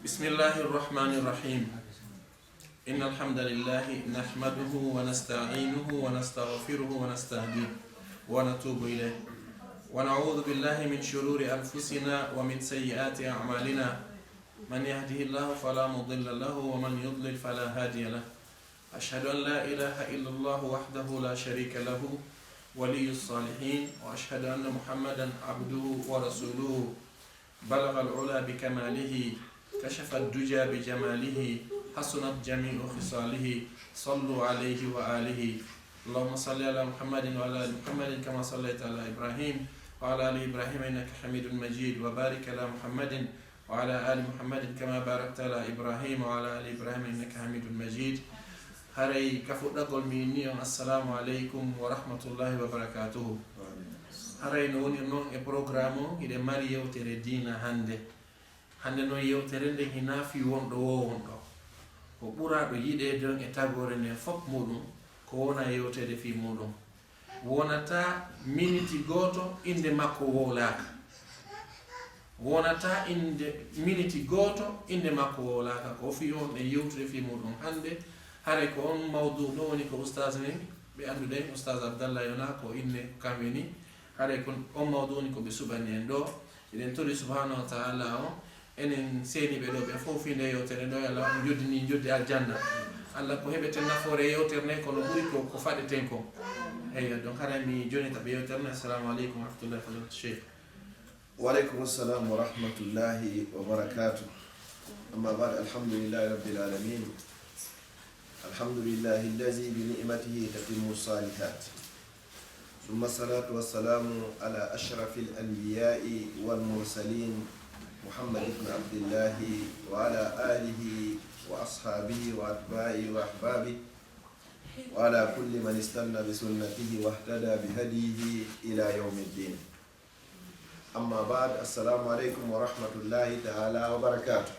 بسم الله الرحمن الرحيم إن الحمد لله نحمده ونستعينه ونستغفره ونستهديه ونتوب إليه ونعوذ بالله من شرور أنفسنا ومن سيئات أعمالنا من يهده الله فلا مضل له ومن يضلل فلا هادي له أشهد أن لا إله إلا الله وحده لا شريك له ولي الصالحين وأشهد أن محمدا عبده ورسوله بلغ العلا بكماله كشف الدجى بجماله حسنت جميع خصاله صلوا عليه وآله اللهم صل على محمد وعلى آل محمد كما صليت على إبراهيم وعلى آل إبراهيم إنك حميد مجيد وبارك على محمد وعلى آل محمد كما باركت على إبراهيم وعلى آل إبراهيم إنك حميد مجيد هري كفودغول ميني السلام عليكم ورحمة الله وبركاته هري نوني نون e programme ide mari yewtere dina hande no yewtere nde hina fi wonɗo wonɗo ko ɓuraɗo yiɗe don e tagore nde fop muɗum ko wona yewtede fi muɗum wonata miniti goto inde makko wolaka wonata miniti goto inde makko wolaka ko fi on e yewtude fi muɗum hande hare ko on mawdu ɗo woni ko oustaz ni ɓe anduɗen oustaz Abdallah Yona ko inne kamɓe ni hare ko on mawdu woni ko ɓe suɓani en ɗo eɗen tori subhanahu wa ta'ala o enen seeni ɓe ɗo ɓe fof fi nde yewtere ɗo Allah on joddini joddi aljanna Allah ko heɓeten nafoore yewtere nde kono ɓuri ko faɗeten ko eyyo donc hara mi jonita ɓe yewtere nde assalamu aleykum wa rahmatullahi fadilatu cheikh wa aleykum assalam wa rahmatullahi wa barakatuh amma ba'd alhamdulillahi rabbil alamin alhamdulillahi allazi bi ni'matihi tatimmu salihat ثم الصلاة والسلام على أشرف الأنبياء والمرسلين محمد بن عبد الله وعلى آله وأصحابه وأتباعه وأحبابه وعلى كل من استنى بسنته واهتدى بهديه إلى يوم الدين أما بعد السلام عليكم ورحمة الله تعالى وبركاته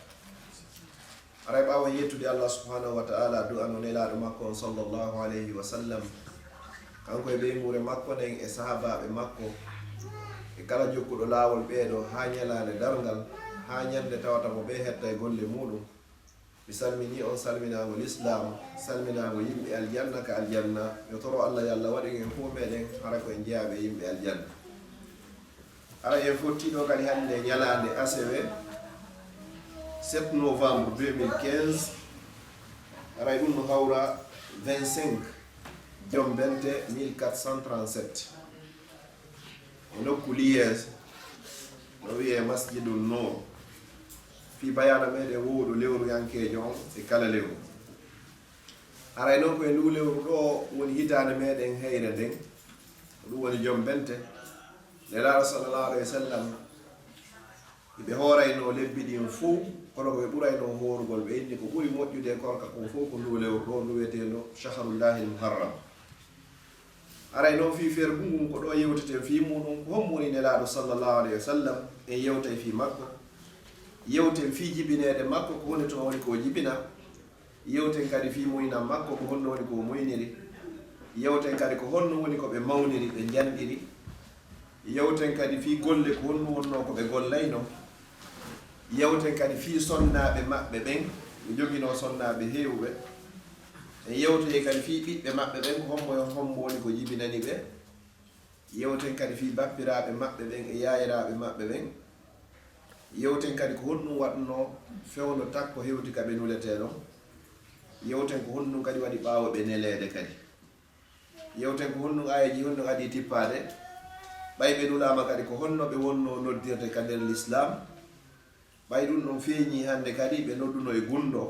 أريد أن يتدي الله سبحانه وتعالى دعاء نيلا رمكم صلى الله عليه وسلم kanko e ɓe mure makko nden e sahabaɓe makko e kala jokkuɗo laawol ɓeeɗo ha ñalande dargal ha ñande tawata ko ɓe hetta e golle muɗum mi salmini on salminagol islam salminago yimɓe aljanna ka aljanna yo toro Allah yallah waɗi en fo meɗen hara ko en jeeyaɓe yimɓe aljanna ara en fottiɗo kadi hande ñalande asewe 7 novembre 2015 ara ɗum no hawra 25 Jombente 1437 e nokku Liège no wiye Masjidul Nour fi bayana meɗen wowɗo lewru yankejo on e kala lewru aray noon koye ndu lewru ɗo woni hitande meɗen heyre nden ɗum woni Jombente nelaɗo sallallahu alayhi wa sallam ɓe hoorayno lebbi ɗin fou kono ko ɓe ɓurayno horugol ɓe inni ko ɓuri moƴƴude konka ko fof ko ndu lewru ɗo ndu wiyeteno shahrullahi l-muharram aray noon fi fergu ngun ko ɗo yewteten fi muɗum ko hommo woni nelaɗo sallallahu alayhi wa sallam en yewtay fi makko yewten fi jibinede makko ko woni to woni ko jibina yewten kadi fi moynam makko ko honno woni ko moyniri yewten kadi ko honno woni ko ɓe mawniri ɓe janɗiri yewten kadi fi golle ko honno wonno ko ɓe gollayno yewten kadi fi sonnaɓe maɓɓe ɓen ɓe jogino sonnaɓe heewɓe en yewtoye kadi fi ɓiɓɓe maɓɓe ɓen ko hommo woni ko jibinani ɓe yewten kadi fi bappiraɓe maɓɓe ɓen e yayiraɓe maɓɓe ɓen yewten kadi ko honɗum waɗno fewno takko hewti ka ɓe nuleteɗon yewten ko honɗum kadi waɗi ɓaawo ɓe nelede kadi yewten ko honɗum ayeji honɗum adi tippade ɓay ɓe nulama kadi ko honno ɓe wonno noddirde ka nder l'islam ɓay ɗum ɗon feeñi hande kadi ɓe nodduno e gundo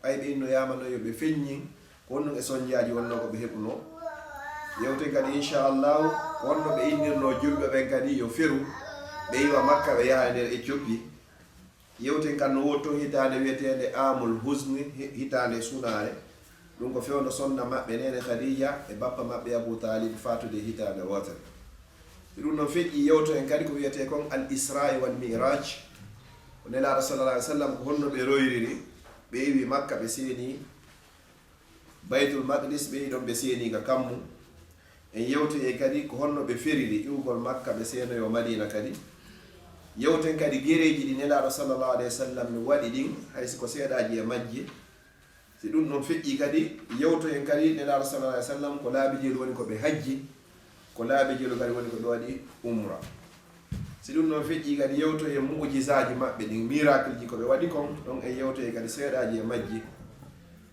ɓay ɓe inno yamano yo ɓe feññin ko honɗum e soñdiaji wonno ko ɓe heɓuno yewten kadi inchallahu ko honno ɓe innirno julɓe ɓen kadi yo feru ɓe yiwa makka ɓe yaha nder Éthiopie yewten kadi no wotto hitande wiyetede amul husni hitande sunare ɗum ko fewno sonna maɓɓe nene Khadija e bappa maɓɓe Abou Talib fatude hitande wotere ɗum noon feƴƴi yewto en kadi ko wiyete kon al isra wal miraj ko nelaɗo sallallahu alayhi wa sallam ko honno ɓe royriri ɓe yiwi makka ɓe seeni baytul maqdis ɓe yiɗon ɓe seeni ka kammu en yewtoye kadi ko honno ɓe feriri iwgol makka ɓe seenoyo madina kadi yewten kadi gereji ɗi nelaɗo sallllahu alayhi wa sallam mi waɗi ɗin haysi ko seeɗaji e majje si ɗum ɗon feƴƴi kadi yewtoyen kadi nelaɗo sallllahu alayhi wa sallam ko laabi jeelu woni ko ɓe hajji ko laabi jeelu kadi woni ko ɓe waɗi umra si ɗum ɗon feƴƴi kadi yewtoye mujisaji maɓɓe ɗin miracle ji ko ɓe waɗi kon ɗon e yewtoye kadi seeɗaji e majji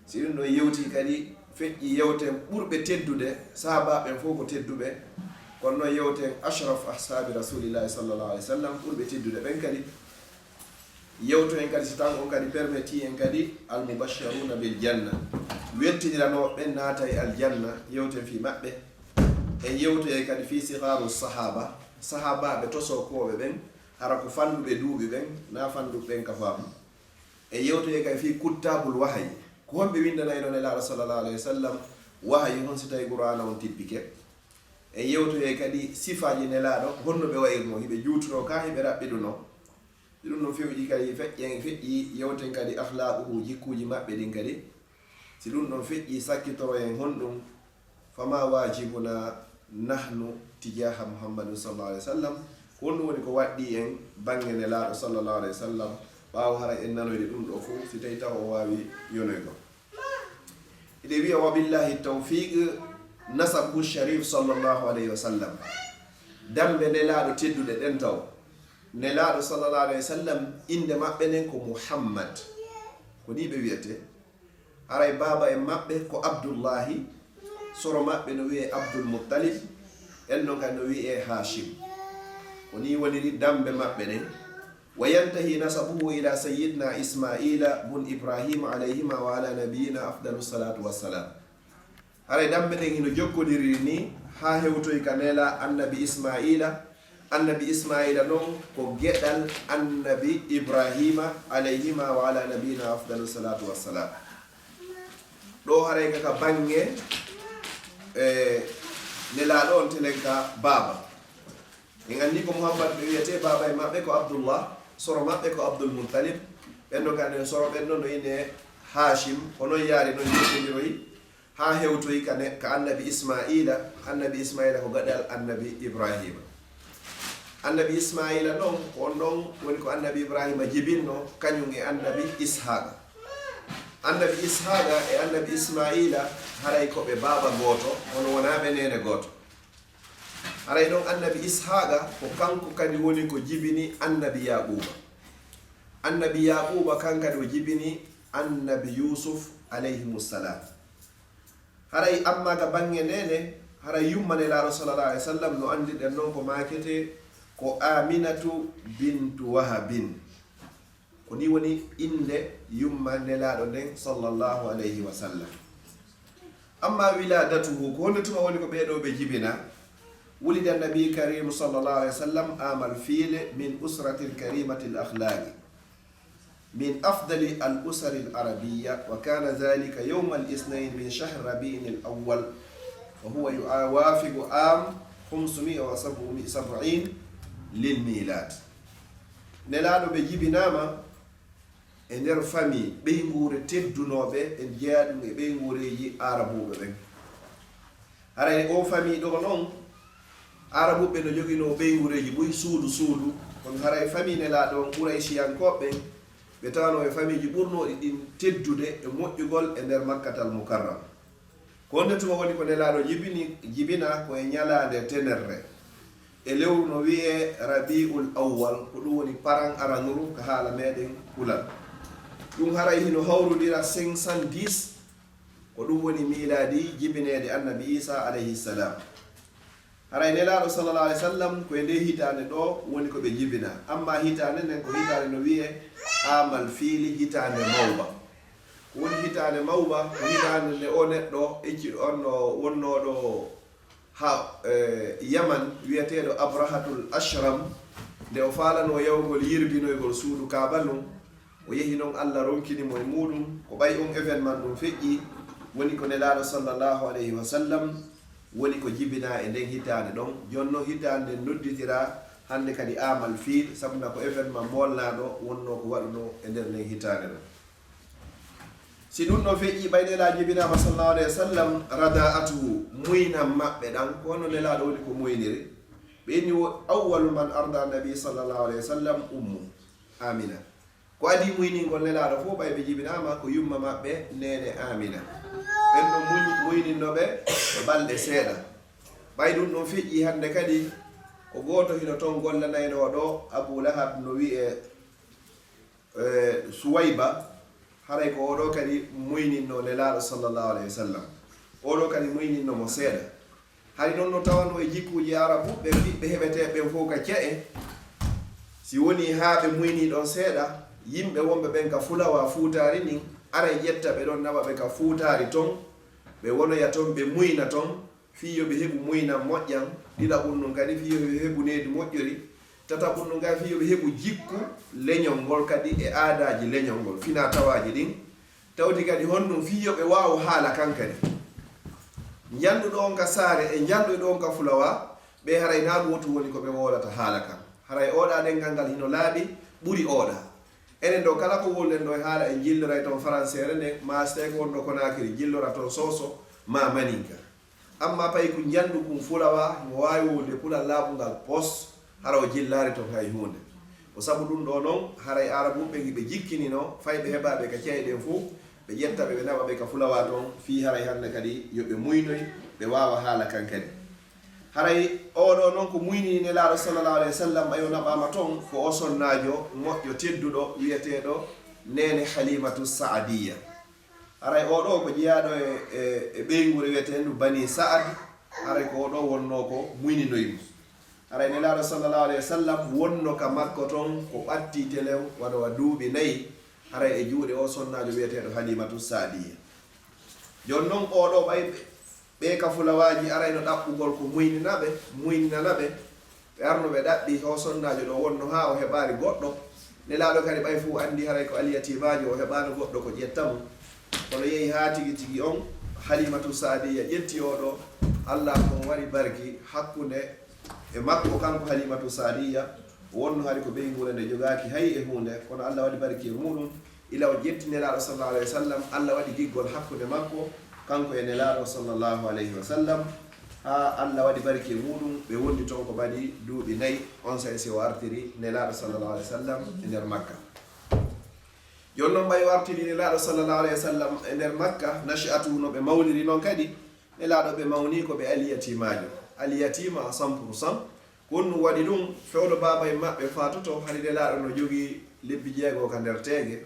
si ɗum ɗon yewti kadi feƴƴi yewten ɓurɓe teddude sahabaɓen fof ko tedduɓe kono noon yewten ashraf ashabi rasulillahi sallllahu alayhi wa sallam ɓurɓe teddude ɓen kadi yewtoen kadi so tan on kadi permetti en kadi almubasharuna bil janna weltiniranoɓe ɓen naata e aljanna yewten fi maɓɓe e yewtoye kadi fi siharu sahaba sahabaɓe tosokoɓe ɓen hara ko fanduɓe duuɓi ɓen na fanduɓe ɓen ka faamu e yewtoye kadi fi kuttabul wahayi ko honɓe windanayno nelaɗo sallllahu alayhi wa sallam wahayi hon si tawi qur'ana on tippike e yewtoye kadi sifaji nelaɗo honno ɓe wayirno hiɓe juutuno ka hiɓe raɓɓiɗuno ɗum no fewji kadi feƴƴen feƴƴi yewten kadi ahlaquhu jikkuji maɓɓe ɗin kadi si ɗum ɗon feƴƴi sakkitoro en honɗum fama wajibuna nahnu tijaha muhammadin sallllahu alayhi wa sallam honɗum woni ko waɗɗi en bange nelaɗo sallllahu alayhi wa sallam ɓaawo hara en nanoyde ɗum ɗo fof si tawi taw o wawi yonoygo iɗe wiya wabillahi tawfiq nasabu sharif sallllahu alayhi wa sallam dambe nelaɗo tedduɗe ɗen taw nelaɗo sallllahu alayhi wa sallam inde maɓɓe nen ko muhammad ko ni ɓe wiyete haray baba en maɓɓe ko abdoullahi soro maɓɓe no wiye abdoulmuttalib en ɗon kadi no wiye hashim ko ni woniri dambe maɓɓe ɗen wa yantahi nasabuhu ila sayidna ismaila bun ibrahima alayhima wa ala nabiyina afdalu salatu wassalam haray dambe ɗen hino jokkodiri ni ha hewtoy ka nela annabi ismaila noon ko geɗal annabi ibrahima alayhima wa ala nabiyina afdalu salatu wassalam ɗo haray kaka bange nelaɗo on telen ka baba en andi ko muhammad ɓe wiyete baba e maɓɓe ko abdoullah soro maɓɓe ko abdoulmoutalib ɓen ɗo kadi soro ɓen ɗo no ine hashim ko noon yaari noon jettodiroyi ha hewtoyi ka annabi ismaila ko gaɗal annabi ibrahima annabi ismaila noon on ɗon woni ko annabi ibrahima jibinno kañum e annabi ishaqa e annabi ismaila haray koɓe baba goto hono wonaɓe nene goto haray ɗon annabi ishaqa ko kanko kadi woni ko jibini annabi yaquba kankadi o jibini annabi yusuf alayhimussalam haray amma ka bange nene haray yummanelaɗo sallllahu alayhi wa sallam no andiɗen noon ko makete ko aminatu bintu wahabin ko ni woni inde yummanelaɗo nden sallllahu alayhi wa sallam amma wiladatuhu ko honno tuma woni ko ɓeɗo ɓe jibina ولد النبي كريم صلى الله عليه وسلم عام الفيل من أسرة كريمة الأخلاق من أفضل الأسر العربية وكان ذلك يوم الاثنين من شهر ربيع الأول وهو يوافق عام 570 للميلاد نلادو بجيبناما ender famille ɓey nguure teddunoɓe en jeeyaɗum e ɓey nguureji arabuɓe ɓen haray o famille ɗo noon arabuɓe no jogino ɓey nguureji ɓuy suudu kono haray famille nelaɗo on ɓuraysiyankoɓe ɓe tawano e famille ji ɓurnoɗi ɗin teddude e moƴƴugol e nder makkatal mukarram ko wonde tuma woni ko nelaɗo jibina ko e ñalade tenerre e lewru no wiye rabiul awwal ko ɗum woni paran aranuru ko haala meɗen kulal ɗum haray hino hawrodira 510 ko ɗum woni miladi jibinede annabi isa alayhi salam haray nelaɗo sallllahu alayhi wa sallam koye nde hitande ɗo woni ko ɓe jibina amma hitande nden ko hitande no wiye amal fiili hitande mawba ko woni hitande mawba ko hitande nde o neɗɗo ecciɗo on no wonnoɗo ha yaman wiyeteɗo abrahatul ashram nde o falano yawgol yirbinoygol suudu kabalum o yehi noon allah ronkinimo e muɗum ko ɓay on événement ɗum feƴƴi woni ko nelaɗo sallllahu alayhi wa sallam woni ko jibina e nden hitande ɗon jonno hitande nodditira hande kadi amal fiil sabuna ko événement molnaɗo wonno ko waɗuno e nder nden hitande ɗon si ɗum ɗo feƴƴi ɓaynela jibinama sallllahu alayhi wa sallam rada atuhu muynam maɓɓe ɗan ko hono nelaɗo woni ko moyniri ɓeni awwalu man arda nabi sallllahu alayhi wa sallam ummu amina ko adi muyningol nelaɗo fof ɓay ɓe jibinama ko yumma maɓɓe nene amina ɓen ɗo muyninnoɓe e balɗe seeɗa ɓay ɗum ɗon feƴƴi hande kadi ko goto hino toon gollanayno ɗo abou lahab no wiye suwayba haray ko oɗo kadi muyninno nelaɗo sallllahu alayhi wa sallam oɗo kadi muyninno mo seeɗa hay ɗon no tawano e jikkuji arabu ɓe ɓiɓɓe heɓete ɓen fof ka ce'e si woni ha ɓe muyni ɗon seeɗa yimɓe wonɓe ɓen ka fulawa fuutari nin ara ƴetta ɓe ɗon nawa ɓe ka fuutari ton ɓe wonoya ton ɓe muyna ton fiyo ɓe heɓu muynan moƴƴan ɗiɗaɓum ɗum kadi fiyo ɓe heɓu nedi moƴƴori tataɓum ɗum kadi fiyo ɓe heɓu jikku leñol ngol kadi e aadaji leñol ngol fina tawaji ɗin tawti kadi honɗum fiyo ɓe wawa haala kankadi janduɗo on ka saare e janduɗo on ka fulawa ɓe haray na wotu woni ko ɓe wolata haala kam haray oɗa ɗengal ngal hino laaɓi ɓuri oɗa enen ɗo kala ko wolɗen ɗo e haala en jilloray toon françére nde ma so tawi ko wonɗo konakiri jillora toon soso ma maninka amma pay ko jandu kum fulawa mo wawi wolde pulal laaɓungal pos hara o jillari toon hay hunde ko saabu ɗum ɗo noon haray arabuɓe ɓe jikkinino fay ɓe heɓaɓe ka ceeɗen fof ɓe ƴettaɓe ɓe naɓaɓe ka fulawa toon fi haray hande kadi yoɓe muynoy ɓe wawa haala kan kadi haray oɗo noon ko muynini nelaɗo sallllahu alayhi wa sallam ayo naɓama toon ko o sonnajo moƴƴo tedduɗo wiyeteɗo nene halimatu saadiya haray oɗo ko jeeyaɗo e ɓeygure wiyetendu bani saad haray ko oɗo wonno ko muyninoymo haray nelaɗo sallllahu alayhi wa sallam wonno ka makko toon ko ɓatti telew waɗowa duuɓi 4 haray e juuɗe o sonnajo wiyeteɗo halimatu saadiya jon noon oɗo ɓe ka fulawaji arayno ɗaɓɓugol ko muyninaɓe ɓe arno ɓe ɗaɓɓi o sonnajo ɗo wonno ha o heɓari goɗɗo nelaɗo kadi ɓay fuu andi haray ko aliyatimaji o heɓano goɗɗo ko ƴettamo kono yeehi ha tigi tigi on halimatu saadiya ƴetti oɗo allah kon waɗi barki hakkude e makko kanko halimatu saadiya wonno hari ko ɓeygure nde jogaki hay e hunde kono allah waɗi barki e muɗum ila o ƴetti nelaɗo sallllahu alayhi wa sallam allah waɗi giggol hakkude makko kanko e nelaɗo sallllahu alayhi wa sallam ha allah waɗi barki e muɗum ɓe wondi toon ko mbaɗi duuɓi 4 on say si o artiri nelaɗo sallllahu alayhi wa sallam e nder makka jon noon ɓay o artiri nelaɗo sallllahu alayhi wa sallam e nder makka nachiatu no ɓe mawniri noon kadi nelaɗo ɓe mawni ko ɓe aliyatimajo aliyatima 100% konnu waɗi ɗum fewɗo baba e maɓɓe fatoto hari nelaɗo no jogui lebbi 6 ka nder teege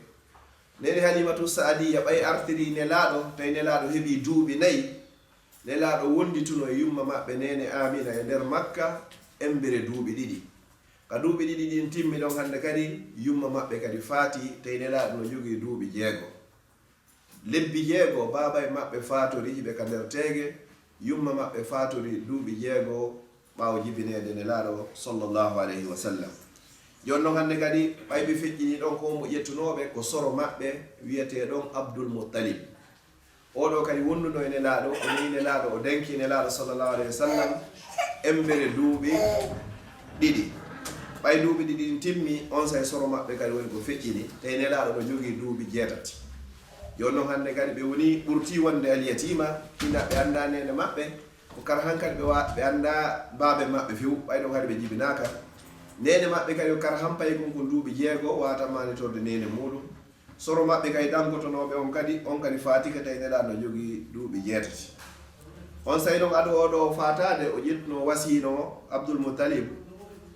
nene halimatu saadiya ɓay artiri nelaɗo tawi nelaɗo heeɓi duuɓi 4 nelaɗo wondituno e yumma maɓɓe nene amina e nder makka embere duuɓi 2 ka duuɓi 2 ɗin timmi ɗon hande kadi yumma maɓɓe kadi faati tawi nelaɗo no jogui duuɓi 6 lebbi 6 baba e maɓɓe fatori hiɓe ka nder teege yumma maɓɓe fatori duuɓi 6 ɓawo jibinede nelaɗo sallllahu alayhi wa sallam jon noon hande kadi ɓayɓe feƴƴini ɗon ko mo ƴettunoɓe ko soro maɓɓe wiyete ɗon abdoul moutalib oɗo kadi wonduno e nelaɗo o ni nelaɗo o danki nelaɗo sallllahu alayhi wa sallam embere duuɓi 2 ɓay duuɓi 2 ɗin timmi on say soro maɓɓe kadi woni ko feƴƴini tawi nelaɗo ɗo jogui duuɓi 6 jon noon hande kadi ɓe woni ɓurti wonde aliyatima ina ɓe anda nene maɓɓe ko kara han kadi ɓe anda baɓe maɓɓe few ɓayɗo kadi ɓe jibinaka nene maɓɓe kadi o kara hampay kon ko duuɓi 6 watamanitorde nene muɗum soro maɓɓe kadi ɗankotonoɓe on kadi fatika tawi nelaɗo no jogui duuɓi 7 on say noon aɗo oɗo fatade o ƴettuno wasino abdoul moutalib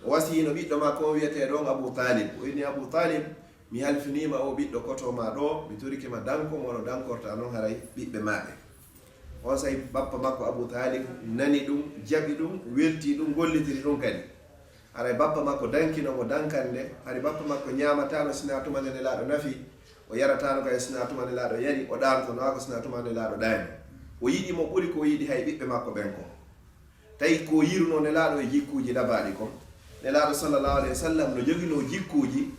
o wasino ɓiɗɗo makko o wiyete ɗon abou talib o inni abou talib mi halfinima o ɓiɗɗo kotoma ɗo mi torikima danko mono dankorta noon haray ɓiɓɓe maɓe on say bappa makko abou talib nani ɗum jaɓi ɗum welti ɗum gollitiri ɗum kadi haray bappa makko dankinomo dankande hari bappa makko ñamatano sina tuma nelaɗo nafi o yaratano kay sina tuma nelaɗo yari o ɗantono ko sina tuma nelaɗo ɗani o yiɗi mo ɓuri ko yiɗi hay ɓiɓɓe makko ɓen ko tawi ko yiruno nelaɗo e jikkuji ɗabaɗi kon nelaɗo sallllahu alayhi wa sallam no joguino jikkuji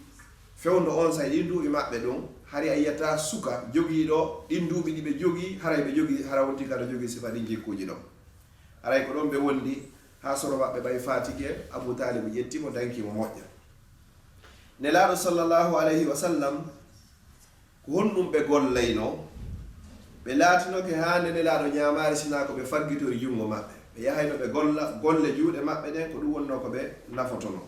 fewndo on say ɗin duuɓi maɓɓe ɗum hari a yiyata suka jogiiɗo ɗin duuɓi ɗi ɓe jogii haray ɓe jogii hara wonti kada jogii sifa ɗin jikkuji ɗon haray ko ɗon ɓe wondi ha soro maɓɓe ɓay fatike abou talib ƴettimo dankimo moƴƴa nelaɗo sallllahu alayhi wa sallam ko honɗum ɓe gollayno ɓe laatinoke hande nelaɗo ñamari sina ko ɓe faggitori jungo maɓɓe ɓe yahayno ɓe golle juuɗe maɓɓe ɗen ko ɗum wonno ko ɓe nafotono.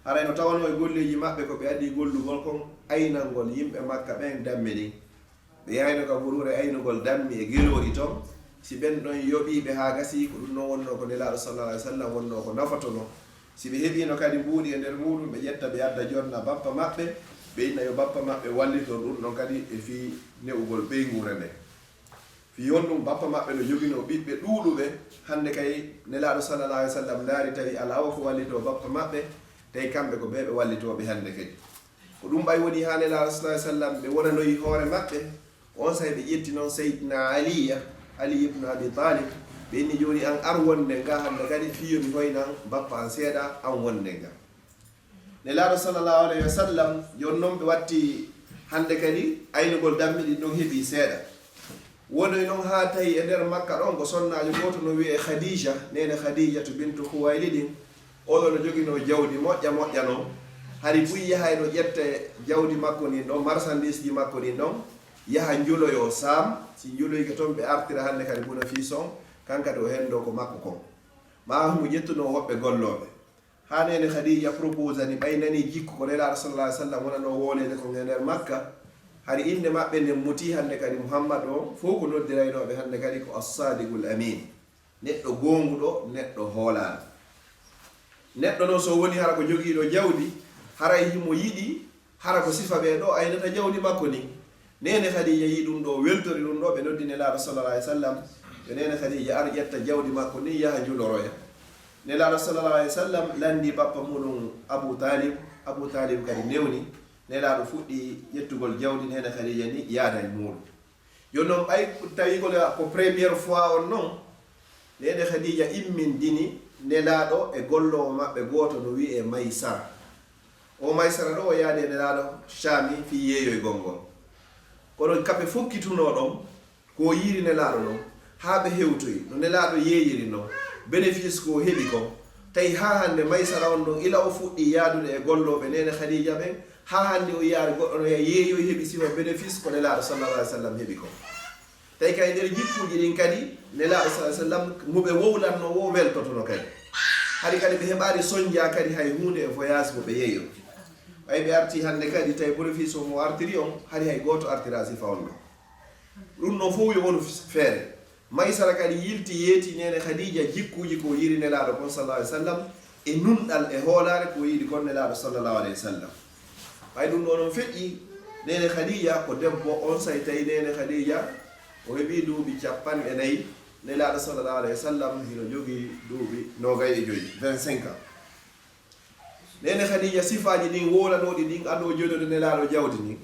haray no tawano e golleji maɓɓe ko ɓe addi gollugol kon aynalngol yimɓe makka ɓen dammi ɗin ɓe yahayno ka ɓurure aynugol dammi e geloɗi toon si ɓen ɗon yoɓiɓe ha gasi ko ɗum non wonno ko nelaɗo sallallahu alaihi wasallam wonno ko nafotono. si ɓe heɓino kadi mbuuɗi e nder muɗum ɓe ƴetta ɓe adda jonna bappa maɓɓe ɓe inna yo bappa maɓɓe wallito ɗum ɗon kadi e fi ne'ugol ɓeygure nde fi on ɗum bappa maɓɓe no jogino ɓiɓɓe ɗuuɗuɓe hande kay nelaɗo sallallahu alaihi wasallam daari tawi ala o ko wallito bappa maɓɓe tawi kamɓe ko ɓe ɓe wallitoɓe hande kadi ko ɗum ɓay woni ha nelaɗo sallallahu alaihi wasallam ɓe wonanoyi hoore maɓɓe on sahi ɓe ƴetti noon seydina ali ibnu abi talib ɓe inni joni an ar wonde nga hande kadi fiyomi hoynan bappa an seeɗa an wonde nga. nelaɗo sallallahu alaihi wasallam jon noon ɓe watti hande kadi aynugol dammiɗi ɗon heeɓi seeɗa wonoy noon ha tawi e nder makka ɗon ko sonnajo goto no wiye khadija nene khadijatu bintu khuwaylidin oɗo no jogino jawdi moƴƴa noon hari buy yahay no ƴetta jawdi makko ndin ɗon marchandise ji makko ɗin ɗon yaha juloyo sam si juloyke toon ɓe artira hande kadi buna fison kankadi o hendo ko makko kon ma humo ƴettuno woɓɓe golloɓe ha nene khadija propose ani ɓay nani jikku ko nelaɗo sallallahu alaihi wasallam wonano wolede ko e nder makka hari inde maɓɓe nde muti hande kadi muhammad o fof ko noddiraynoɓe hande kadi ko as-sadiqul amin neɗɗo gonguɗo neɗɗo hoolaɗo neɗɗo noon so woni hara ko jogiiɗo jawdi haray himo yiɗi hara ko sifa ɓe ɗo aynata jawdi makko ni nene khadija yi ɗum ɗo weltori ɗum ɗo ɓe noddi nelaɗo sallallahu alaihi wasallam yo nene khadija ar ƴetta jawdi makko ni yaha juloroya nelaɗo sallallahu alaihi wasallam landi bappa muɗum abou talib kadi newni nelaɗo fuɗɗi ƴettugol jawdi nene khadija ni yaada e muɗum yo noon ɓay tawi ko premiére fois on noon nene khadija immindini nelaɗo e gollowo maɓɓe goto no wiye maysara o maysara ɗo o yaade nelaɗo chami fi yeeyoy gongol kono kamɓe fokkituno ɗon ko yiri nelaɗo ɗon ha ɓe hewtoyi no nelaɗo yeeyiri noon bénéfice ko heɓi ko tawi ha hande maysara on ɗon ila o fuɗɗi yaadude e golloɓe nene khadija ɓen ha hande o yaari goɗɗo no yeeyoy heɓi sifa bénéfice ko nelaɗo sallallahu alaihi wasallam heɓi ko tawi kay nder jikkuji ɗin kadi nelaɗo sallallahu alaihi wasallam moɓe wowlanno wo weltotono kadi hari kadi ɓe heɓari soñdia kadi hay hunde e voyage mo ɓe yeeyo ɓay ɓe arti hande kadi tawi bénéfice o mo artiri on hari hay goto artira sifa on ɗo ɗum no fof yo wonu feere maysara kadi yilti yeeti nene khadija jikkuji ko yiri nelaɗo kon sallallahu alaihi wasallam e nunɗal e hoolare ko yiɗi kon nelaɗo sallallahu alaihi wasallam ɓay ɗum ɗo noon feƴƴi nene khadija ko debbo on say tawi nene khadija o heɓi duuɓi 40 nelaɗo sallallahu alaihi wasallam hino jogii duuɓi 25 ans nene khadija sifaji ɗin wolanoɗi ɗin ando jonnude nelaɗo jawdi ni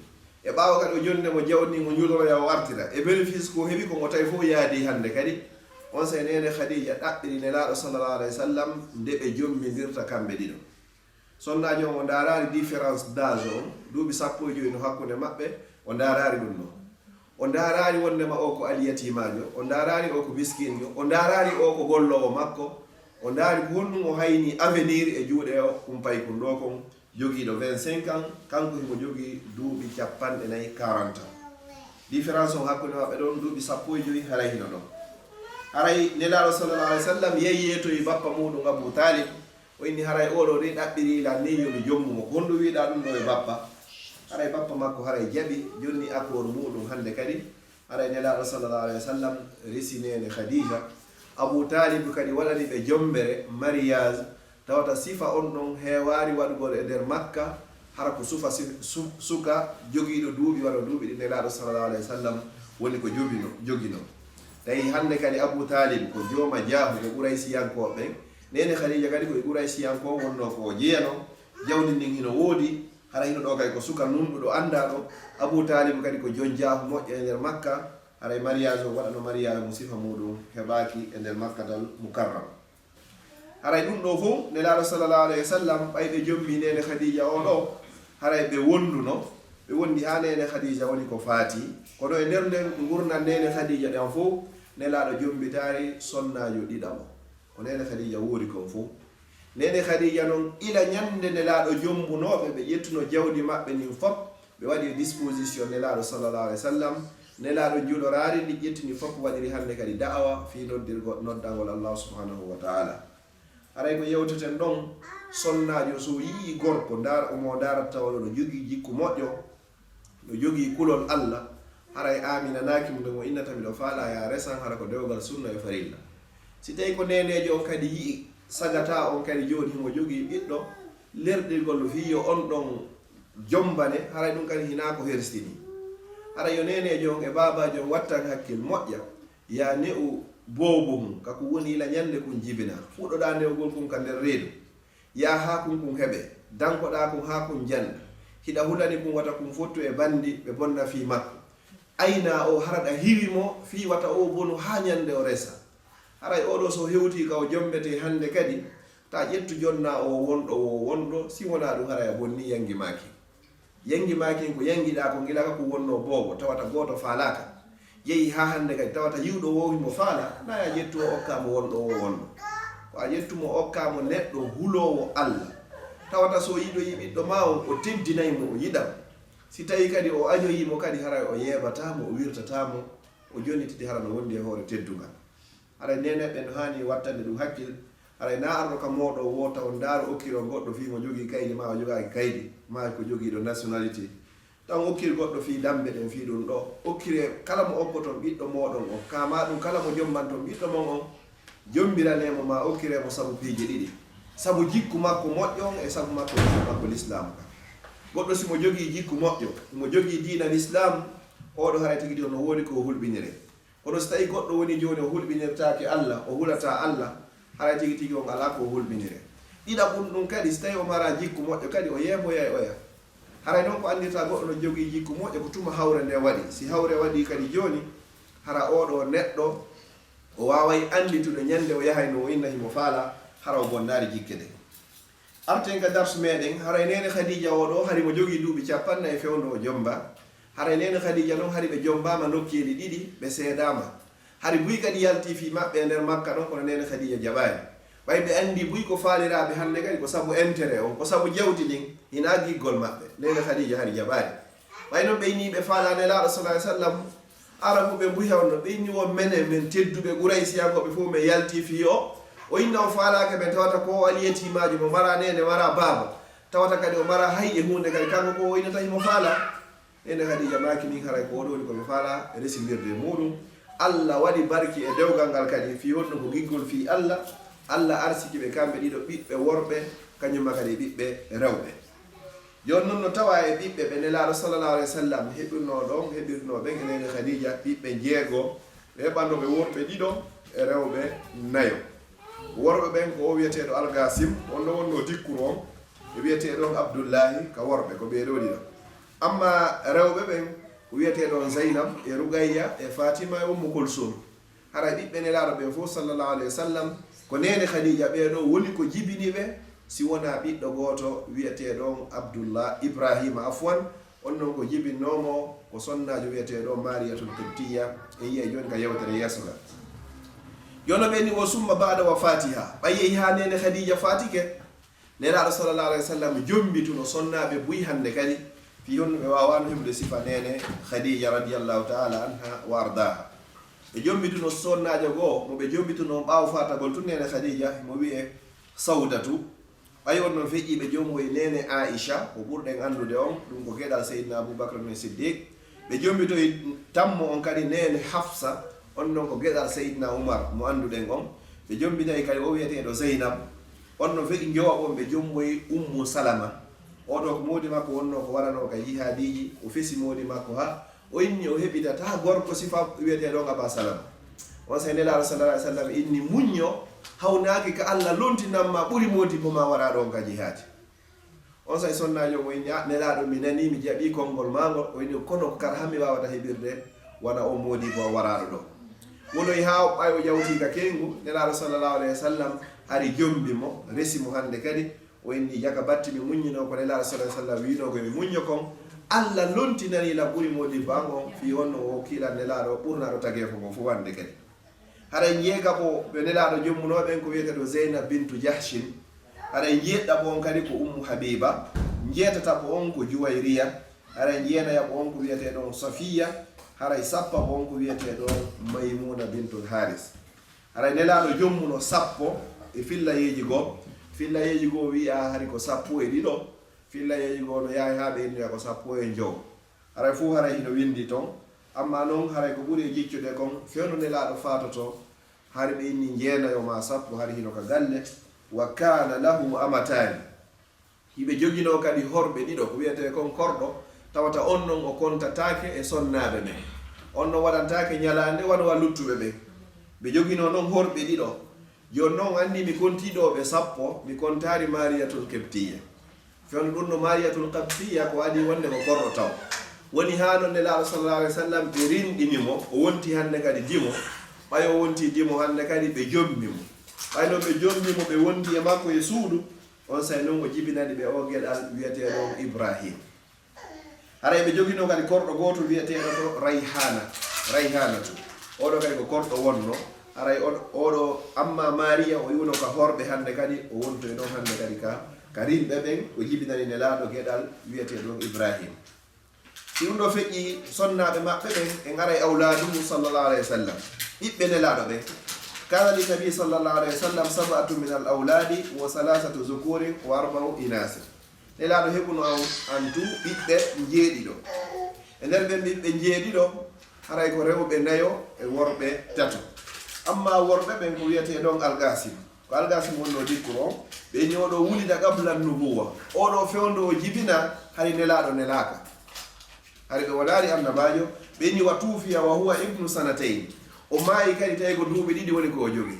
e ɓaawa kadi o jonnemo jawdi ni mo juloroya o artira e bénéfice ko heɓi komo tawi fof yaadi hande kadi on say nene khadija ɗaɓɓiri nelaɗo sallallahu alaihi wasallam nde ɓe jommidirta kamɓe ɗiɗo sonnaji on o darari différence d'âge on duuɓi 15 no hakkude maɓɓe o darari ɗum ɗo o darari wondema o ko aliyatimajo o darari o ko miskinjo o darari o ko gollowo makko o daari ko honɗum o hayni avenir e juuɗe o ɗum pay kon ɗo kon jogiiɗo 25 ans kanko himo jogii duuɓi 40 ans différence on hakkude maɓɓe ɗon duuɓi 15 haray hino ɗon haray nelaɗo sallallahu alaihi wasallam yeeyetoyi bappa muɗum abou talib o inni haray oɗo ni ɗaɓɓirila ni yomi jommumo ko honɗum wiiɗa ɗum ɗo e bappa haray bappa makko haray jaɓi jonni accord muɗum hande kadi haray nelaɗo sallallahu alaihi wasallam resinene khadija abou talib kadi waɗani ɓe jombere mariage tawata sifa on ɗon heewari waɗugol e nder makka hara ko suka jogiiɗo duuɓi waɗa duuɓi ɗi nelaɗo sallallahu alaihi wasallam woni ko jogino tawi hande kadi abou talib ko jooma jaahu ɓe ɓuraysiyankoɓe ɓen nene khadija kadi koye ɓuraysiyanko wonno ko jeyano jawdi ndin hino woodi hara hino ɗo kay ko suka numɗuɗo andaɗo abou talib kadi ko jon jaahu moƴƴo e nder makka haray mariage o waɗano mariage mo sifa muɗum heɓaki e nder makkatal mukarram haray ɗum ɗo fof nelaɗo sallallahu alaihi wasallam ɓayɓe jommi nene khadija o ɗo haray ɓe wonduno ɓe wondi ha nene khadija woni ko faati kono e nder nden gurnan nene khadija ɗen fof nelaɗo jombitari sonnajo ɗiɗamo ko nene khadija woori kon fof nene khadija noon ila ñande nelaɗo jombunoɓe ɓe ƴettuno jawdi maɓɓe nin fop ɓe waɗi disposition nelaɗo sallallahu alaihi wasallam nelaɗo juulorari ndi ƴettini fof waɗiri hannde kadi da'awa fi noddangol Allah subhanahu wa ta'ala. aray ko yewteten ɗon sonnajo so yii gorko omo darat tawaɗo no jogii jikku moƴƴo no jogii kulol Allah haray aminanaki mo ndemo innata miɗo faala ya resan hara ko dewgal sunna e farilla. si tawi ko nenejo on kadi yii sagata on kadi joni himo jogii ɓiɗɗo lerɗirgol no fi yo on ɗon jombane haray ɗum kadi hina ko herstini. haray yo nenejo on e babajo on wattan hakkil moƴƴa ya ne'u bowbo mum kako woni ila ñande kun jibina fuɗɗoɗa ndewgol kun ka nder reedu ya ha kun heɓe dankoɗa kun ha kun janda hiɗa hulani kun wata kun fottu e bandi ɓe bonna fi makko ayna o haraɗa hiwimo fi wata o bonu ha ñande o resa. haray oɗo so hewti ka o jombete hande kadi ta ƴettu jonna o wonɗo si wona ɗum haray a bonni yangi maki ko yangiɗa ko gilaka ko wonno bobo tawata goto falaka yehi ha hande kadi tawata yiwɗo wowimo faala na a ƴettu o okkamo wonɗo ko a ƴettumo okkamo neɗɗo hulowo Allah tawata so yiɗo yiɓiɗɗo ma on o teddinaymo o yiɗam si tawi kadi o añoyimo kadi haray o yeɓatamo o wirtatamo o jonitidi hara no wondi e hoore teddugal. haray neneɓe no hani wattande ɗum hakkil haray na arɗo ka moɗo wota on daaro okkiro goɗɗo fi mo jogii kaydi ma o jogaki kaydi ma ko jogiiɗo nationalité tan okkiri goɗɗo fi dambe ɗen fi ɗum ɗo okkire kala mo okkoton ɓiɗɗo moɗon o kama ɗum kala mo jombanton ɓiɗɗo mon on jombiranemo ma okkiremo sabu piije ɗiɗi sabu jikku makko moƴƴon e sabu makko l'islam ka. goɗɗo simo jogii jikku moƴƴo mo jogii diina l'islam oɗo haray tigi no woni ko hulɓinire. kono so tawi goɗɗo woni joni o hulɓinirtaki Allah o hulata Allah haray tigi on ala ko hulɓinire. ɗiɗaɓum ɗum kadi so tawi o mara jikku moƴƴo kadi o yeemoya e oya haray noon ko andirta goɗɗo no jogii jikku moƴƴo ko tuma hawre nde waɗi si hawre waɗi kadi joni hara oɗo neɗɗo o waway anditude ñande o yahay no o inna himo faala hara o bonnari jikke ɗe. arten ka darsu meɗen haray nene Khadija oɗo hari mo jogii duuɓi 40 e fewndo o jomba. haray nene Khadija noon hari ɓe jombama nokkeeli ɗiɗi ɓe seedama hari buy kadi yalti fi maɓɓe nder Makka ɗon kono nene Khadija jaɓani ɓay ɓe andi buy ko faaliraɓe hande kadi ko sabu intérêt on ko sabu jawdi ɗin hina giggol maɓɓe nene Khadija hari jaɓani. ɓay noon ɓeyni ɓe faalane laaɗo sallallahu alaihi wasallam arabu ɓe mbuhi on no ɓeyni won menen men tedduɓe Quraysiyankoɓe fof ɓe yalti fi o inna o faalaka ɓe tawata ko aliyetimaji mo mara nene mara baba tawata kadi o mara hay e hunde kadi kanko ko o innata himo faala. nene Khadija makini haray ko oɗoni koɓe faala resibirde muɗum. Allah waɗi barki e dewgal ngal kadi fi wonno ko giggol fi Allah arsiki ɓe kamɓe ɗiɗo ɓiɓɓe worɓe kañumma kadi ɓiɓɓe rewɓe. joni noon no tawa e ɓiɓɓe ɓe nelaɗo sallallahu alaihi wasallam heɓirnoɓe e nene Khadija ɓiɓɓe jeego ɓe heɓannoɓe worɓe ɗiɗo e rewɓe 4. worɓe ɓen ko o wiyeteɗo Al-Qasim onno wonno dikkuru on e wiyeteɗon Abdoullahi ka worɓe ko ɓeɗo ɗiɗo. amma rewɓe ɓen ko wiyeteɗon Zainab e Rugayya e Fatima e Ummu Kulsum. haray ɓiɓɓe nelaɗo ɓen fof sallallahu alaihi wasallam ko nene Khadija ɓeɗo woni ko jibiniɓe si wona ɓiɗɗo goto wiyeteɗon Ibrahima afwan on noon ko jibinnomo ko sonnajo wiyeteɗon Mariyatul Qibtiyya e yiye joni ka yewtere yeesoga. jono ɓenni o summa ba'da wa fatiha ɓayeyi ha nene Khadija fatike nelaɗo sallallahu alaihi wasallam jombituno sonnaɓe buy hande kadi fi honno ɓe wawano heɓude sifa nene Khadija radiyallahu ta'ala anha wa ardaha. ɓe jombituno sonnajo goo mo ɓe jombituno ɓaawo fatagol tun nene Khadija mo wiye Sawdatu ɓay on noon feƴƴi ɓe jomboye nene Aisha ko ɓurɗen andude on ɗum ko geɗal Seydina Aboubacre ne Siddiq. ɓe jombitoye tammo on kadi nene Hafsa on noon ko geɗal Seydina Oumar mo anduɗen on. ɓe jombitayi kadi o wiyeteɗo Zeynab on noon feƴƴi jowaɓon ɓe jomboye Ummu Salama oɗo ko modi makko wonno ko warano ka jihadiji o fesi modi makko ha o inni o heɓitata gorko sifa wiyeteɗon Aba Salama. on say nelaɗo sallallahu alaihi wasallam inni muñño hawnaki ka Allah lontinanma ɓuri modi bo ma wara ɗon ka jihadi. on say sonnajo o inni nelaɗo mi nani mi jaɓi konngol magol o inni kono kar hammi wawata heɓirde wona o modi bo waraɗo ɗo. wonoyi ha ɓay o jawti ka kengu nelaɗo sallallahu alaihi wasallam hari jombi mo resi mo hande kadi o inni jaga batti mi muññino ko nelaɗo sallallahu alaihi wasallam wino ko mi muñño kon Allah lontinani la ɓuri modi bango fi honno o kiila nelaɗo ɓurnaɗo tagefo ngo fo wande kadi. haɗa jeega ɓo ɓe nelaɗo jommunoɓen ko wiyeteɗo Zeynab bintu Jahshin. haɗa jeeɗɗa ɓo on kadi ko Ummu Habiba. jeetata ɓo on ko Juwayriya. haɗa jeenaya ɓo on ko wiyeteɗon Safiya. haray sappa bon ko wiyete ɗo Maymuna bintul Haris. Haray nelaɗo jommuno sappo e fillayeji goo. Fillayeji goo wi'a hari ko 12 fillayeji goo no yahi ha ɓe innira ko 15. Haray fuu haray hino windi ton, amma noon haray ko ɓuri jiccude kon fewno nelaɗo fatoto hari ɓe inni jeenayo ma sappo hari hino ka galle. Wa kana lahu amatani, hiɓe jogino kadi horɓe ɗiɗo ko wiyete kon korɗo, tawata on non o kontatake e sonnaɓe ɓe, on non waɗantake ñalande waɗowa luttuɓe ɓe. Ɓe jogino noon horɓe ɗiɗo. Joni noon andi mi kontiɗo ɓe 10 mi kontari Mariyatul Qibtiyya. Fewno ɗum no Mariyatul Qibtiyya ko adi wonde ko korɗo taw woni ha non nelaɗo sallallahu alaihi wasallam ɓe rinɗinimo o wonti hande kadi dimo ɓay o wonti dimo hande kadi ɓe jommimo ɓay noon ɓe jommimo ɓe wondi e makko e suudu on say noon o jibinani ɓe o gueɗal wiyeteɗo Ibrahim. Haray ɓe jogino kadi korɗo goto wiyeteɗo to Rayhanatu, oɗo kadi ko korɗo wonno. Haray oɗo amma Mariya o yuno ka horɓe hande kadi o wontoy ɗon hande kadi ka rimɓe ɓen o jibinani nelaɗo gueɗal wiyeteɗo Ibrahim. Si ɗum ɗo feƴƴi sonnaɓe maɓɓe ɓen e garay awladuhu sallallahu alayhi wa sallam, ɓiɓɓe nelaɗo ɓe. Kana li nabi sallallahu alayhi wa sallam 7 min al awladi wa 3 zukurin wa 4 inasin. Nelaɗo heɓuno antu ɓiɓɓe jeeɗiɗo. E nder ɓen ɓiɓɓe jeeɗiɗo haray ko rewɓe 4 e worɓe 3. Amma worɓe ɓen ko wiyete ɗon Al-Qasim. Ko Al-Qasim wonno dikkuro on ɓe ñoɗo wulida qabla nubuwa. Oɗo fewndo o jibina hari nelaɗo nelaka. Hari ɓe waɗari annabajo ɓe ni wa tufiya wa huwa ibnu sanatayn. O maayi kadi tawi ko duuɓi 2 woni ko o jogi.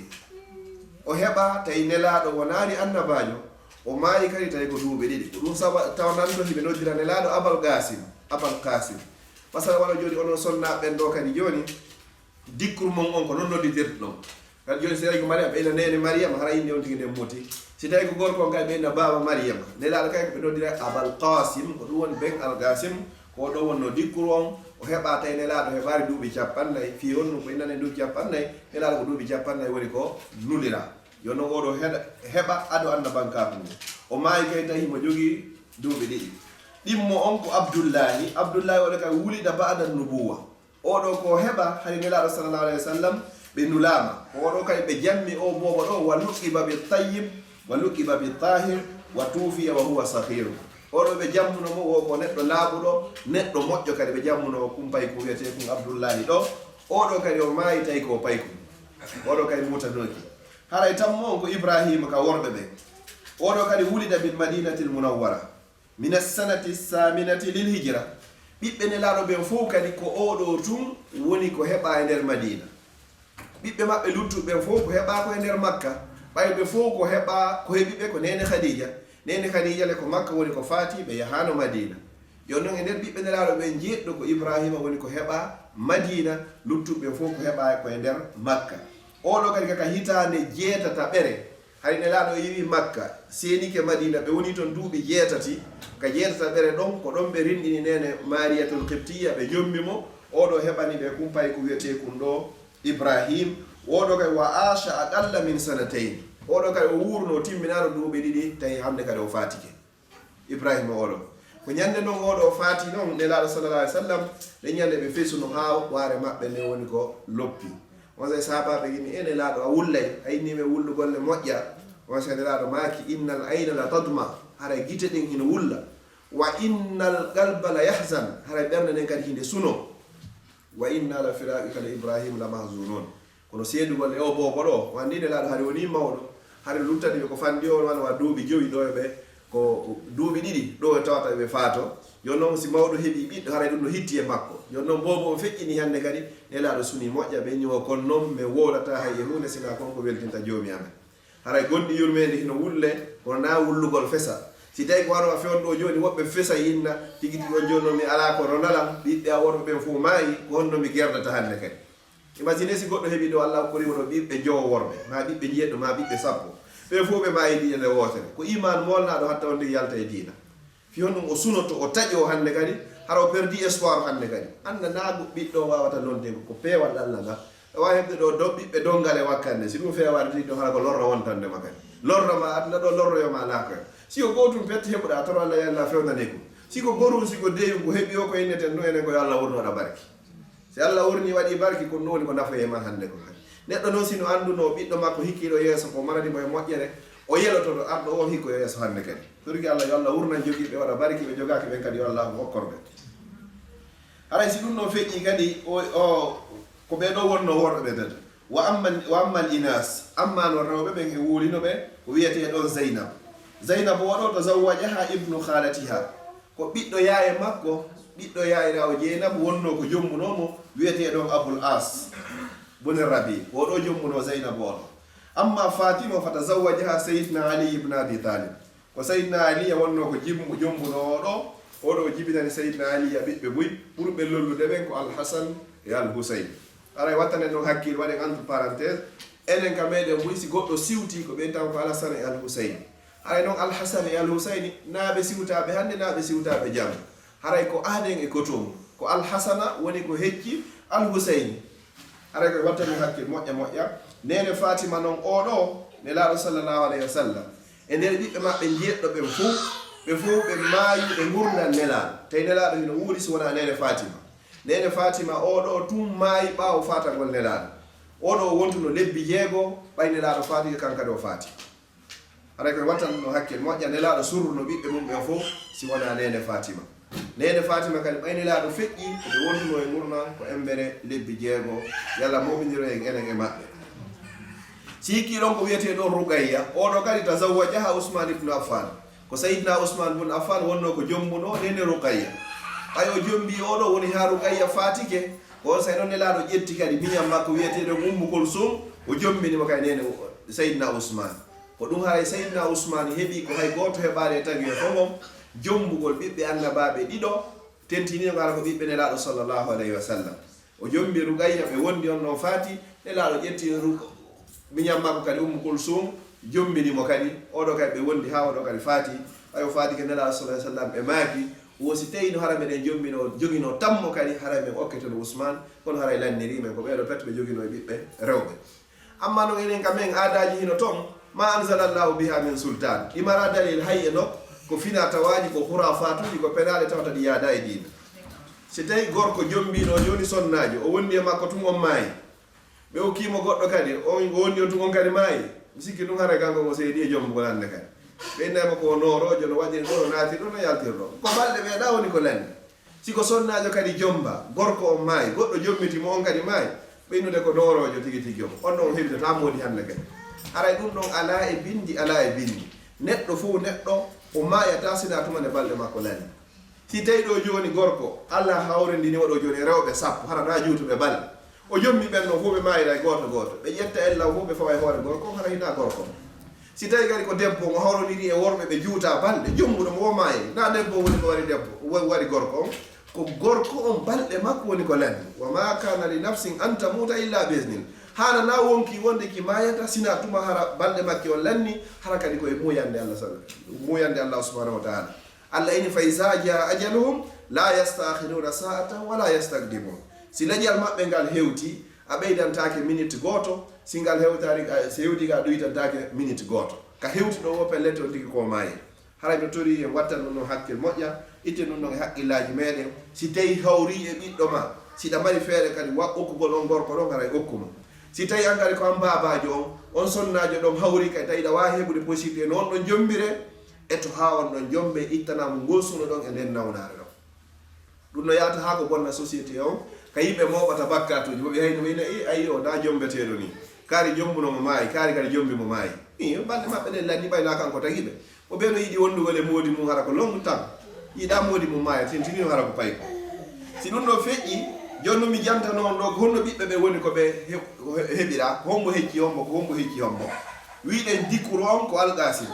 O heɓa tawi nelaɗo wonari annabajo, o maayi kadi tawi ko duuɓi 2. Ko ɗum tawnanto hiɓe noddira nelaɗo Abul Qasim. Masala wala joni onon sonnaɓe ɓen ɗo kadi joni dikkur mon on ko non nodditirta ɗon. Kadi joni si tawi ko Mariama ɓeyna nene Mariama hara inde on tigi nden moti. Si tawi ko gorko on kadi ɓeyna baba Mariama, nelaɗo kay ko ɓe noddira Abul Qasim, ko ɗum woni ben Al-Qasim. Ko ɗo wonno dikkuru on o heɓa tawi nelaɗo heɓari duuɓi 40 fi honno ko innane duuɓi 40 nelaɗo ko duuɓi 40 woni ko nulira. Jonno oɗo heɓa aɗo annabankaku ngu o maayi kay tawi mo jogii duuɓi 2. ɗimmo on ko Abdullahi oɗo kay wulida ba'da nubuwa. Oɗo ko heɓa hari nelaɗo sallallahu alayhi wa sallam ɓe nulama. Oɗo kay ɓe jammi o bobo ɗo wa luqiba bi tayyib wa luqiba bi tahir wa tufiya wa huwa sahiru. Oɗo ɓe jammuno mo o ko neɗɗo laaɓuɗo neɗɗo moƴƴo kadi ɓe jammuno kumpay ko wiyete kum Abdullahi ɗo. Oɗo kadi o maayi tawi ko payko, oɗo kadi mutanoki. Haray tammo on ko Ibrahima ka worɓe ɓe. Oɗo kadi wulida bil madinatil munawwara min as-sanati as-saminati lil hijra. Ɓiɓɓe nelaɗo ɓen fof kadi ko oɗo tun woni ko heɓa e nder Madina. Ɓiɓɓe maɓɓe luttuɓe ɓen fof ko heɓa ko e nder Makka. Ɓayɓe fof ko heɓa ko heɓiɓe ko nene Khadija. Nene Khadija le ko Makka woni ko faati ɓe yahano Madina. Yon noon e nder ɓiɓɓe nelaɗo ɓen jeeɗɗo ko Ibrahima woni ko heɓa Madina, luttuɓe fof ko heɓa ko e nder Makka. Oɗo kadi kaka hitande 8 hay nelaɗo yiwi Makka senike Madina ɓe woni toon duuɓi 7 ka 7 ɗon ko ɗon ɓe rinɗini nene Mariyatul Qibtiyya ɓe jommimo. Oɗo heɓani ɓe kumpay ko wiyete kum ɗo Ibrahim. Oɗo kay wa asha aqalla min sanatayn. Oɗo kadi o wurno timminaɗo duuɓi 2 tawi hande kadi o fatike Ibrahima oɗo. Ko ñande noon oɗo o faati noon nelaɗo sallallahu alayhi wa sallam ɗe ñande ɓe fesuno ha waare maɓɓe nde woni ko loppi. On say sahabaɓe yimi ene nelaɗo a wullay a innime wullugolle moƴƴa. On say nelaɗo maaki innal ayna la tadma, haray gite ɗin hino wulla. Wa innal qalba la yahzan, haray ɓernde nden kadi hinde suno. Wa inna la firaqika la Ibrahima la mahzunun. Kono seedugolle o bobo ɗo wandi nelaɗo hari woni mawɗo, hari luttani ɓe ko fandi o wan wa duuɓi 5 ɗo ɓe ko duuɓi 2 ɗo e tawata ɓe faato. Jon noon si mawɗo heɓi ɓiɗɗo haray ɗum no hitti e makko. Jon noon bobo o feƴƴini hande kadi nelaɗo suni moƴƴa ɓe ñiwo kon noon mi wolata hay e hunde sina konko weltinta joomi amen. Haray gonɗi yurmede hino wulle kono na wullugol fesa. Si tawi ko wano a fewɗo joni woɓɓe fesa yinna tigi ɗo joni noon mi ala kono nalam ɓiɓɓe a worɓe ɓen fof maayi ko honno mi gerdata hande kadi. Imagine si goɗɗo heɓi ɗo Allah korimo ɗo ɓiɓɓe jowo worɓe ma ɓiɓɓe jeeɗɗo ma ɓiɓɓe 10 ɓe fof ɓe maayi ɗiɗe nde wotere ko iman molnaɗo hatta on ndi yalta e diina. Fi on ɗum o sunoto o taƴi o hande kadi hara o perdi espoir hande kadi anda naago ɓiɗɗo wawata londego ko peewal Allah nga wawi heɓde ɗo ɓiɓɓe dongale wakkande si ɗum fewade tiɗɗo hara ko lorra wontandema kadi lorra ma aduna ɗo lorroyoma lakoya si ko gotum pette heɓuɗa tato Allah yalla fewnane ko si ko gorum si ko deyum ko heeɓi o ko inneten ɗo enen koye Allah wurnoɗa barki si Allah wurni waɗi barki ko ɗum woni ko nafoye man hannde ko kadi neɗɗo noon sino annduno ɓiɗɗo makko hikkiɗo yeeso ko maranimo e moƴƴere o yelotoɗo arɗo o hikko yeeso hannde kadi turki Allah yo Allah wurnan jogiiɓe waɗa barki ɓe jogaki ɓen kadi yo Allah hokkorɓe haray si ɗum ɗo feƴƴi kadi ko ɓe ɗo wonno worɓe ɓe wa amma al inas amma no rewɓe ɓen e wuulino ɓe ko wiyete ɗon Zainab oɗo to zawwajaha ibnu khalatiha ko ɓiɗɗo yaaye makko ɓiɗɗo yaayirawo Jeynab wonno ko jommunomo wiyete ɗon Abul As bune Rabi oɗo jommuno Zainab oɗo amma Fatima fata zawwajaha Sayyidina Ali ibn Abi Talib ko Sayyidina Ali wonno ko jommuno oɗo jibinani Sayyidina Ali ɓiɓɓe buy ɓurɓe lollude ɓen ko Al-Hasan e Al-Husayn aray wattanen ɗon hakkille waɗen entre parenthèse enen ka meɗen buy si goɗɗo siwti ko ɓen taw ko Al-Hasan e Al-Husayn haray noon Al-Hasan e Al-Husayn naaɓe siwtaɓe hannde naaɓe siwtaɓe jam haray ko aaden e kotom ko Al-Hasana woni ko hecci Al-Husayn haray koye wattanen hakkille moƴƴa nene Fatima noon oɗo nelaaɗo sallallahu alayhi wa sallam e nder ɓiɓɓe maɓɓe jeeɗɗo ɓen fof ɓe maayi ɓe gurnan nelaaɗo tawi nelaaɗo hino wuuri so wona nene Fatima oɗo tum maayi ɓaawo fatagol nelaaɗo oɗo wontuno lebbi 6 ɓay nelaaɗo faati kankadi o faati haray koye wattanno hakkille moƴƴa nelaaɗo surruno ɓiɓɓe mum ɓen fof si wona nene Fatima kadi ɓay nelaaɗo feƴƴi ɓe wontuno e gurna ko embere lebbi 6 yalla moɓidiro en enen e maɓɓe si hikki ɗon ko wiyete ɗon Rugayya oɗo kadi tazawwajaha Usman ibnu Affan ko Sayyidina Usman ibn Affan wonno ko jommuno nene Rugayya ay o jombi oɗo woni ha Rugayya fatike on say ɗon nelaaɗo ƴetti kadi miñam makko wiyeteɗo Ummu Kulsum o jombinimo kay nene Sayyidina Usman ko ɗum haray Sayyidina Usman heeɓi ko hay goto heɓani e tagi e fomom jombugol ɓiɓɓe annabaɓe ɗiɗo tentinino ngara ko ɓiɓɓe nelaaɗo sallllahu alayhi wa sallam o jombi Rugayya ɓe wondi on noon faati nelaaɗo ƴetti miñam makko kadi Ummu Kulsum jombinimo kadi oɗo kadi ɓe wondi ha oɗo kadi faati ayo faati ke nelaaɗo sallallahu alayhi wa sallam ɓe maaki wosi tawino hara meɗen jogino tammo kadi haray men okketono Ousmane kono haray lanniri men ko ɓeɗo pet ɓe jogino e ɓiɓɓe rewɓe amma no enen kam men aadaji hino toon ma anzalallahu biha min sultan imara dalil hay e nokk ko fina tawaji ko hurafatuji ko penaɗe tawta ɗi yaada e diina si tawi gorko jombino joni sonnajo o wondi e makko tun on maayi ɓe hokkimo goɗɗo kadi on wonni on tun on kadi maayi mi sikki ɗum haray kanko mo seedi e jombugol hande kadi ɓeynama ko norojo no waɗiri ɗo no naati ɗo no yaltirɗo ko balɗe ɓeeɗa woni ko lande siko sonnajo kadi jomba gorko on maayi goɗɗo jommitimo on kadi maayi ɓeynude ko norojo tigi tigi on ɗon heɓitata modi hande kadi haray ɗum ɗon ala e bindi neɗɗo fof neɗɗo o maayata sina tumane balɗe makko lande si tawi ɗo joni gorko Allah hawrindini waɗo joni rewɓe 10 harana juutuɓe balɗe o jommi ɓen no fof ɓe maayira e goto ɓe ƴetta ellaw fof ɓe fawa e hoore gorko hara hina gorko si tawi kadi ko debbo mo hawroniri e worɓe ɓe juuta balɗe jommuɗo mo maayi na debbo woni ko wari debbo wari gorko on ko gorko on balɗe makko woni ko lande wa ma kana li nafsin an tamuta illa bisnil hana na wonki wonde ki mayata sina tuma hara balɗe makke on lanni hara kadi koye muyande Allah subhanahu wa ta'ala Allah ini fa iza jaa ajaluhum la yastakhiruna sa'atan wala yastaqdimun si lajal maɓɓe ngal hewti a ɓeydantake minute goto si ngal hewtari so hewti ga ɗoytantake minute goto ka hewti ɗo wo pellete on tigi ko maayi haray no tori en wattan ɗum ɗon hakkille moƴƴa itte ɗum ɗon e haqqillaji meɗen si tawi hawri e ɓiɗɗo ma siɗa mari feere kadi okkugol on gorko ɗon haray okkuma si tawi an kadi ko an babajo on sonnajo ɗon hawri kadi tawi ɗa wawi heɓude possibilité noon ɗon jombire e to ha on ɗon jombe ittanamo gosuno ɗon e nden nawnare ɗon ɗum no yahata ha ko bonna société on ka yimɓe moɓata bakkatuji boɓe hayno ɓeyna ayi o na jombeteɗo ni kaari jombuno mo maayi kaari kadi jombi mo maayi balɗe maɓɓe ɗen lanni ɓayna kanko tagiɓe o ɓe no yiiɗi wondugol e moodi mum hara ko longu tan yiiɗa moodi mum maaya tintinino hara ko payko si ɗum ɗo feƴƴi joni mi jantano on ɗo ko honno ɓiɓɓe ɓe woni ko ɓe heɓira ko hombo hecci hombo wiɗen dikkuro on ko Alqasim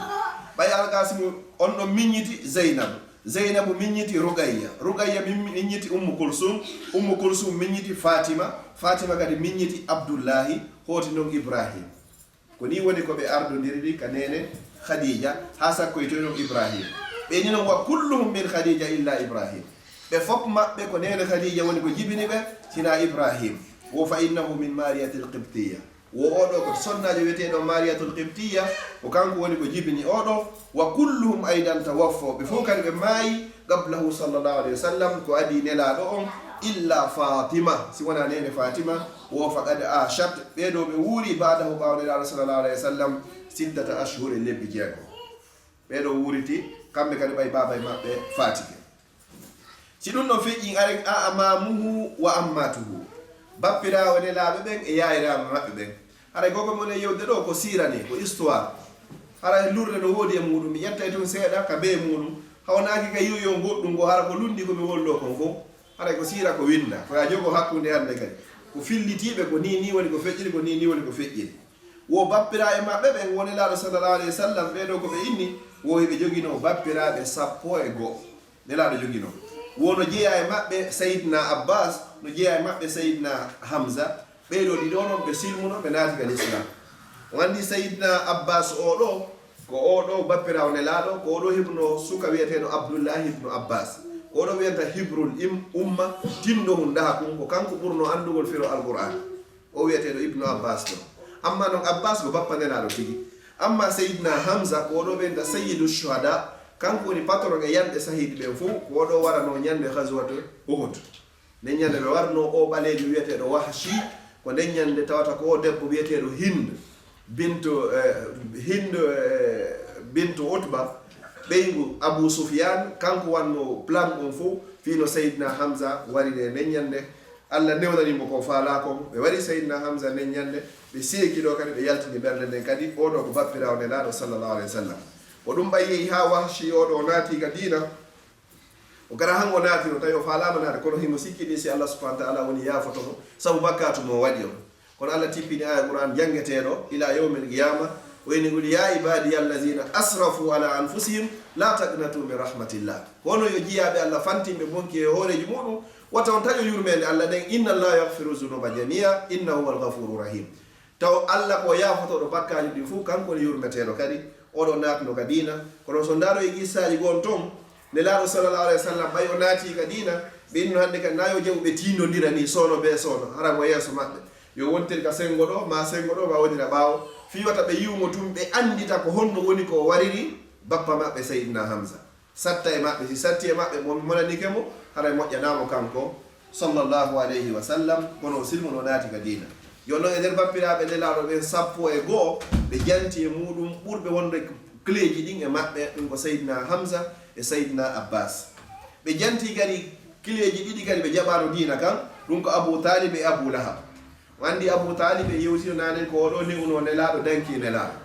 ɓay Alqasim on ɗon miññiti Zeynabu miññiti Rugayya miññiti Ummu Kulsum miññiti Fatima kadi miññiti Abdullahi hooti noon Ibrahim ko ni woni ko ɓe ardodiri ka nene Khadija ha sakkoyto noon Ibrahim ɓe ni noon wa kulluhum min Khadija illa Ibrahim ɓe fof maɓɓe ko nene Khadija woni ko jibini ɓe sina Ibrahim wo fa innahu min Mariyatil Qibtiyya wo oɗo ko sonnajo wiyeteɗo Mariyatul Qibtiyya ko kanko woni ko jibini oɗo wa kulluhum aydan tawaffaw ɓe fof kadi ɓe maayi qablahu sallallahu alayhi wa sallam ko adi nelaɗo on illa fatima si wona nene fatima wo faqad ashat ɓeɗo ɓe wuuri badahu ɓawnelaɗo sallallahu alayhi wa sallam 6 ashhur lebbi jeego ɓeɗo wuuriti kamɓe kadi ɓay babay maɓɓe fatike si ɗum ɗon feƴƴi aren a amamuhu wa ammatuhu bappirawo nelaɓe ɓen e yayirama maɓɓe ɓen haray gogo mon e yewde ɗo ko sirani ko histoire hara lurde no woodi e muɗum mi ƴetta toon seeɗa ka be muɗum hawnaki ka yiwyo goɗɗum ngo hara ko lundi komi wollo kon fof haray ko sira ko winda koya jogo hakkude hande kadi ko fillitiɓe ko ni woni ko feƴƴiri ko ni woni ko feƴƴiri wo bappira e maɓɓe ɓen wonelaɗo sallallahu alayhi wa sallam ɓeɗo koɓe inni wo heɓe jogino bappiraɓe 101 nelaɗo jogino wono jeeya e maɓɓe sayidna abbas no jeeya e maɓɓe sayidna hamsa ɓeɗo ɗiɗo noon ɓe silmuno ɓe naati kal islam o andi sayidna abbas oɗo ko oɗo bappirawo nelaɗo ko oɗo hibno suka wiyeteɗo abdoullahi ibnu abbas oɗo wiyanta hibrul umma tinno hun daha kum ko kanko ɓurno andugol firo alqur'an o wiyeteɗo ibnu abbas ɗo amma noon abbas ko bappa nelaɗo tigi amma sayidna hamsa ko oɗo wiyanta sayyidu shuhada kanko woni patron e yanɗe sahiɗi ɓen fof ko oɗo warano ñande haswat uhud nden ñande ɓe warno o ɓalejo wiyeteɗo wahshi ko nden ñande tawata ko o debbo wiyeteɗo bintu utba ɓeygu abou soufiane kanko wanno plan on fof fino sayidna hamsa wari de nden ñande allah newdanimo ko falakon ɓe wari sayidna hamsa nden ñande ɓe seekiɗo kadi ɓe yaltini ɓerde nden kadi oɗo ko bappirawo nelaɗo sallllahu alayhi wa sallam o ɗum ɓay yehi ha wahshi oɗo o naati ka dina o gara han o naati no tawi o falama naade kono himo sikkiɗi si allah subahana taala woni yafotomo saabu bakkatu mo waɗi on kono allah tippini aya qur'an jangueteɗo ila yawmil qiyama wayni gol ya ibadi allazina asrafu ala anfusihim la taqnatu min rahmatillah hono yo jiyaɓe allah fantimɓe bonki e hooreji muɗum wata on taƴo yurmede allah nden inna allah yahfiru zunuba jamia innahu huwa alghafuru rahim taw allah ko yafotoɗo bakkaji ɗi fof kanko ne yurmeteɗo kadi oɗo natno ka dina kono so ndaaro e qissaji gon toon nelaɗo sallallahu alayhi wa sallam ɓay o naati ka dina ɓe inno hannde kadi nayo jew ɓe tindodira ni sono be sono hara mo yeeso maɓɓe yo wontir ka sengo ɗo ma wonira ɓaawo fiwata ɓe yiwmo tum ɓe andita ko honno woni ko wariri bappa maɓɓe sayidna hamsa satta e maɓɓe si satti e maɓɓe monanike mo haray moƴƴanamo kanko sallllahu alayhi wa sallam kono silmuno naati ka dina yo noon e nder bappiraɓe nelaɗo ɓen 101 ɓe janti e muɗum ɓurɓe wonde cléji ɗin e maɓɓe ɗum ko sayidna hamsa e sayidna abbas ɓe janti kadi cléji ɗiɗi kadi ɓe jaɓano dina kan ɗum ko abou talib e abou lahab andi abou talib e yewtino nanen ko oɗo newno nelaɗo danki nelaɗo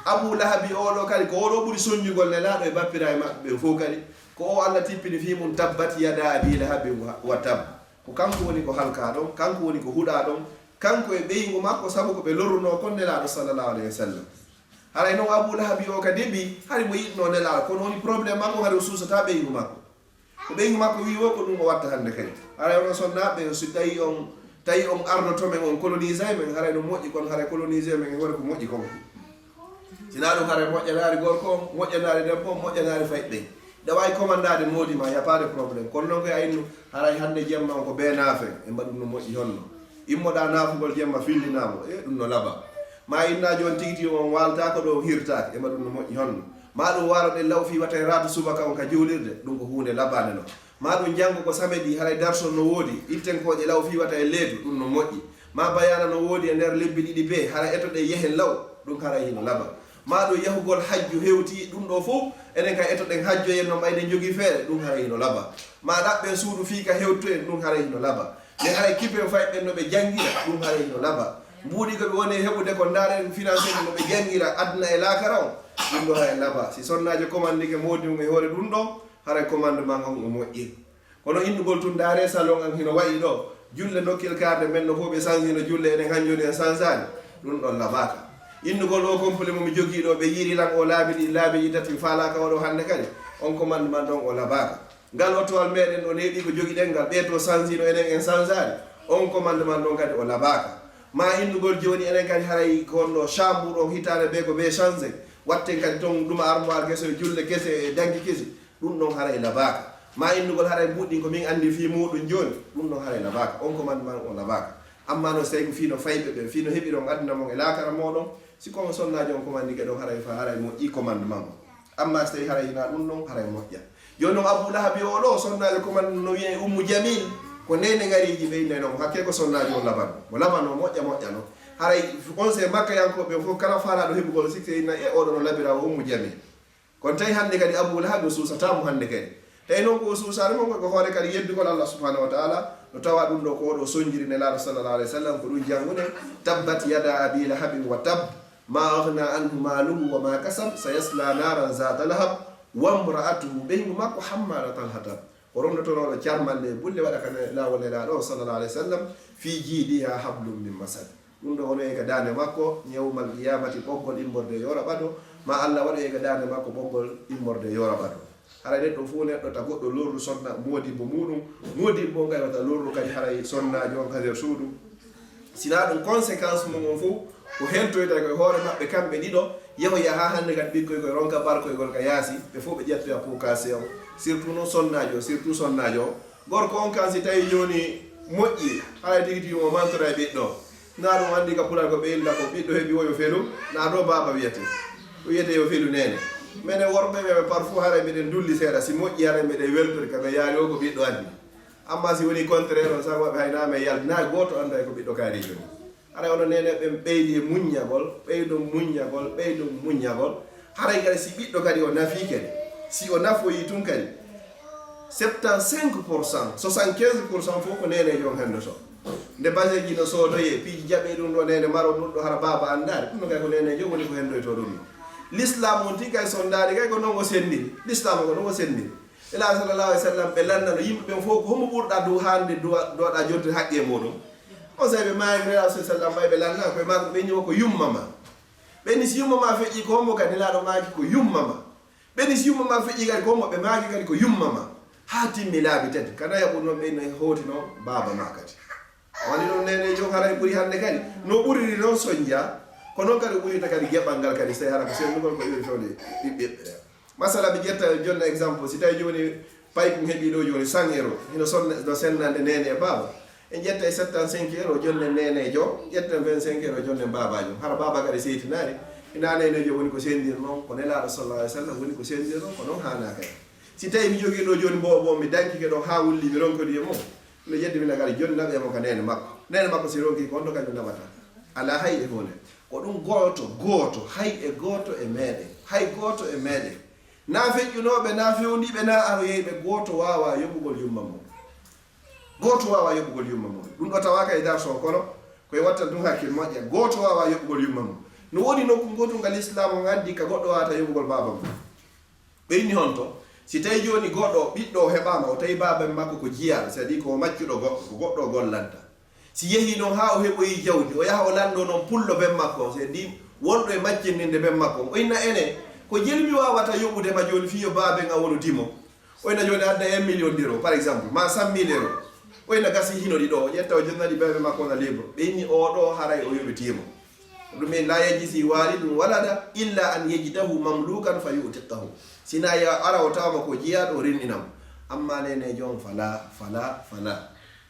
abou lahabi oɗo kadi ko oɗo ɓuuri soñjugol nelaɗo e bappira e maɓɓe ɓe fof kadi ko o allah tippini fimum tabbat yada abi lahabi wa tab ko kanko woni ko halka ɗon kanko woni ko huuɗa ɗon kanko e ɓeygu makko saabu ko ɓe lorruno kon nelaɗo sallllahu alayhi wa sallam haray noon abou lahabi o ka deeɓi hari mo yiɗno nelaɗo kono woni probléme makko hari o susata ɓeygu makko ko ɓeygu makko wi o ko ɗum o watta hande kadi haray onon sonnaɓe so tawi on ardoto men on colonisé men haray no moƴƴi kon haray colonisé men woni ko moƴƴi kon sina ɗum haray moƴƴanari gorko moƴƴanari debbo moƴƴanari fayɓe ɗe wawi commandade moodi ma yapade probléme kono noon koye ayinno haray hande jemma on ko be naafe e mbaɗum no moƴƴi honno immoɗa naafugol jemma fillinamo e ɗum no laaɓa ma inna joni tigui on walta ko ɗo hirtake e mbaɗum no moƴƴi honno ma ɗum waro ɗe law fi wata ratu subaka on ka juulirde ɗum ko hunde laɓade no ma ɗum janggo ko samedi haray darson no woodi ittenkoje law fi wata e leydu ɗum no moƴƴi ma bayana no woodi e nder lebbi ɗiɗi be hara eto ɗe yehen law ɗum haray hino laɓa ma ɗo yahugol hajju hewti ɗum ɗo fof enen ka eto ɗen hajjoyen no ɓayde jogui feere ɗum haray hino laɓa ma ɗaɓɓen suudu fiika hewtu en ɗum haray hino laɓa ne haray kippen fayɓen no ɓe jangira ɗum haray hino laɓa mbuuɗi ko ɓe woni heɓude ko daren financé no ɓe jangira aduna e laakara on ɗum ɗo haray laɓa si sonnaji commandike moodi mum e hoore ɗum ɗo haray commandement on o moƴƴi kono indugol tun daare salon an hino wayi ɗo julle dokkil karde men no fof ɓe sansino julle enen hanjoni en sansani ɗum ɗon laɓaka indugol o complet momi jogui ɗo ɓe yiiri lan o laabi ɗi laabi ɗi tati falaka oɗo hande kadi on commandement ɗon o laɓaka ngal ottowal meɗen ɗo neeɓi ko jogui ɗen ngal ɓe to sansino enen en sansani on commandement ɗon kadi o laɓaka ma indugol joni enen kadi haray konɗo chambre o hitande ɓe ko ɓe changé watten kadi ton ɗuma armoire kese julle kese e danki kese ɗum ɗon haray laɓaka ma indugol haray mbuɗɗi ko min andi fi muɗum joni ɗum ɗon haray laɓaka on commandement o laɓaka amma no sey ko fino fayɓe ɓe fino heɓiɗon aduna mon e laakara moɗon sikomo sonnaji on commandike ɗon haray fa haray moƴƴi commandement o amma so tawi haray hina ɗum ɗon haray moƴƴa joni noon abou lahabi o ɗo sonnaji commande no wiye ummu jamil ko nene ngariji ɓe innano hakke ko sonnaji o labano mo labano moƴƴano haray on se makka yankoɓe fof kala faalaɗo heɓugol sikse inna oɗo no labira o ummu jami kono tawi hannde kadi Abou Lahab o suusatamo hannde kadi tawi noon ko suusare mo ko hoore kadi yeddugol Allah subhanahu wa taala no tawa ɗum ɗo ko oɗo sonjiri nelaɗo sallallahu alayhi wa sallam ko ɗum jangude tabbat yada abi lahabin wa tab ma aghna anhu maluhu wa ma kasab sayasla naran zata lahab wa imra'atuhu ɓeygu makko hammalatal hatab o romnotonoɗo carmalle bulle waɗa kane lawol nelaɗo sallallahu alayhi wa sallam fi jiidiha hablum min masad ɗum ɗo ono ega dande makko yawmal qiyamati ɓoggol immorde yoraɓa ɗo ma Allah waɗa ega dande makko ɓoggol immorde yoraɓa ɗo haray neɗɗo fuu neɗɗo ta goɗɗo lorru sonna modibbo muɗum modibbo gaywata lorru kadi haray sonnaji on kadi suudu sina ɗum conséquence mum on fof ko hentoyta koye hoore maɓɓe kamɓe ɗiɗo yehoya ha hannde kadi ɓikkoy koye ronka barkoygol ka yaasi ɓe fof ɓe ƴettoya pokase on surtout noon sonnaji o gorko on kan si tawi joni moƴƴi haray tigi tigi mo mantora e ɓiɗɗo na ɗum andi ka pulal ko ɓeyilda ko ɓiɗɗo heeɓi o yo felu na ɗo baba wiyete o wiyete yo felu nene minen worɓe ɓe parfois haray mbiɗen dulli seeɗa si moƴƴi haray mbiɗen weltori kaɓe yaari o ko ɓiɗɗo andi amma si woni contraire on sagoɓe haynama e yalde na goto anda e ko ɓiɗɗo kaari joni haray ono nene ɓen ɓeydi e muññagol ɓeydo muññagol haray kadi si ɓiɗɗo kadi o nafi kadi si o nafoyi tun kadi 75% 75% fof ko nenejo on hende so nde baseji no soodoye piiji jaɓe ɗum ɗo nene maro ɗum ɗo hara baba andade ɗum ɗo kay ko nenejo woni ko hendoyto ɗum ɗo l'islam on ti kay sondade kay ko noon o sendiri l'islam ko noon o sendiri ila sallallahu alaihi wasallam ɓe landano yimɓe ɓen fof ko homo ɓurɗa dow hande dowaɗa jonde haqqe muɗum on sawi ɓe maayimi ila sallam ɓay ɓe landana koye mako ɓeni o ko yummama ɓeni si yummama feƴƴi ko hommo kadi nelaɗo maaki ko yummama ɓeni si yummama feƴƴi kadi ko hommo ɓe maaki kadi ko yummama ha timmi laabi tati kana yaɓur noon ɓeyno howtino baba ma kadi woni ɗum nene jo haray ɓuuri hannde kadi no ɓuriri noon soñdia ko noon kadi ɓurita kadi geɓal ngal kadi so hara ko sendugol ko iwri fewde ɓiɓɓe masala ɓe ƴetta jonna exemple si tawi joni paypum heeɓi ɗo joni 100 euros hino no sennande nene e baba en ƴetta e 75 euros jonne nenejo ƴetten 25 euros jonne babajo hara baba kadi seytinari ina nenejo woni ko sendir noon ko nelaɗo sallallahu alaihi wasallam woni ko sendir noon ko noon hana kadi si tawi mi jogui ɗo joni mbobo mi dankike ɗo ha wulli mi ronkodi e mum no yeddi mina kadi joni naɓemo ko nene makko si ronki ko ondo kañum naɓata ala hay e hunde ko ɗum goto hay e goto e meɗen na feƴƴunoɓe na fewniɓe na aroyeyɓe goto wawa yoɓugol yumma mum ɗum ɗo tawaka e darso kono koye watta ɗum hakkil moƴƴa goto wawa yoɓugol yumma mum no woni nokku gotungal islam o andi ka goɗɗo wawata yoɓugol baba mum ɓeyni hon to si tawi joni goɗɗo ɓiɗɗo heɓama o tawi baba makko ko jiyaɗo c'est à dire ko maccuɗo ko goɗɗo gollanta si yeehi noon ha o heɓoyi jawdi o yaha o lando noon pullo ben makko c'est à dire wonɗo e maccinninde ben makko o inna ene ko jelmi wawata yoɓudema joni fiyo baben a wono dimo o inna joni adda 1 million d'euros par exemple ma 100 000 euros o inna gasi hinoɗi ɗo o ƴetta o jonnaɗi bebe makko na libre ɓeyni oɗo haray o yoɓitimo ɗumen la yejisi walidum walada illa an yejidahu mamlukan fa yutiqahu sina ya ara o tawama ko jiyaɗo o rinɗinamo amma nene jon fala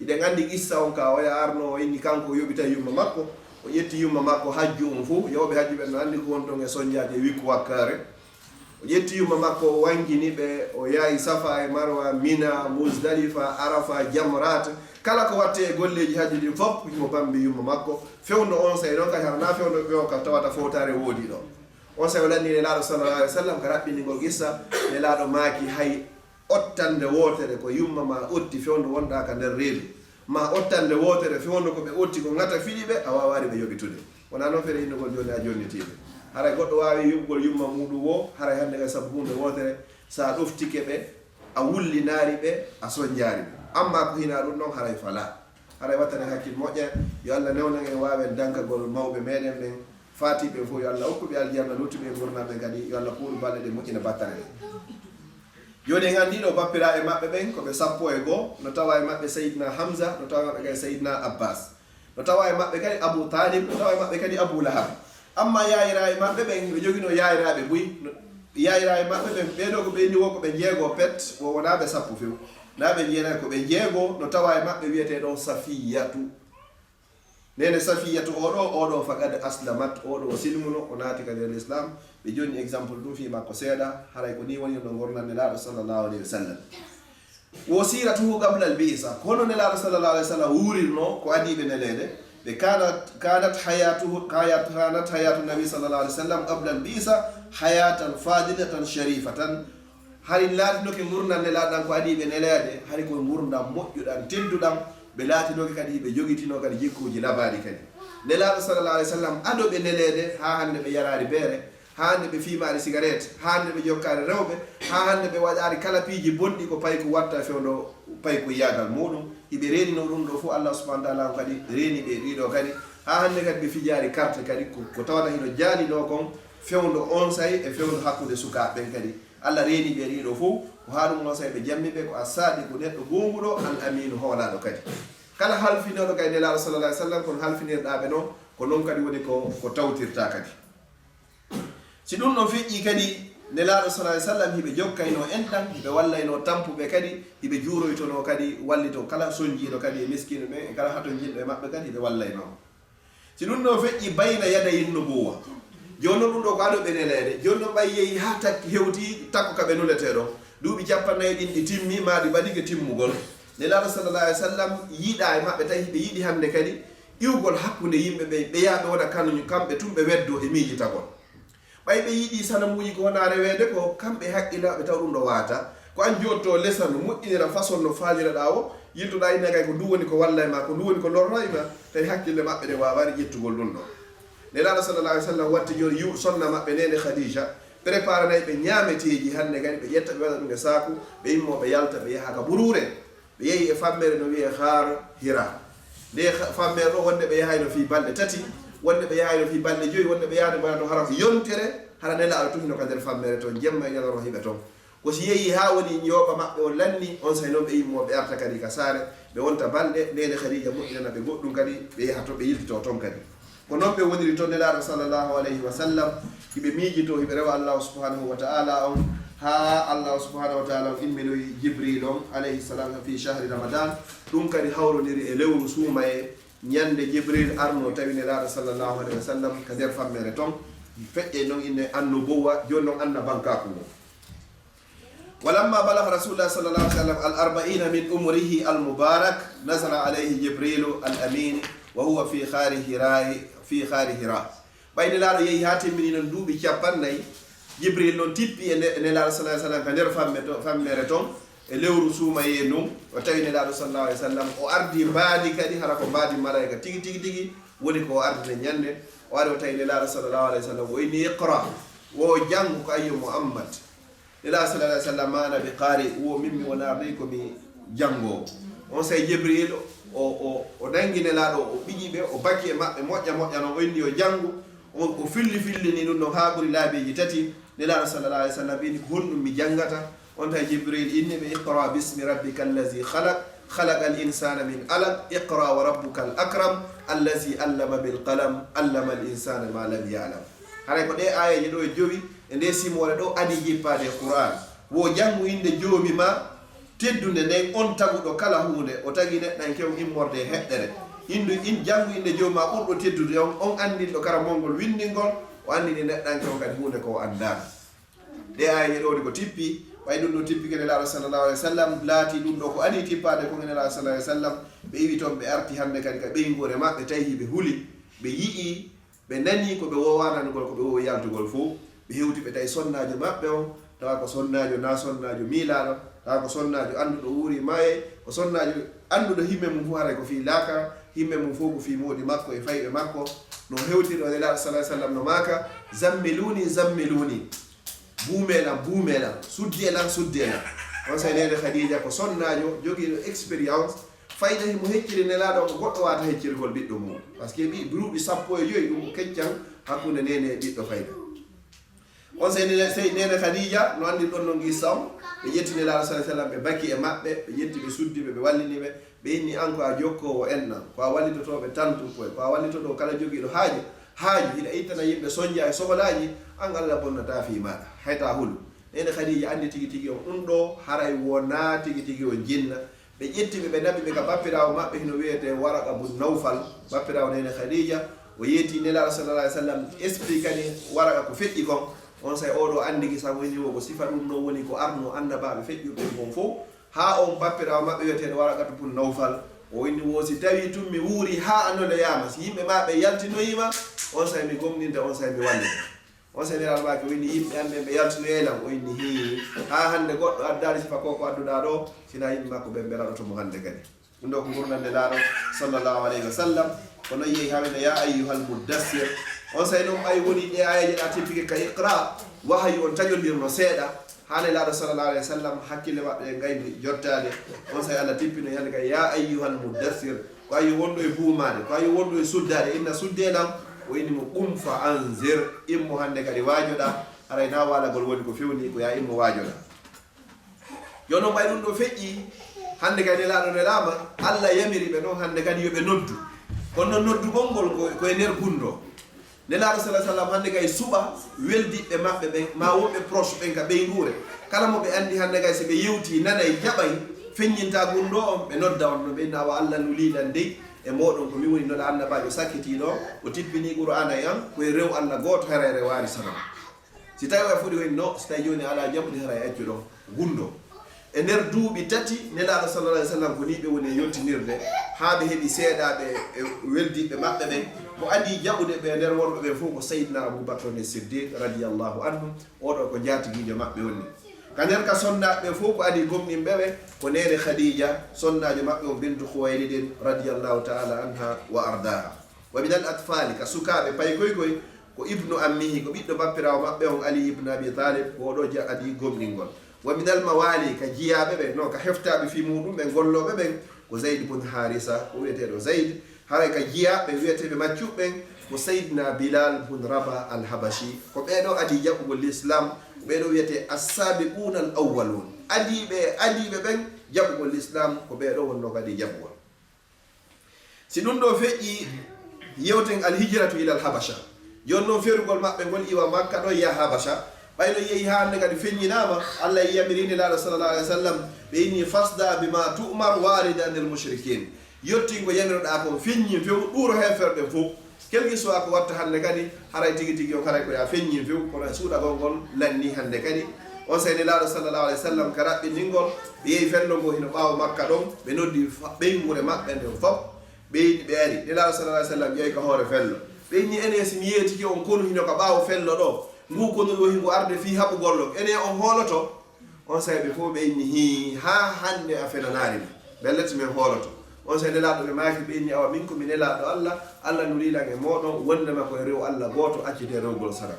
iɗen andi qissa on ka oya arno o inni kanko o yoɓita yumma makko o ƴetti yumma makko hajju on fof yewɓe hajju ɓen no andi ko won ɗon e soñdiade wikku wakkare o ƴetti yumma makko o wangini ɓe o yaayi safa e marwa mina musdalifa arafa jamrat kala ko watte e golleji hajji ɗin fof mo bambi yumma makko fewno on say ɗon kadi hana fewno ɓe o ka tawata fowtare woodi ɗo on say o lanni nelaɗo sallallahu alih wa sallam ko raɓɓinigol qissa nelaɗo maaki hay ottande wotere ko yumma ma otti fewndo wonɗa ka nder reedu ma ottande wotere fewndo ko ɓe otti ko ngata fiɗi ɓe a wawari ɓe yoɓitude wona noon fere innugol joni a jonnitiɓe haray goɗɗo wawi yuɓugol yumma muɗum wo haray hande ka saabu hunde wotere sa ɗoftike ɓe a wullinari ɓe a soñjari ɓe amma ko hina ɗum noon haray fala haray wattane hakkil moƴƴa yo Allah newnan en wawen dankagol mawɓe meɗen ɓen fatiɓe fof yo Allah hokkuɓe aljanna luttuɓe gurnaɓe kadi yo Allah puuru balɗe ɗe moƴƴina battane ɗe joni en andi ɗo bappira e maɓɓe ɓen koɓe 101 no tawa e maɓɓe Seydina Hamza no tawa e maɓɓe kadi Seydina Abbas no tawa e maɓɓe kadi Abou Talib no tawa e maɓɓe kadi Abou Lahab amma yayira e maɓɓe ɓen ɓe jogino yayiraɓe ɓuy yayira e maɓɓe ɓen ɓeɗo ko ɓeyni wo koɓe jeego pet wo wonaɓe 10 few naɓe jeenayi koɓe jeego no tawa e maɓɓe wiyeteɗo Safiyatu nene Safiyatu oɗo faqad aslamat oɗo o silmuno o naati kadi nder l'islam ɓe joni exemple ɗum fi makko seeɗa haray ko ni woni no gornande laaɗo sallllahu alayhi wa sallam wo siratuhu qabla al bi'sa kono nelaɗo sallallahu alaihi wasallam wurirno ko adiɓe nelede ɓe kanat hayatu nabi sallallahu alaihi wasallam qabla al bi'sa hayatan fadilatan sharifatan hari laatinoke gurdam nelaɗan ko adiɓe nelede hari koye gurdam moƴƴuɗam tedduɗam ɓe laatinoke kadi ɓe jogitino kadi jikkuji labaɗi kadi nelaɗo sallallahu alaihi wasallam adoɓe nelede ha hande ɓe yarari beere ha hande ɓe fimari cigarette ha hande ɓe jokkari rewɓe ha hande ɓe waɗari kala piiji bonɗi ko payko watta fewdo payko yagal muɗum hiɓe renino ɗum ɗo fof allah subahana taala kadi reni ɓe ɗiɗo kadi ha hande kadi ɓe fijari carte kadi ko tawata hino jaani ɗo kon fewdo on say e fewdo hakkude sukaɓeɓen kadi allah reni ɓe ɗiɗo fof ko ha ɗum on say ɓe jammi ɓe ko a saɗi ko neɗɗo gonguɗo al aminu howlaɗo kadi kala halfinoɗo kadi nelaɗo sallallah alih sallam kono halfinirɗaɓe noon ko noon kadi woni ko tawtirta kadi si ɗum ɗon feƴƴi kadi nelaɗo sallallah alih sallam hiɓe jokkayno enɗan hiɓe wallayno tampuɓe kadi hiɓe juuroytono kadi wallito kala sonjiɗo kadi e miskino ɓe e kala hato jinɗo e maɓɓe kadi hiɓe wallayno si ɗum ɗon feƴƴi bayna yadayin nubuwa joni noon ɗum ɗo ko aɗoɓe nelede joni noon ɓay yeehi ha takki hewti takko kaɓe nuleteɗo duuɓi 40 ɗin ɗi timmi maɗi mbaɗike timmugol nelaɗo sallallah alih sallam yiiɗa e maɓɓe tawi hiɓe yiiɗi hande kadi iwgol hakkude yimɓeɓe ɓe yaɓe waɗa kanuñu kamɓe tumɓe weddo e miijitagol ɓay ɓe yiiɗi sanamuji ko wona rewede ko kamɓe haqqilaɓe taw ɗum ɗo wata ko an jotto lesan no moƴƴinira façon no faliraɗa o yiltoɗa inne kay ko ndu woni ko walla ma ko ndu woni ko lorrayma tawi hakkille maɓɓe ɗe wawani ƴettugol ɗum ɗo nelaɗo sallallah alih sallam watti joni sonna maɓɓe nene khadija préparé nayi ɓe ñameteji hande kadi ɓe ƴetta ɓe waɗa ɗum e saku ɓe immoɓe yalta ɓe yaha ka ɓurure ɓe yeehi e fammere no wiye har hira nde fammere ɗo wonde ɓe yahayno fi balɗe tati wonde ɓe yahayno fi balɗe joyi wonde ɓe yahde mbaɗa to hara ko yontere hara nelaɗo tumino ka nder fammere toon jemma e ñalawma hiɓe toon ko si yeehi ha woni yooɓa maɓɓe o lanni on say noon ɓe yimmoɓe arta kadi ka saare ɓe wonta balɗe ndene khadija moƴƴinana ɓe goɗɗum kadi ɓe yaha to ɓe yiltito toon kadi ko noon ɓe woniri toon nelaɗo sallllahu alayhi wa sallam hiɓe miijito hiɓe rewa allahu subhanahu wa ta'ala on ha allahu subhanahu wa ta'ala on imminoyi jibril on alayhi salam fi chahri ramadan ɗum kadi hawrodiri e lewru suumaye ñande jibril arno tawi nelaɗo sallllahu alayhi wa sallam ka nder fammere toon feƴƴe noon inne annu bowa joni noon anna bankaku ngo walamma balagha rasulullah sallallahu alaihi wasallam al-arba'ina min umrihi al-mubarak nazala alayhi jibrilu al-amin wa huwa fi khari hira ɓayde laaɗo yeehi ha timmini noon duuɓi 40 jibril noon tippi e nelaɗo sallah sallam ka nder fammere toon e lewru suumaye num o tawi nelaɗo sallallahu alaihi wasallam o ardi mbaadi kadi hara ko mbaadi malaika tigi tigi tigi woni ko o ardine ñande o ari o tawi nelaɗo sallallahu alaihi wasallam o inni iqra wo janngu ko ayyo muhammad nelaɗo sallallahu alaihi wasallam mana bi qari wo mimmi wonarɗi komi janngowo on say jibril o nangi nelaɗo o ɓiƴiɓe o bakki e maɓɓe moƴƴa moƴƴano o inni o janngu o fillini ɗum ɗon ha ɓuri laabiji tati nelaɗo sallallahu alaihi wasallam ini ko honɗum mi janngata on tawi jibril inni ɓe iqra bismi rabbika allazi khalaqa al insana min alaq iqra wa rabbuka al akram allazi allama bil qalam allama al insana ma lam ya'lam haray ko ɗe ayaji ɗo e jowi e nde simore ɗo adi jippade qur'an wo janngu inde joomi ma teddude nden on taguɗo kala hunde o tagi neɗɗan kew immorde e heɗɗere janngu inde joomi ma ɓurɗo teddude on andinɗo karamolngol windingol o andini neɗɗan kew kadi hunde ko andama ɗe ayaji ɗo woni ko tippi ɓay ɗum ɗo tippi kene laaɗo sallallahu alaihi wasallam laati ɗum ɗo ko adi tippade ko ngene laaɗo sallallahu alaihi wasallam ɓe iwi toon ɓe arti hande kadi ka ɓeygore maɓɓe tawi ɓe huuli ɓe yii ɓe nani ko ɓe wowananugol ko ɓe wowi yaltugol fof ɓe hewti ɓe tawi sonnajo maɓɓe on tawa ko sonnajo na sonnajo miilaɗo tawa ko sonnajo anduɗo wuuri maye ko sonnajo anduɗo himme mum fof haray ko fi laaka himme mum fof ko fi moodi makko e fayɓe makko no hewtiri o e laaɗo sallallahu alaihi wasallam no maaka zammiluni buumeɗam suddi elam on say nede khadija ko sonnajo jogiiɗo expérience fayda himo hecciri nelaɗo ko goɗɗo wata heccirgol ɓiɗɗo mum par ce que duuɓi 15 ɗum ko keccan hakkude nene e ɓiɗɗo fayda on say nene khadija no andi ɗon no gissam ɓe ƴetti nelaɗo sallallahu alaihi wasallam ɓe bakki e maɓɓe ɓe ƴetti ɓe suddiɓe ɓe walliniɓe ɓe inni an ko a jokkowo enɗam ko a wallitotoɓe tantukoye ko a wallitoɗo kala jogiiɗo haaju hiɗa ittana yimɓe soñja e sohlaji an allah bonnata fi maɗa hayta hulu nene khadija andi tigi tigi on ɗum ɗo haray wona tigi tigi o jinna ɓe ƴettiɓe ɓe naɓiɓe ka bappirawo maɓɓe hino wiyete waraka bun nawfal bappirawo nene khadija o yeeti nelaɗo sallallahu alaihi wasallam expliquani waraka ko feƴƴi kon on say oɗo andigi sago woni wo ko sifa ɗum ɗo woni ko arno annabaɓe feƴƴuɓe gon fof ha on bappirawo maɓɓe wiyeteɗo Waraqatu bun Nawfal o inni wo si tawi tun mi wuuri ha anole yama si yimɓe maɓe yaltinoyima on sayi mi gomninte on sayi mi wallite on sayi nelaɗomaki o inni yimɓe amɓe ɓe yaltinoyelam o inni hi ha hande goɗɗo addari sifa ko adduɗa ɗo sina yimɓe makko ɓe belaɗo tomo hande kadi ɗum ɗo ko gurdande laaɗo sallllahu alayhi wa sallam kono yehi hawene ya ayyuhal muddassir on sayi noon ɓay woni ɗe ayaji ɗa tippike ka iqra wahayu on taƴodirno seeɗa hane laaɗo sallllahu alayhi wa sallam hakkille maɓɓe e gayni jottade on sayi Allah tippino hande kay ya ayyuhal muddassir ko ayi wonɗo e buumade ko ayi wonɗo e suddade inna suddeɗam o inni mo qum fa anzir immo hande kadi waajoɗa haray na walagol woni ko fewni ko ya immo waajoɗa yo noon ɓay ɗum ɗo feƴƴi hande kadi laaɗo nelama Allah yamiri ɓe noon hande kadi yoɓe noddu kono noon noddugol ngol koye nder gundo nelaaɗo sallah sallam hande kay suɓa weldiɓɓe maɓɓe ɓen ma wonɓe proche ɓen ka ɓeyngure kala mo ɓe andi hande kay so ɓe yewti nanay jaɓay feññinta gundo on ɓe nodda on no ɓenna wa Allah nuliɗan dey e moɗon ko min woni noɗa annabajo sakkitiɗo o tippini qur'ana yan koye rew Allah goto herere waari sanam si tawi o fuɗi woni no si tawi joni ala jaɓude hara accu ɗon gundo e nder duuɓi tati nelaaɗo sallallah alih w sallam ko ni ɓe woni e yontinirde haa ɓe heɓi seeɗaɓe e weldiɓe maɓɓe ɓen ko adi jaɓude ɓe nder worɓe ɓen fof ko sayyidna aboubacre ne siddiq radiallahu anhu oɗo ko jatiguijo maɓɓe wonni ka nder ka sonnaɓe ɓe fof ko adi gomɗinɓe ɓe ko nene khadija sonnajo maɓɓe o bintu khuwaylidin radiallahu taala anha wa ardaha wa min al atfali ka sukaɓe pay koy ko ibnu ammihi ko ɓiɗɗo bappirawo maɓɓe on ali ibnu abi talib ko oɗo adi gomɗingol wa min al mawali ka jiyaɓe ɓe non ka heftaɓe fi muɗum ɓe golloɓe ɓen ko zayd bun harisa ko wiyeteɗo zayd haray ka jiyaɓe wiyeteɓe maccuɓɓen ko saydna bilal bun raba al habashi ko ɓeɗo adi jaɓɓugol l'islam ko ɓeɗo wiyete assabiquna al awwalun adiɓe ɓen jaɓɓugol l'islam ko ɓeɗo wonno kadi jaɓɓugol si ɗum ɗo feƴƴi yewten al hijratu ila al habasha joni noon ferugol maɓɓe ngol iwa makka ɗo yaha habasha ɓayno yehi hande kadi feññinama Allah yamirini laaɗo sallallah alih wa sallam ɓe inni fasda bima tu'mar warida anil mushrikin yettingo yamiroɗa kon feññin few ɗuro heferɓe fof kelki soit ko watta hande kadi haray tigui tigui o haray ko ya feññin few kono suuɗagol ngol lanni hande kadi on sayni laaɗo sallallahu alayhi wa sallam ka raɓɓiningol ɓe yehi fello ngo hino ɓaawa makka ɗon ɓe noddi ɓeygure maɓɓe nden fof ɓeyni ɓe ari ne laaɗo sallallahu alayhi wa sallam ƴeewi ka hoore fello ɓeyni ene somi yeetiki on kono hino ka ɓaawa fello ɗo ngu konol wohi ngu arde fi haɓugollo ene on hooloto on sayi ɓe fof ɓe inni hi ha hande a fenanari mi bellete min hooloto on sayi nelaɗo ɓe maaki ɓe inni awa min komi nelaɗo Allah nurilan e moɗon wondema koye rew Allah goto accite rewgol sara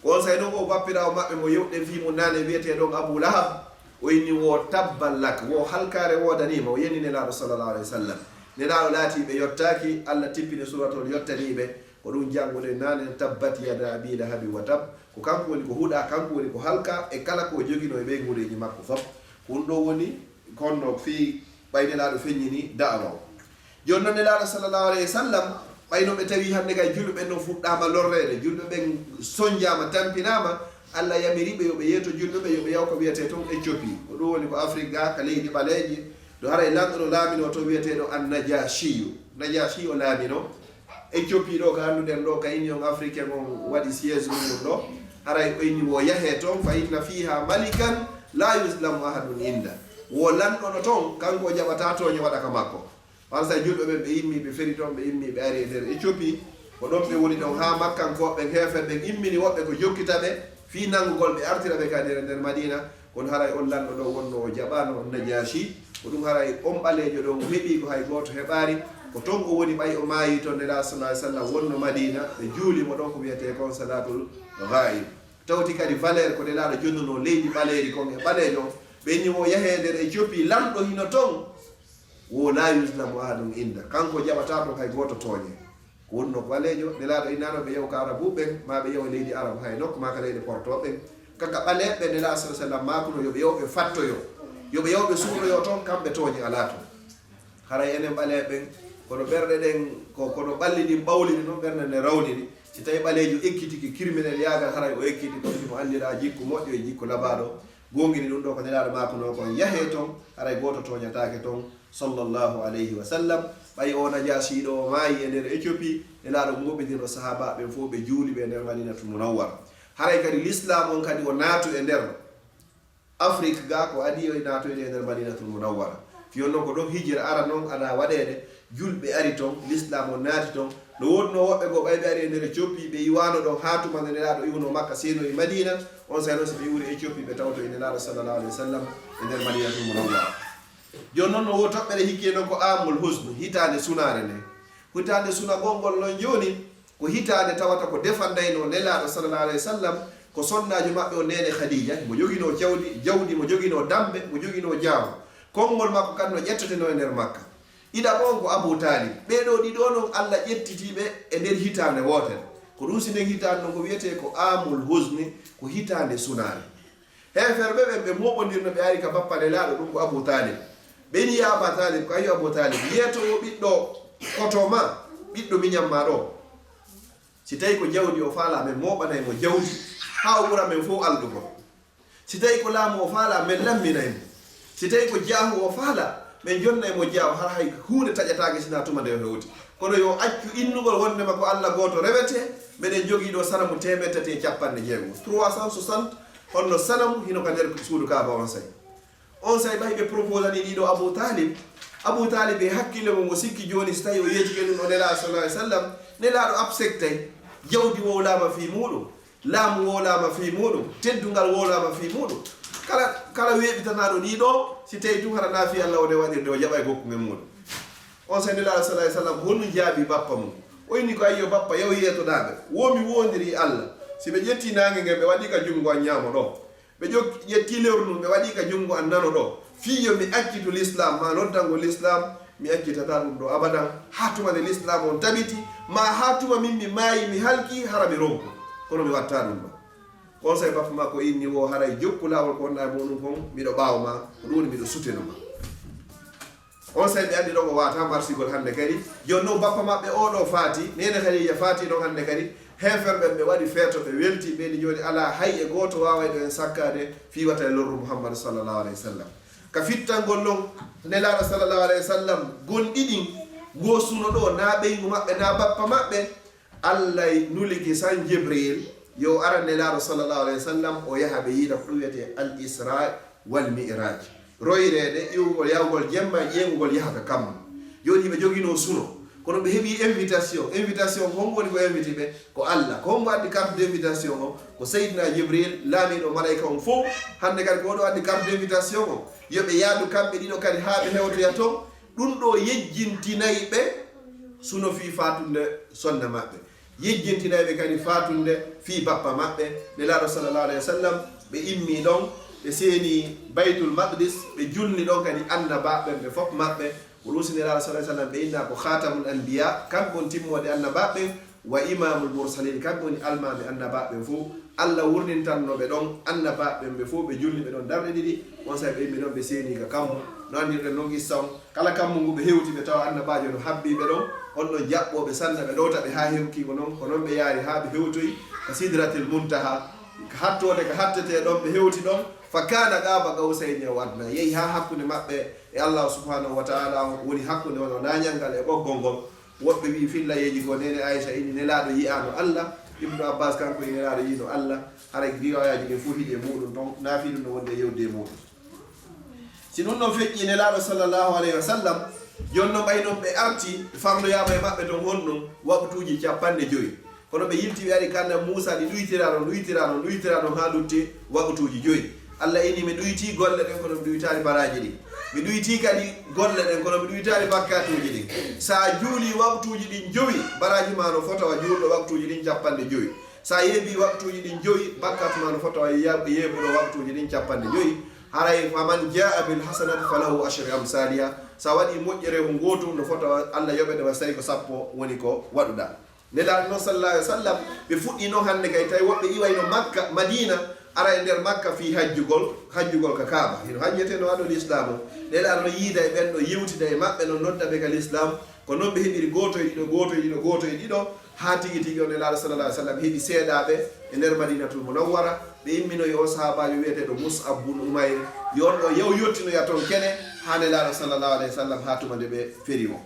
ko on sayi ɗon o bappirawo maɓɓe mo yewɗen fimo nane wiyeteɗon Abou Lahab o inni wo tabballak wo halkare wodanima o yenni nelaɗo sallallahu alayhi wa sallam nelaɗo laati ɓe yottaki Allah tippini suratol yottaniɓe ko ɗum jangude nane tabbat yada abi lahabi wa tab ko kanko woni ko huuɗa kanko woni ko halka e kala ko jogino e ɓeygureji makko fof ko ɗum ɗo woni konno fi ɓaynelaɗo feññini da'awa o joni noon nelaɗo sallllahu alayhi wa sallam ɓayno ɓe tawi hande kay julɓe ɓen no fuɗɗama lorrede julɓe ɓen soñjama tampinama Allah yamiriɓe yoɓe yeeto julɓe ɓe yoɓe yaw ko wiyete toon Éthiopie ko ɗum woni ko Afrique ga ka leydi ɓaleji ɗo haray lanɗo laamino to wiyeteɗo an Najashi o laamino Éthiopie ɗo ko annduɗen ɗo ka union africain on waɗi siège mum ɗo haray ɓeyni wo yahe toon fa inna fiha malikan la yuslamu ahadun inda wo lanɗono toon kanko jaɓata toño waɗa ka makko on sa julɓe ɓen ɓe immi ɓe feri toon ɓe immi ɓe ari e nder Éthiopie ko ɗon ɓe woni ɗon ha makkankoɓe heefen ɓen immini woɓɓe ko jokkita ɓe fi nangugol ɓe artira ɓe ka nder Madina kono haray on lanɗo ɗo wonno o jaɓano on Najashi ko ɗum haray on ɓalejo ɗon heeɓi ko hay goto heɓari ko ton o woni ɓay o maayi toon nelaɗo sallallahu alayhi wa sallam wonno Madina ɓe juulimo ɗon ko wiyete kon salatul ghaib tawti kadi valeur ko nelaɗo jonnuno leydi ɓaleri kon e ɓalejo ɓe ni o yahe nder Éthiopie lamɗo hino toon wo la yuslamu ahadun inda kanko jaɓata toon hay goto tooñe ko wonno ko ɓalejo nelaɗo innano ɓe yew ka arabuɓen ma ɓe yew leydi arabe hay nokku ma ka leydi portoɓen kaka ɓaleɓe nelaɗo sallallahu alayhi wa sallam makuno yoɓe yew ɓe fattoyo yoɓe yew ɓe suuɗoyo toon kamɓe tooñe ala toon haray enen ɓaleɓen kono ɓerɗe ɗen kono ɓalli ɗin ɓawlini ɗum ɓerde nde rawniri si tawi ɓalejo ekkitiki criminel yagal haray o ekkiti kono mo andira jikku moƴƴo e jikku labaɗo gongini ɗum ɗo ko nelaɗo makuno kon yahe toon haray goto toñatake toon sallllahu alayhi wa sallam ɓay o Najashi ɗo o maayi e nder Éthiopie nelaɗo goɓɓitino sahaba ɓen fof ɓe juuli ɓe nder Madinatu Munawwara haray kadi l'islam on kadi o naatu e nder Afrique ga ko adi o natoyde e nder Madinatul Munawwara fiyon noon ko ɗon hijira ara noon ana waɗede julɓe ari toon l'islam o naati toon no wonno woɓɓe go ɓayɓe ari e nder Éthiopie ɓe iwano ɗon ha tuma nde nelaɗo iwno Makka seno e Madina on say noon so ɓe iwri Éthiopie ɓe tawto e nelaɗo sallallahu alayhi wa sallam e nder Madinatul Munawwara joni noon no wo toɓɓere hikki noon ko amul husnu hitande sunare nde hitande suna gongol noon joni ko hitande tawata ko defandayno nelaɗo sallallahu alayhi wa sallam ko sonnajo maɓɓe o nene Khadija mo jogino jawdi mo jogino dambe mo jogino jaawo konngol makko kan no ƴettateno e nder Makka ɗiɗaɓon ko Abou Talib ɓeɗo ɗiɗo noon Allah ƴettitiɓe e nder hitande wotere ko ɗum si nden hitande noon ko wiyete ko amul husni ko hitande sunare heferɓe ɓe moɓodirno ɓe ari ka bappane laaɗo ɗum ko Abou Talib ɓeni ya Abou Talib ko ayi Abou Talib yeeto o ɓiɗɗo kotoma ɓiɗɗo miñamma ɗo si tawi ko jawdi o faala men moɓanaymo jawdi ha o ɓura men fof alɗugo si tawi ko laamu o faala men lamminaymo si tawi ko jaahu o faala men jonnaymo jaahu har hay hunde taƴatake sina tuma nde o hewti kono yo accu innugol wondema ko Allah goto rewete meɗen jogui ɗo sanamu 360 360 honno sanamu hino ka nder suudu Kaaba on say ɓay ɓe proposani ɗiɗo Abou Talib e hakkille mo sikki joni so tawi o yeetike ɗum o nelaɗo sallallahu alayhi wa sallam nelaɗo absectay jawdi wowlama fi muɗum laamu wolama fi muɗum teddugal wolama fi muɗum kala weɓitanaɗo ɗiɗo si tawi tum hara naafi Allah ode waɗirde o jaɓa e gokkumen muɗum on sa nelaɗo sallallahu alayhi wa sallam honno jaabi bappa mum o inni ko ayyo bappa yaw yetoɗaɓe womi wondiri Allah si ɓe ƴetti nangue nge ɓe waɗi ka junngo an ñaamo ɗo ɓe ƴetti lewru ndum ɓe waɗi ka junngo an nano ɗo fiyo mi accitu l'islam ma noddango l'islam mi accitata ɗum ɗo abadan ha tuma nde l'islam on tabiti ma ha tuma min mi maayi mi halki hara mi ronko kono mi watta ɗum ɗo on say bappa ma ko inni wo haray jokku lawol ko wonna muɗum kon miɗo ɓaawo ma ko ɗum woni miɗo suteno ma on say ɓe andi ɗon o wata marsigol hannde kadi joni noon bappa maɓɓe oɗo faati nene Khadija faati ɗon hannde kadi heferɓe ɓe waɗi feeto ɓe welti ɓeni joni ala hay e goto wawayɗo en sakkade fiwata e lorru Muhammadu sallallahu alayhi wa sallam ka fittangol noon nelaɗo sallallahu alayhi wa sallam gonɗiɗin go suno ɗo na ɓeygu maɓɓe na bappa maɓɓe Allah nuliki san Jibril yo ara nelaɗo sallallahu alayhi wa sallam o yaha ɓe yiida ko ɗum wiyete al isra wal mi'raj royrede iwgol yawgol jemma ƴeengugol yahaka kamma joni ɓe jogino suno kono ɓe heeɓi invitation ko woni ko invité ɓe ko Allah ko hombo addi carte d'invitation o ko Seydina Jibril laamiɗo malayika on fof hande kadi ko oɗo addi carte d'invitation o yoɓe yaadu kamɓe ɗiɗo kadi ha ɓe hewtoya toon ɗum ɗo yejjintinayi ɓe suno fi fatunde sonde maɓɓe yejjintinayi ɓe kadi fatunde fi bappa maɓɓe nelaɗo sallallahu alayhi wa sallam ɓe immi ɗon ɓe seeni baytul maqdis ɓe julni ɗon kadi annabaɓe ɓe fof maɓɓe ko rusiniraɗo sallallahu alayhi wa sallam ɓe inna ko khatamul anbiya kamɓe woni timmode annabaɓe wa imamul mursalin kamɓe woni almami annabaɓe fof Allah wurnintannoɓe ɗon annabaɓe ɓe fof ɓe julni ɓe ɗon darɗe ɗiɗi on sa ɓe immi ɗon ɓe seeni ka kammu no andirɗen noon issa on kala kammu ngu ɓe hewti ɓe tawa annabajo no habbiɓe ɗon on ɗon jaɓɓoɓe sanna ɓe ɗowta ɓe ha hewkimo noon ko noon ɓe yaari ha ɓe hewtoyi ka sidratil muntaha hattode ka hattete ɗon ɓe hewti ɗon fa kana qaba qawsayni aw adna yehi ha hakkude maɓɓe e Allah subhanahu wa ta'ala woni hakkude wono nañangal e ɓoggol ngol woɓɓe wi fillayeji go nene Aisha ini nelaɗo yiyano Allah Ibnu Abbas kanko e nelaɗo yino Allah haray riwayaji ɗe fof hiɗe muɗum ɗon naafi ɗum no wonde yewde muɗum si ɗum ɗon feƴƴi nelaɗo sallallahu alayhi wa sallam joni noon ɓay noon ɓe arti famnoyama e maɓɓe ton honɗum waktuji 50 kono ɓe yilti ɓe ari kanda Moussa ɗi ɗuytira ɗon ha lutti waktuji 5 Allah ini mi ɗuyti golle ɗen kono mi ɗuytari baraji ɗi mi ɗuyti kadi golle ɗen kono mi ɗuytari bakkatuji ɗin sa juuli waktuji ɗin 5 baraji ma no fotawa juulɗo waktuji ɗin 50 sa yeebi waktuji ɗin 5 bakkatu ma no fotawa yeebuɗo waktuji ɗin 50 haray faman jaa bil hasanati falahu ashru amsalia sa waɗi moƴƴere ko gotum no fotawa Allah yoɓede wa tawi ko 10 woni ko waɗuɗa nelaɗo noon sallallahu alayhi wa sallam ɓe fuɗɗi noon hannde kay tawi woɓɓe iwayno Makka Madina ara e nder Makka fi hajjugol ka Kaaba hino hajjete no waɗo l'islam o nelaɗo no yiida e ɓen ɗo yewtida e maɓɓe no nodda ɓe ka l'islam ko noon ɓe heɓiri goto e ɗiɗo ha tigi o nelaɗo sallallahu alayhi wa sallam heeɓi seeɗaɓe e nder Madinatul Munawwara ɓe imminoyi o sahabajo wiyeteɗo Mus'ab bun Umayr yon ɗo yaw yottinoya toon kene ha nelaɗo sallallahu alayhi wa sallam ha tuma nde ɓe feri o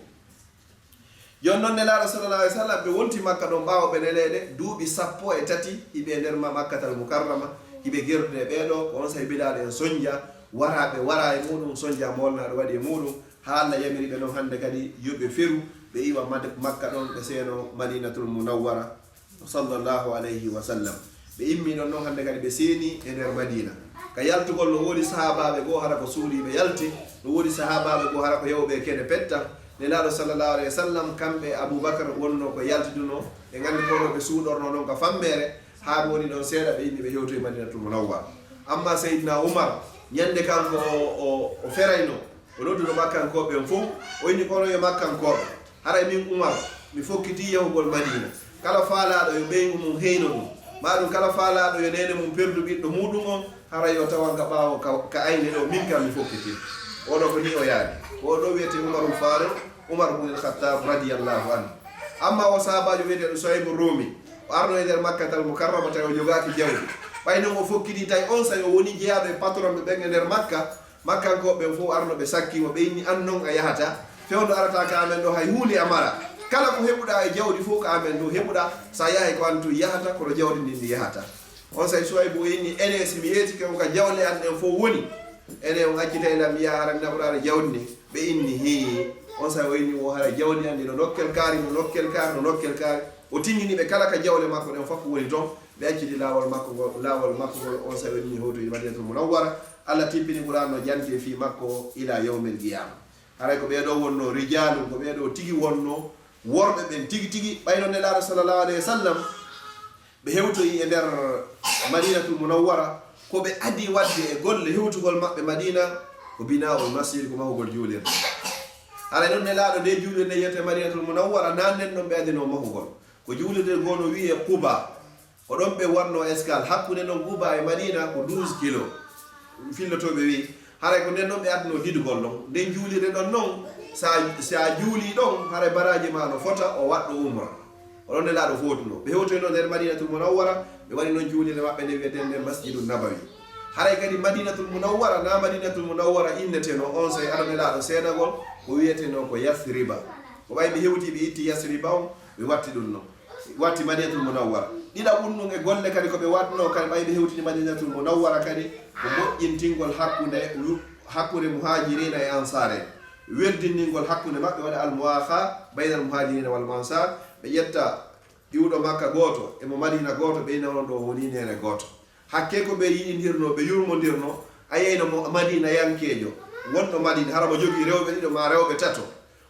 jon noon nelaɗo sallallahu alayhi wa sallam ɓe wonti Makka ɗon ɓawo ɓe neleɗe duuɓi 13 hiɓe nder Makkatal Mukarrama iɓe gerdude ɓeeɗo ko on sahi bilaɗo en soñdia waraɓe wara e muɗum soñdia molnaɗo waɗi e muɗum ha Allah yamiri ɓe noon hannde kadi yoɓe feru ɓe iwa makka ɗon ɓe seeno madinatul munawwara sallllahu alayhi wa sallam ɓe immi ɗon noon hannde kadi ɓe seeni e nder madina ka yaltugol no woodi sahabaɓe goo hara ko suuliɓe yalti no woodi sahabaɓe goo hara ko yewɓe kene petta nelaɗo sallllahu alayhi wa sallam kamɓe aboubacar wonno ko yaltiduno ɓe gandi kono ɓe suuɗorno noon ka fammere ha woni ɗon seeɗa ɓe immi ɓe hewto e madinatul munawwara amma seydna oumar ñande kanko o ferayno o nodduno makkankoɓe en fof o inni kono yo makkankoɓe haray min oumar mi fokkiti yahugol madina kala faalaɗo yo ɓeygu mum heyno ɗum maɗum kala faalaɗo yo nene mum perdu ɓiɗɗo muɗum on hara yo tawanka ɓaawo ka ayne ɗo min kam mi fokkiti oɗo ko ni o yaadi oɗo wiyete oumaru faare oumar bnul khattab radiallahu anhu amma o sahabajo wiyeteɗo soybo romi o arno e nder makkatal mukarrama tawi o jogaki jawdi ɓay noon o fokkiti tawi on sawi o woni jeeyaɗo e patron ɓe ɓen e nder makkankoɓeɓen fof arno ɓe sakkimo ɓe inni an noon a yahata fewdo arata ka amen ɗo hay hunde amara kala ko heɓuɗa e jawdi fof ko amen ɗo heɓuɗa sa yahay ko antu yahata kono jawdi ndi ndi yahata on sawi Suwaybu o inni ene simi yeeti ko ka jawle an en fof woni ene on accitayna mi yaha hara naɓuɗare jawdi ndi ɓe inni hi on sawi o inni o hara jawdi an ndi no nokkel kaari no nokkel kaari o tinginiɓe kala ka jawle makko ɗen fof woni toon ɓe acciti lawol makko ngol on sawi o inni hoto e madinatul munawwara Allah tippini ɓuranno jante fi makko ila yawmil qiyama haray ko ɓeeɗo wonno rijalu ko ɓeeɗo tigi wonno worɓe ɓen tigi tigi ɓayno nelaɗo sallllahu alayhi wa sallam ɓe hewtoyi e nder madinatul munawwara ko ɓe adi wadde e golle hewtugol maɓɓe madina ko bina'ul masjid ko mahugol juulirde haray noon nelaɗo nde juulirde yiyete madinatul munawwara nannen ɗon ɓe adino mahugol ko juulirde gono wiye Quba ko ɗon ɓe wanno escale hakkude noon Quba e madina ko 12 kilo fillotoɓe wi haray ko nden noon ɓe adno didugol ɗon nden juulirde ɗon noon sa juuli ɗon haray baraji ma no fota o waɗɗo umra oɗon nelaɗo fotuno ɓe hewtoyno nder madinatul munawwara ɓe waɗi noon juulirde maɓɓe nde wiyeten nden masjidu nabawi haray kadi madinatul munawwara na madinatul munawwara inneteno on say aɗa nelaɗo seedagol ko wiyeteno ko yasriba ko ɓay ɓe hewti ɓe itti yasriba on ɓe watti ɗum noon watti madinatul munawwara ɗiɗa ɓunɗum e golle kadi koɓe watno kadi ɓay ɓe hewtini madinatul munawwara kadi ko moƴƴintingol hakkude muhajirina e ansare weldiningol hakkude maɓɓe waɗa almuwaha bayna almuhajirina wal ansar ɓe ƴetta iwɗo makka goto emo madina goto ɓeynawon ɗo woni nene goto hakke ko ɓe yiɗidirno ɓe yurmodirno a yeyno mo madina yankejo wonɗo madina hara mo jogui rewɓe ɗiɗo ma rewɓe tato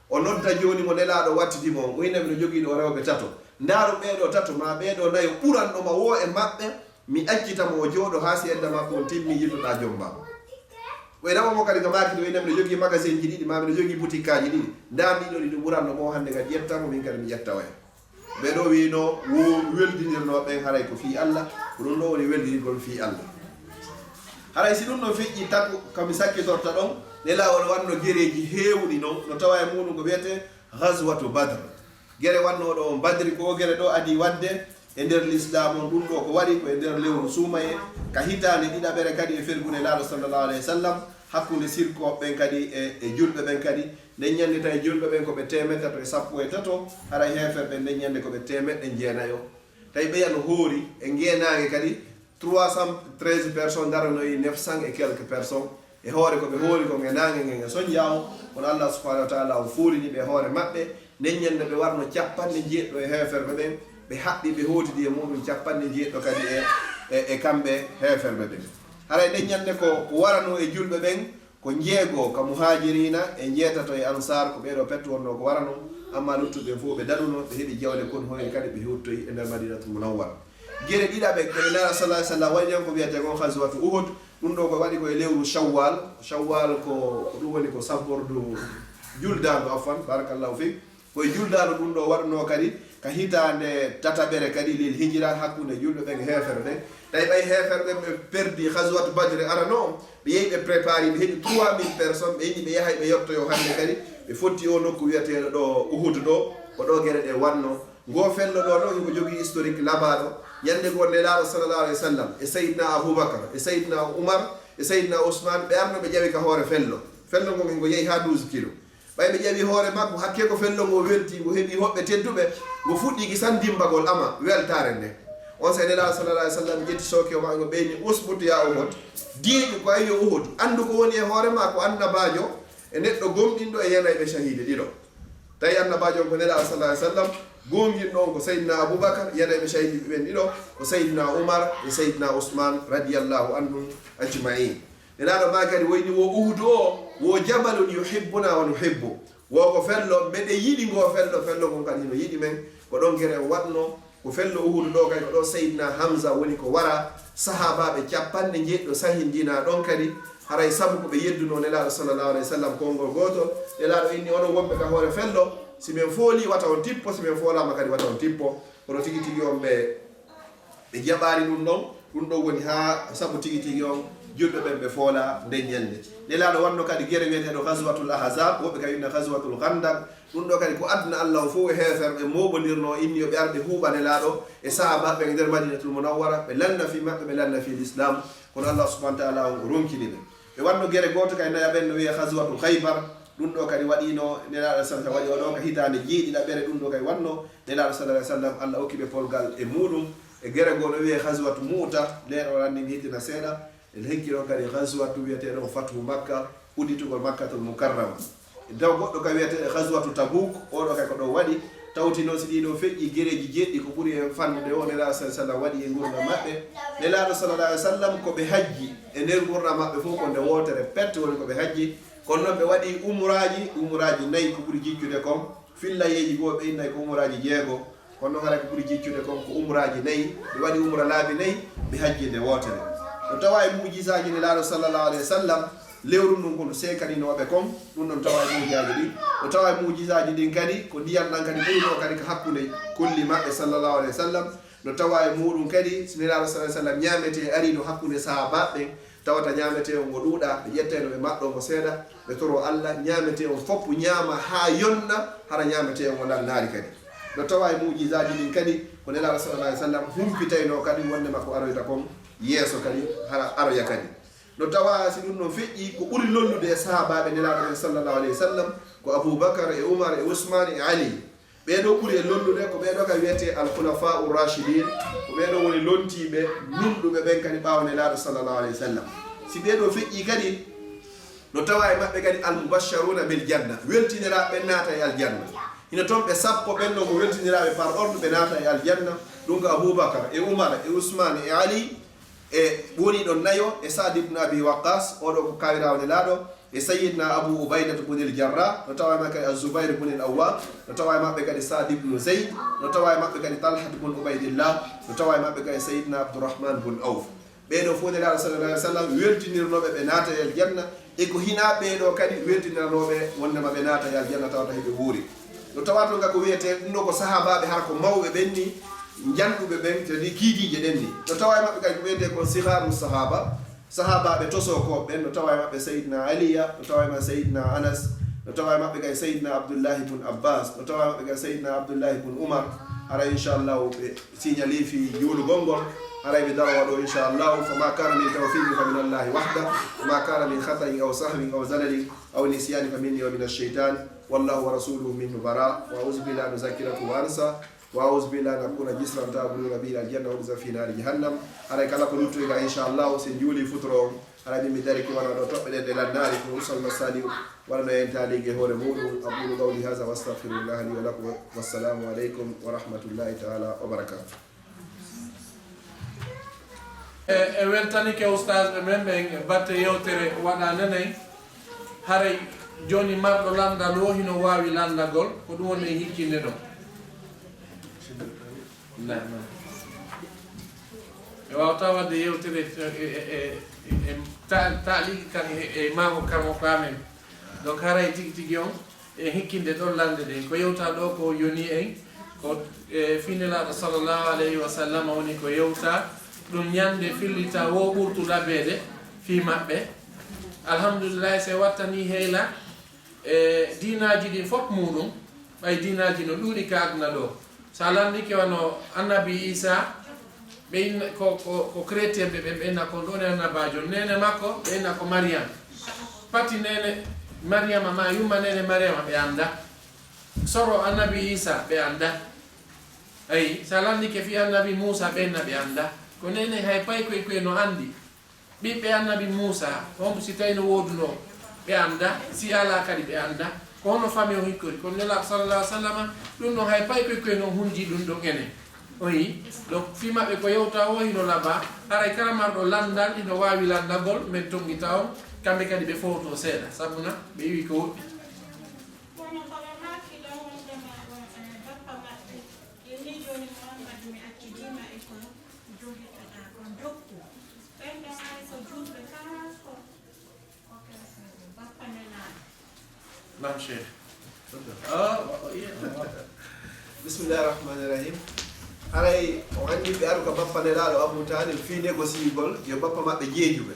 o nodda joni mo nelaɗo wattidimo o ina miɗo jogui ɗo rewɓe tato ndaru ɓeɗo tato ma ɓeɗo nayo ɓuranɗoma wo e maɓɓe mi accitamo o jooɗo ha si edda makko on timmi yilluɗa jomba ɓoynamamo kadi ko maki ɗo ina miɗo jogui magasin ji ɗiɗi ma miɗo jogui boutique kaji ɗiɗi nda mbiɗo ɗiɗo ɓurannomo hande kadi ƴettamo min kadi mi ƴettawa en ɓeɗo wino wo weldidirno ɓen haray ko fi Allah ko ɗum ɗo woni weldidirgol fi Allah haray si ɗum ɗon feƴƴi takko kami sakkitorta ɗon nelawol wanno guereji hewɗi noon no tawa e muɗum ko wiyete ghazwatu badre guere wannoɗo on badri ko guere ɗo adi wadde e nder l'islam on ɗum ɗo ko waɗi ko e nder lewru suumaye ka hitande ɗiɗaɓere kadi e fergune laaɗo sallllahu alayhi wa sallam hakkude sirkoɓe ɓen kadi e julɓe ɓen kadi nden ñande tawi julɓe ɓen koɓe temettato e sappo e tato haray heferɓe nden ñande koɓe temeɗɗe jeenayo tawi ɓeyano hoori e ngenage kadi 313 personnes daranoyi 900 et quelques personnes e hoore koɓe hoori ko ngenage nge soñjawo kono Allah subhanahu wa taala o fuurini ɓe hoore maɓɓe nden ñande ɓe warno capanɗe jeeɗɗo e heferɓe ɓen ɓe haɓɓi ɓe hootidi e muɗum capanɗe jeeɗɗo kadi e kamɓe heferɓe ɓen haray nden ñande ko warano e julɓe ɓen ko jeego ka muhajirina e jeetato e ansar ko ɓeɗo petto wonno ko warano amma luttuɓe fof ɓe daɗuno ɓe heeɓi jawle kon hoye kadi ɓe hewtoyi e nder madinatul munawwara gueɗe ɗiɗaɓe koɓe nara salah sallam waɗi ɗen ko wiyete gon ghazwatu uhud ɗum ɗo ko waɗi koye lewru shawwal ko ɗum woni ko sabbordu juldandu afan barakallahu fik koye juldandu ɗum ɗo waɗno kadi ka hitande tataɓere kadi lil hijra hakkude julɓe ɓen hefere ɓen tawi ɓay hefere ɓen ɓe perdi ghazwatu badre arano o ɓe yehi ɓe préparé ɓe heeɓi 3000 personnes ɓe yiɗi ɓe yahay ɓe yettoyo hande kadi ɓe fotti o nokku wiyeteɗo ɗo uhud ɗo ko ɗo gueɗe ɗe wanno ngo fello ɗo ɗo ko jogui historique labaɗo yande go nelaɗo sallllahu alayhi wa sallam e sayyidna aboubacar e sayyidna oumar e sayyidna ousmane ɓe arno ɓe ƴawi ka hoore fello ngo ngo yeehi ha 12 kilo ɓay ɓe ƴawi hoore makko hakke ko fello ngo welti ngo heeɓi hoɓɓe tedduɓe ngo fuɗɗiki san dimbagol ama weltare nde on sa nelaɗo sallallah alih w sallam ƴetti sooke o ma ngo ɓeyni usbutu ya Uhud diiƴi ko ayi yo Uhud anndu ko woni e hoorema ko annabajo e neɗɗo gomɗinɗo e yenayɓe shahide ɗiɗo tawi annabajo on ko nelaɗo sallallah alih w sallam gonguinɗo on ko Seydina Aboubacar yenayɓe shahidi ɓen ɗiɗo ko Seydina Oumar e Seydina Ousmane radiyallahu anhum ajmain nelaɗo ma kadi woyni wo Uhud o wo jabalun yuhibbuna wa nuhibbu wo ko fello mbeɗe yiɗi ngo fello kon kadi no yiɗi men ko ɗon guere watno ko fello Uhud ɗo kadi ko ɗo Seydina Hamza woni ko wara sahabaɓe capanɗe jeɗɗo sahindina ɗon kadi haray sabu ko ɓe yedduno nelaɗo sallallahu alayhi wa sallam konngol gotol nelaɗo inni onon wonɓe ka hoore fello si min fooli wata on tippo si min foolama kadi wata on tippo kono tigi tigi on ɓe jaɓari ɗum ɗon woni ha sabu tigi tigi on julɓe ɓen ɓe foola nde ñande nelaɗo wanno kadi guere wiyeteɗo ghazwatul ahzab woɓe kadi winna ghazwatul ghandak ɗum ɗo kadi ko aduna Allah o fof e heferɓe moɓodirno inni yoɓe arɓe huuɓa nelaɗo e sahabaɓe e nder madinatul munawwara ɓe lanna fi maɓɓe ɓe lanna fi l'islam kono Allah subhanahu wa ta'ala on ronkini ɓe wanno guere goto kay naya ɓen no wiye ghazwatul khaybar ɗum ɗo kadi waɗino nelaɗo sallam waɗi oɗo ka hitande jeeɗiɗaɓere ɗum ɗo kadi wanno nelaɗo sallallahu alih w sallam Allah hokkiɓe polgal e muɗum e guere goo no wiye ghazwatu muta leero ranni hitina seeɗa e hekkino kadi ghazwatu wiyeteɗo fatu makka udditugol makkatul mukarrama taw goɗɗo ka wiyete ghazwatu tabuk oɗo kay ko ɗo waɗi tawti noon si ɗiɗo feƴƴi guereji jeɗɗi ko ɓuuri e fannude o nelaɗo sallam waɗi e gurdam maɓɓe nelaɗo sallallahu alih w sallam koɓe hajji e nder gurdam maɓɓe fof ko nde wotere pette woni koɓe hajji kono noon ɓe waɗi umuraji 4 ko ɓuuri jiccude kon fillayeji goo ɓe innayi ko umuraji 6 kono noon haray ko ɓuuri jiccude kon ko umuraji 4 ɓe waɗi umra laabi 4 ɓe hajji nde wotere no tawa e mujisaji nelaɗo sallallahu alayhi wa sallam lewru ndun kono sekaninoɓe kon ɗum ɗon tawa e mujisaji ɗi no tawa e mujisaji ɗin kadi ko ndiyam ɗan kadi ɓurno kadi ko hakkude kolli maɓɓe sallallahu alayhi wa sallam no tawa e muɗum kadi so nelaɗo sallallahu alayhi wa sallam ñamete arino hakkude sahabaɓe tawata ñamete on ngo ɗuuɗa ɓe ƴetteno ɓe maɗɗo ngo seeɗa ɓe toro Allah ñamete on foppu ñaama ha yonna hara ñamete on ngo lannaari kadi no tawa e mujisaji ɗin kadi ko nelaɗo sallallahu alayhi wa sallam humpitayno kadi wonde makko aroyta kon yeeso kadi hara aroya kadi no tawa si ɗum ɗon feƴƴi ko ɓuri lollude e sahabaɓe nelaɗo en sallallahu alayhi wa sallam ko Aboubacar e Oumar e Ousmane e Ali ɓeɗo ɓuri e lollude ko ɓeɗo ka wiyete al khulafa'u rashidin ko ɓeɗo woni lontiɓe nunɗuɓe ɓen kadi ɓawa nelaɗo sallallahu alayhi wa sallam si ɓeɗo feƴƴi kadi no tawa e maɓɓe kadi al mubasharuna bil janna weltiniraɓe naata e aljanna ina toon ɓe sappo ɓen ɗo ko weltiniraɓe par ordre ɓe naata e aljanna ɗum ko Aboubacar e Oumar e Ousmane e Ali e woni ɗon nayo e Sa'd ibn Abi Waqqas oɗo ko kawirawo nelaɗo e Sayyidna Abu Ubaidah ibn al-Jarrah no tawa e maɓɓe kadi Az-Zubair ibn al-Awwam no tawa e maɓɓe kadi Sa'd ibn Zayd no tawa e maɓɓe kadi Talha ibn Ubaydillah no tawa e maɓɓe kadi Sayyidna Abdurrahman ibn Auf ɓeɗo fof nelaɗo sallallahu alih w sallam weltinirnoɓe ɓe naata e aljanna e ko hina ɓeɗo kadi weltiniranoɓe wondema ɓe naata e aljanna tawata heɓe wuuri no tawa to ga ko wiyete ɗum ɗo ko sahabaɓe har ko mawɓe ɓenni janɗuɓe ɓen tadi kiidije ɗen ni no tawa e maɓɓe kadi ko wiyete ko siharu sahabaɓe tosokoɓe ɓen no tawa e maɓɓe Seydina Aliya no tawa e maɓɓe Seydina Anas no tawa e maɓɓe kadi Seydina Abdoullahi ibn Abbas no tawa e maɓɓe kadi Seydina Abdoullahi ibn Oumar hara inchallah ɓe signali fi juulugol ngol haray ɓe daro waɗo inchallahu fama kana min tawfiqi fa min allahi wahda wama kana min khata'in aw sahwin aw zalalin aw nisyani fa minni wa min ash-shaytan wallahu wa rasuluhu minhu bara wa a'udhu billahi an uzakkirakum wa ansa wa a'udhu billahi an akuna jisran ta'buduna bihi al-janna wa udza fi nari jahannam haray kala ko luttoyga inchallahu se juuli futoro haray min mi dariki wona ɗo toɓɓe ɗe lannari ko usalma sali waɗano en taaligi hoore muɗum aqulu qawli hadha wa astaghfirullah li wa lakum wassalamu aleykum wa rahmatullahi ta'ala wa barakatuh. e weltanike oustage men ɓen batte yewtere waɗa nenay haray joni marɗo landal o hino wawi landagol ko ɗum woni e hikkinde ɗo e wawata wadde yewtere taaligi kan e mamo kanko kamen donc haray tigi tigi on e hikkinde ɗon lande ɗe ko yewta ɗo ko yoni en ko finelaɗo sallllahu alayhi wa sallam woni ko yewta ɗum ñande fillita wo ɓurtu laɓede fi maɓɓe alhamdulillah se wattani heyla e dinaji ɗin fof muɗum ɓay dinaji no ɗuuɗi ka aduna ɗo sa landike wano annabi Isa ɓe ko chrétien ɓe ɓenna ko ɗon e annabajo nene makko ɓe inna ko Mariam pati nene Mariama ma yumma nene Mariama ɓe anda soro annabi Isa ɓe anda ay salandi ke fi annabi Musa ɓe naɓe anda ko nene hay pay koye no andi ɓiɓɓe annabi Musa on si tawi no woduno ɓe anda si ala kadi ɓe anda ko hono famille o hikkori kono nelaɗo sallallah alih w sallam ɗum ɗon hay pay koye no hunji ɗum ɗo enen o yi donc fi maɓɓe ko yewta o hino laaɓa haray kala marɗo landal ino wawi landagol min tonguita on kamɓe kadi ɓe fowto seeɗa sabuna ɓe wi ko woɗɗi Naam Cheikh. Bismillahirrahmanirrahim. Haray o andi ɓe aru ka bappa nelaɗo Abou Talib fi négociegol yo bappa maɓɓe jeejuɓe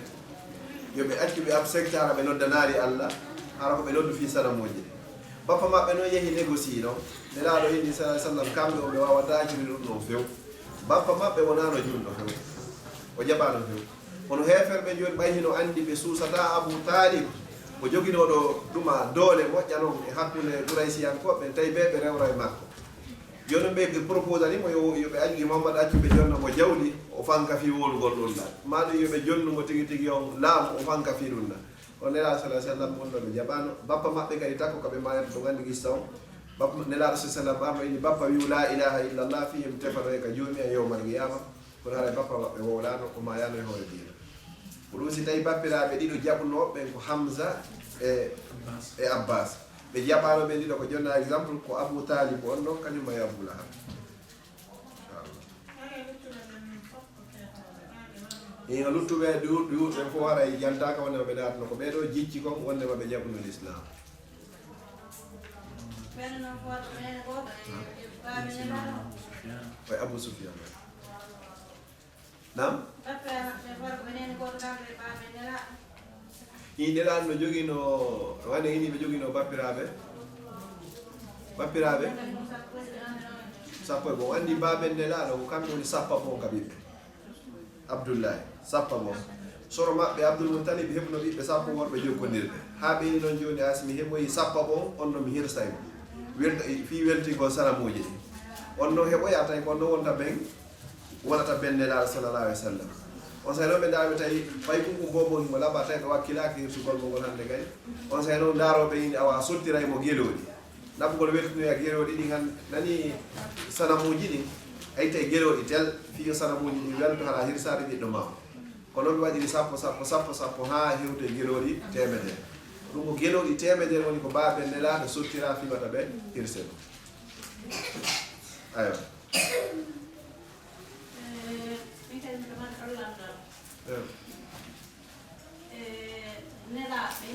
yo ɓe accu ɓe ab sectara ɓe noddanari Allah hara ko ɓe noddu fi sanamoji ɗe bappa maɓɓe noon yeehi négocie ɗon nelaɗo indi sa sallam kamɓe o ɓe wawa daciri ɗum ɗon few bappa maɓɓe wonano julɗo few o jaɓano few kono heferɓe joni ɓayhino andi ɓe suusata Abou Talib ko joginoɗo ɗuma doole moƴƴa noon e hakkude Quraysiyankoɓe tawi ɓe ɓe rewra e makko joni ɓe propose animo yoɓe ajgi Mamadou accuɓe jonnamo jawdi o fanka fi wolugol ɗum ɗa maɗum yoɓe jonnumo tigui tigui on laamu o fanka fi ɗum ɗa on nelaɗo sallah sallam on ɗo ɓe jaɓano bappa maɓɓe kadi takko kaɓe mayata to gandi gissa on bappa nelaɗo sa sallam arno ini bappa wiu la ilaha illallah fi yim tefano e ka joomi e yowmal qiyama kono haray bappa maɓɓe wowlano ko mayano e hoore dina ko ɗum si tawi bappiraɓe ɗiɗo jaɓunoɓe ko Hamza e Abbas ɓe jaɓano ɓe ɗiɗo ko jonna exemple ko Abou Talib on ɗon kañum e Abou Lahab ino luttuɓe ɗuɓɓe fof haray jantaka wondema ɓe natno ko ɓeɗo jicci kon wondema ɓe jaɓuno l'islam koye Abou Soufiane nam nelaɗo no joguino wane ini ɓe joguino bappiraɓe sappo e bon andi baben nelaɗo ko kamɓe woni sappa bon ka ɓiɓɓe Abdoullahi sappa bon soro maɓɓe Abdoul Moutalib heɓno ɓiɓɓe sappo worɓe jokkodirɓe ha ɓeni noon joni asmi heɓoyi sappa bon on ɗo mi hirsaymo fi weltigol salamuji ɗi on ɗo heɓoya tawi ko on ɗo wonta ɓen wonata ben nelaɗo sallallah alih w sallam on say noon ɓe darɓe tawi fay ɓuɓɓu bobo himo laɓa tawi ɓe wakkilaki hirsugol mo ngol hande kadi on say noon daroɓe ine awa sottiraymo gueloɗi naɓugol weltinoya gueloɗi ɗi han nani sanamuji ɗin ay tawi gueloɗi tel fiyo sanamuji ɗi welto haɗa hirsade ɓiɗɗo ma ko noon ɓe waɗiri sappo ha hewte gueloɗi temedere ɗum ko gueloɗi temedere woni ko baɓe nelaɗo sottira fimata ɓe hirseno ayo nelaɓe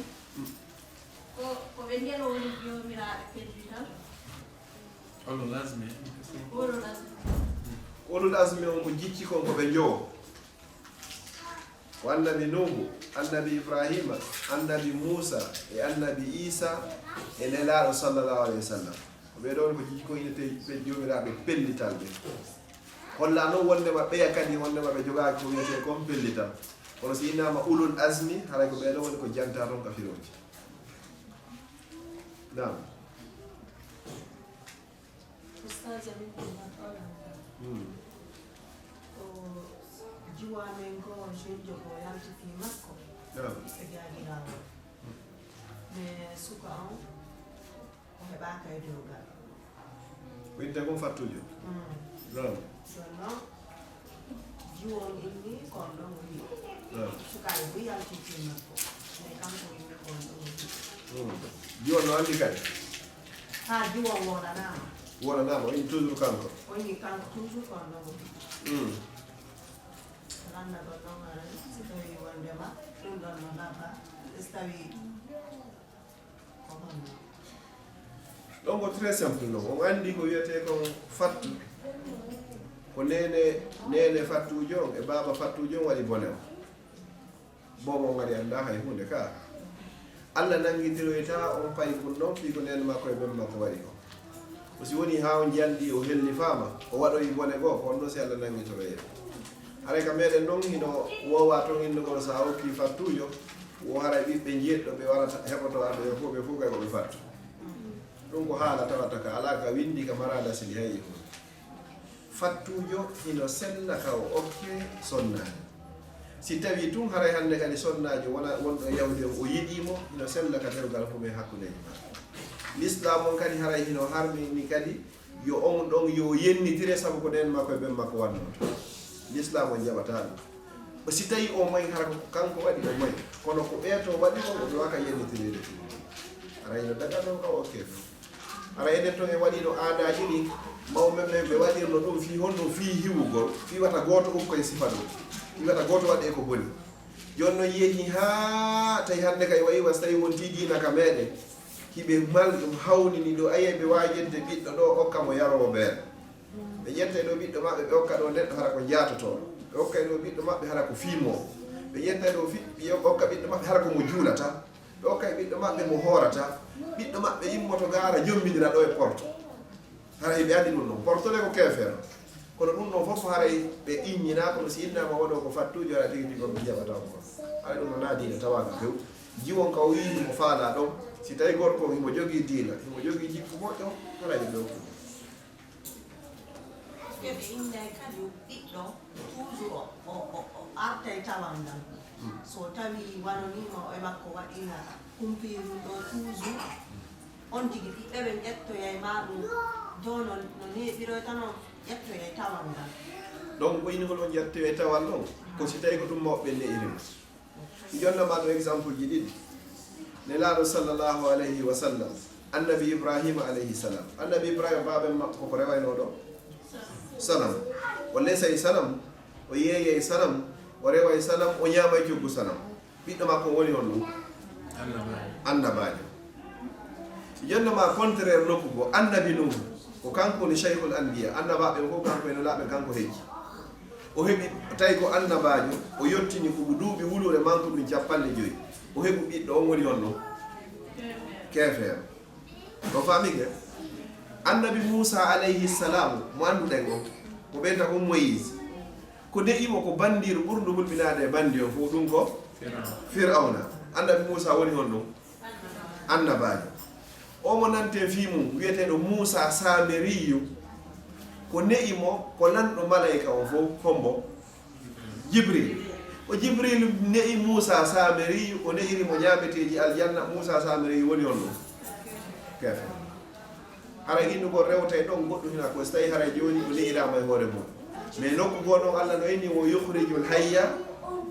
ko ɓe ndelo woni jomiraɓe peddital ulul azmi on ko jicci kon ko ɓe jowo ko annabi Nuhu annabi Ibrahima annabi Musa e annabi Isa e nelaɗo sallallahu alayhi wa sallam ko ɓe ɗon ko jicci kon ine ɓe jomiraɓe pellital ɓe holla noon wondema ɓeya kadi wondema ɓe jogaki ko wiyete comme pellital kono si innama ulul azmi haray ko ɓeɗo woni ko janta toon ka firoji nam jiwamen ko jeune ko yalti fi makko e jagirawo mais suka on o heɓaka e dewgal winte kon fattujo non jonnon jiwon inni kon ɗon woni sukaɓe bo yalti fi makko mais kanko inni kon ɗon woni jiwon no andi kadi ha jiwon wonanama wonanama o inni toujours kanko o inni kanko toujours kon ɗon woni landa ɗon ɗon so tawi wondema ɗum ɗon no laɓa so tawi ko honno ɗon ko très simple non on andi ko wiyete kon fattu ko nene fattujo on e baba fattujo on waɗi bone o bomo on waɗi anda hay hunde ka Allah nanguidiroyta on payi ɗum ɗon fi ko nene makko e ɓen makko waɗi o si woni ha o jalɗi o helli fama o waɗoyi bone goo ko on ɗo si Allah nanguitoroye haray ka meɗen noon hino wowa toon innugol sa hokki fattujo wo haray ɓiɓɓe jeeɗɗo ɓe warata heɓoto arɓe ɓe fof kay koɓe fattu ɗum ko haala tawata ka ala ka windi ka marada sili hay hunde fattujo hino sella ka o okke sonnaji si tawi tun haray hande kadi sonnaji wona wonɗo yawde o yiɗimo hino sella ka tergal fo ɓe hakkudeji ma l'islam on kadi haray hino harmini kadi yo on ɗon yo yennitire saabu ko nden makko e ɓen makko wannoto l'islam on jaɓata ɗum si tawi o mayi hara ko kanko waɗi o mayi kono ko ɓeeto waɗi ko o waka yennitirede ara hino dagatoo ka okke ara enen ton e waɗino aadaji ɗi mawɓe ɓe ɓe waɗirno ɗum fi honno fi hiwugol fi wata goto koye sifa ɗum fi wata goto waɗe ko boni joni noon yeehi ha tawi hande kay wayi was tawi wonti dina ka meɗen hiɓe mal ɗum hawnini ɗo aye ɓe wawi ƴedde ɓiɗɗo ɗo hokka mo yarowo ɓeere ɓe ƴette ɗo ɓiɗɗo maɓɓe ɓe hokka ɗo neɗɗo hara ko jatotoɗo ɓe hokka ɗo ɓiɗɗo maɓɓe hara ko fiimowo ɓe ƴetta ɗo hokka ɓiɗɗo maɓɓe hara ko mo juulata ɓe hokka ɓiɗɗo maɓɓe mo hoorata ɓiɗɗo maɓɓe immoto gaara jombidira ɗo e porte haray ɓe andi ɗum ɗon portole ko kefeero kono ɗum ɗon fof haray ɓe ɗiññina kono si innama waɗo ko fattujo ara tigi tigi on ɓe jaɓata ko haray ɗum no na diina tawaga few jiwon ka o yii mo faala ɗon si tawi gorko himo jogii diina himo jogii jikku moƴƴo haraji ɗo ɓe innay kadi ɓiɗɗo toujours o artay tawan ngal so tawi wanonima e makko waɗina kumpirum ɗo toujours on tigi ɓiɓɓe ɓe ƴettoyay ma ɗum jono no neɓiroy tan o ƴettoyay tawan ngal donc ɓoynigol on ƴettoye tawan ɗon ko si tawi ko ɗum mawɓe ne'irima jonnama ɗo exemple ji ɗiɗi nelaɗo sallllahu alayhi wa sallam annabi ibrahima alayhi salam annabi ibrahima baɓen makko koko rewayno ɗo sanam o lesay sanam o yeeyay sanam o reway sanam o ñaamay coggu sanam ɓiɗɗo makko woni on ɗum annabajo jonnoma contraire nokku go annabi nuhu ko kanko ni cheikhul anbiya annabaɓe fof kanko eno laaɓe kanko heeji o heɓi tawi ko annabajo o yettini ko duuɓi wulure manko ɗum 50 o heɓu ɓiɗɗo on woni on ɗum kefeero o famige annabi moussa alayhi salam mo annduɗen o ko ɓeyta ko moyise ko de'imo ko bandiru ɓurdu hulɓinade e bandi o fof ɗum ko firawna annabi moussa woni on ɗum annabajo omo nante fimum wiyeteɗo moussa samiriyu ko ne'imo ko lanɗo malayika o fof hombo jibril o jibril ne'i moussa samiriyu o ne'irimo ñameteji aljanna moussa samiriyu woni on ɗum kefe haray innugol rewta e ɗon goɗɗum hina ko so tawi haray joni o ne'irama e hoore mum mais nokku go ɗon allah no inni wo yuhrijul hayya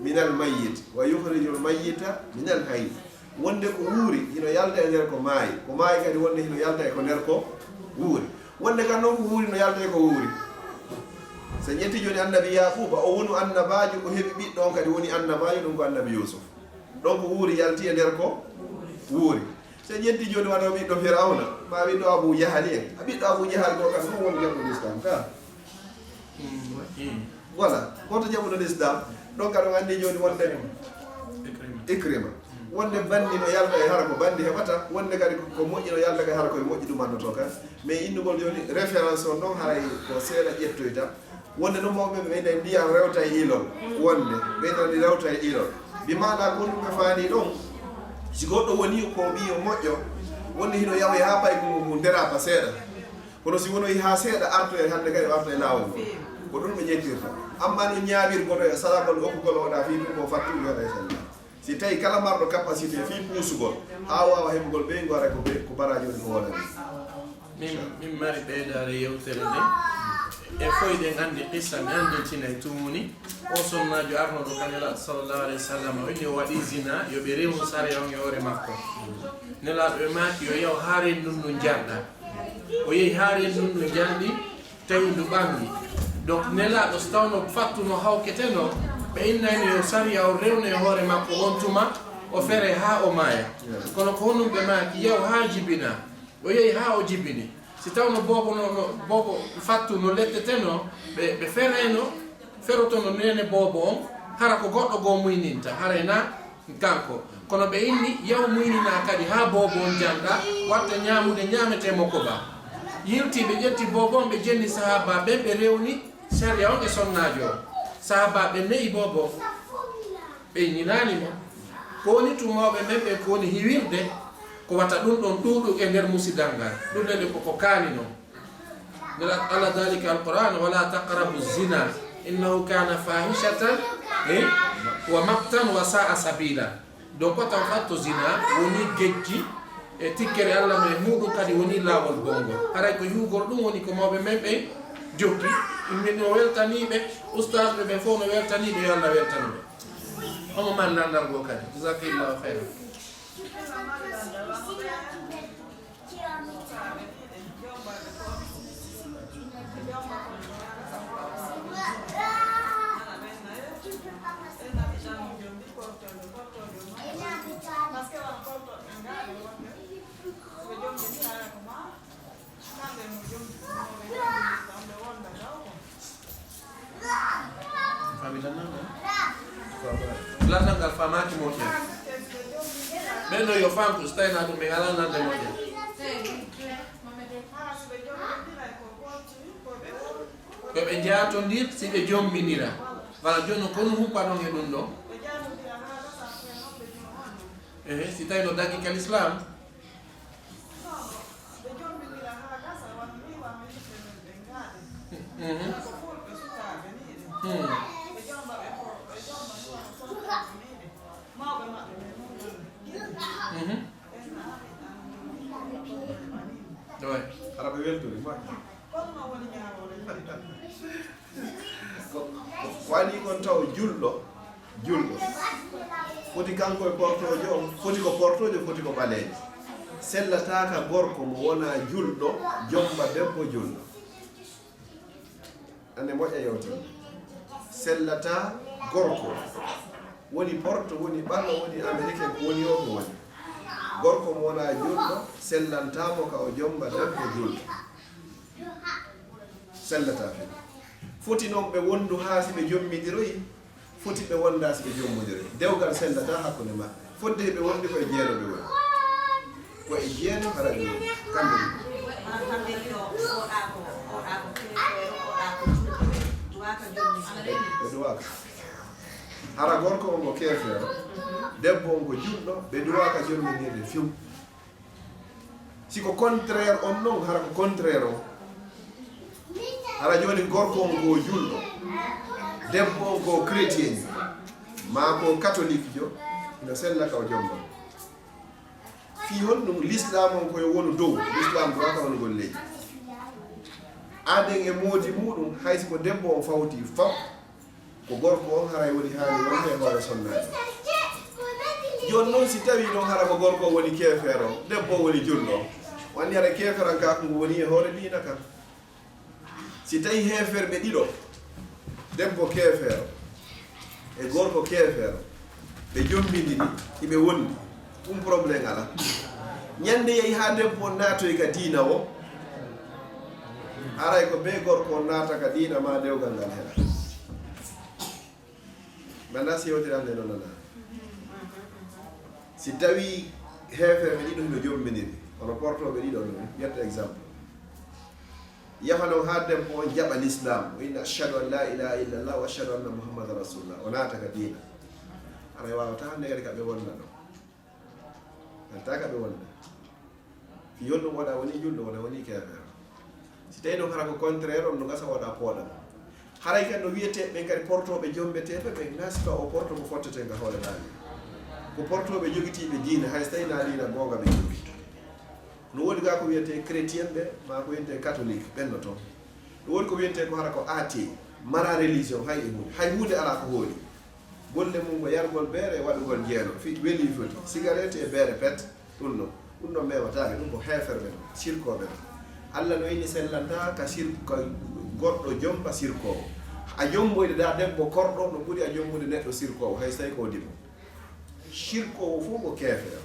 min al mayyit wa yuhrijul mayyita min al hayy wonde ko wuuri hino yalda e nder ko maayi kadi wonde hino yalda e ko nder ko wuuri wonde kan noon ko wuuri no yalda e ko wuuri so ƴetti joni annabi yaquba o wonu annabajo o heɓi ɓiɗɗo on kadi woni annabajo ɗum ko annabi yusuf ɗon ko wuuri yalti e nder ko wuuri so ƴetti joni waɗo ɓiɗɗo firawna ma ɓiɗɗo abou jahali en a ɓiɗɗo abou jahal ko kam ɗum woni jaɓɓuɗo islam ka voilà goto jaɓɓuɗo l'islam ɗon ka ɗon anndi joni wonde icrima wonde bandi no yalda e hara ko bandi heɓata wonde kadi ko moƴƴi no yalda kay hara koye moƴƴi ɗum annoto ka mais innugol joni référence on ɗon haray ko seeɗa ƴettoyta wonde ɗum mawɓe ɓeyda ndiyam rewta e ilol wonde ɓeydani rewta e ilol mbi maɗa ko ɗum ɓe faani ɗon si goɗɗo woni ko ɓiyo moƴƴo wonde hino yawoy ha pay ko nderapa seeɗa kono si wonoyi ha seeɗa arto e hande kadi o arta e lawol ngol ko ɗum ɓe ƴettirta amma no ñaawirgoto e salagol okkugol oɗa fi ɗum ko fattude waɗa e sallah si tawi kala marɗo capacité fi puusugol ha wawa heɓugol ɓey ngora ko baraji woni ko wonani min mari ɓeydare yewtere nde e foyɗen andi qissa mi andintina e tumuni o sonnajo arnoɗo kanela sallllahu alayhi wa sallam o inni o waɗi zina yoɓe rewnu sare on e hoore makko nelaɗo ɓe maaki yo yaw haaren nunnu janɗa o yehi haaren nunnu janɗi tawi ndu ɓangi donc nelaɗo so tawno fattuno hawketeno ɓe innayno yo sariya o rewna e hoore makko on tuma o fere ha o maaya kono ko honum ɓe maaki yaw ha jibina o yehi ha o jibini si tawno bobo fattu no letteteno ɓe fereno ferotono nene bobo on hara ko goɗɗo goo muyninta harayna kanko kono ɓe inni yaw muynina kadi ha bobo on janɗa watta ñamude ñametemo ko ba yilti ɓe ƴetti bobo on ɓe jenni sahaba ɓen ɓe rewni saria on e sonnajo o sahaba ɓe ne'i bobo ɓe ñinanimo ko woni tumaɓe men ɓe ko woni hiwirde ko wata ɗum ɗon ɗuuɗu e nder musidal ngal ɗum nde koko kaani noon على ذلك القرآن ولا تقربوا الزنا إنه كان فاحشة ومقتا وساء سبيلا donc ko taw zina woni gejji e tikkere Allah me muɗum kadi woni lawol gongo haray ko yugol ɗum woni ko mawɓe men ɓe jokki yimɓe no weltaniɓe oustage ɓe fof no weltaniɓe yo Allah weltaniɓe omo man landal go kadi jasakillahu khairan Lanang alfamaki moja. Beno yo fanku stai na do megala nande moja. Bebe jato ndir sibe jom minira. Wala jono kono hupa no ngedundo. Sitai no dagi kal Islam. Arabe welturi ma wani kon taw julɗo foti kanko e portojo on foti ko portojo foti ko ɓalejo sellataka gorko mo wona julɗo jomba debbo julɗo ande moƴƴa yewtere sellata gorko woni porto woni ɓallo woni américain ko woni o ko woni gorko mo wona julɗo sellantamo ka o jomba debbo julɗo sellata fe foti noon ɓe wondu ha si ɓe jommidiroyi foti ɓe wonda si ɓe jommodiroyi dewgal sellata hakkude maɓɓe fodde ɓe wondi koye jeeno ɓe woni ko e jeeno hara ɓe woni kamɓe ɓe duwaka hara gorko on ko keefeero debbo on ko julɗo ɓe duwaka jomminirde few siko contraire on noon hara ko contraire o hara joni gorko on ko julɗo debbo on ko chrétien ma ko catholique jo ino sella ka o jomba fi honɗum l'islam on koye wonu dow l'islam duwaka on gol leydi aden e moodi muɗum haysi ko debbo on fawti faw ko gorko on haray woni haali wonde e hoore sonnaji joni noon si tawi noon hara ko gorko woni keefeero debbo woni julɗo wandi hara keeferan ka ko ngu woni e hoore diina kam si tawi heeferɓe ɗiɗo debbo keefeero e gorko keefeero ɓe jommindini hiɓe wondi ɗum probléme ala ñande yehi ha debbo naatoy ka diina o aray ko be gorko naata ka diina ma dewgal ngal heɗa manda si yewtirande noon nana si tawi heefere ɓe ɗiɗo hino jommidiri hono portoɓe ɗiɗo ɗum yetta exemple yahano ha debbo on jaɓa l'islam o inna ashhadu an la ilaha illallah wa ashhadu anna muhammadan rasulullah o naata ka diina aɗa wawata hande kadi kaɓe wonna ɗo anta kaɓe wonna fi yolɗum waɗa woni julɗo wona woni keefere si tawi ɗon hara ko contraire on no gasa waɗa pooɗam haray kadi no wiyete ɓen kadi portoɓe jombeteɓe ɓe nasika o porto ko fottete nga hoore naani ko portoɓe jogitiɓe diina hay so tawi na diina gonga ɓe jogi no woodi ga ko wiyete chrétien ɓe ma ko wiyete catholique ɓenno toon no woodi ko wiyete ko hara ko athée mara religion hay hunde ala ko hooli golle mum ko yargol beere e waɗugol jeeno fi weeli foti cigarette e beere pet ɗum ɗon mewatake ɗum ko heeferɓe ɗo sirkoɓe ɗo Allah no inni sellanta ka sirko goɗɗo jomba sirkowo a jomboyde da debbo korɗo no ɓuri a jombude neɗɗo sirkowo hay so tawi ko dimo sirkowo fof ko keefeero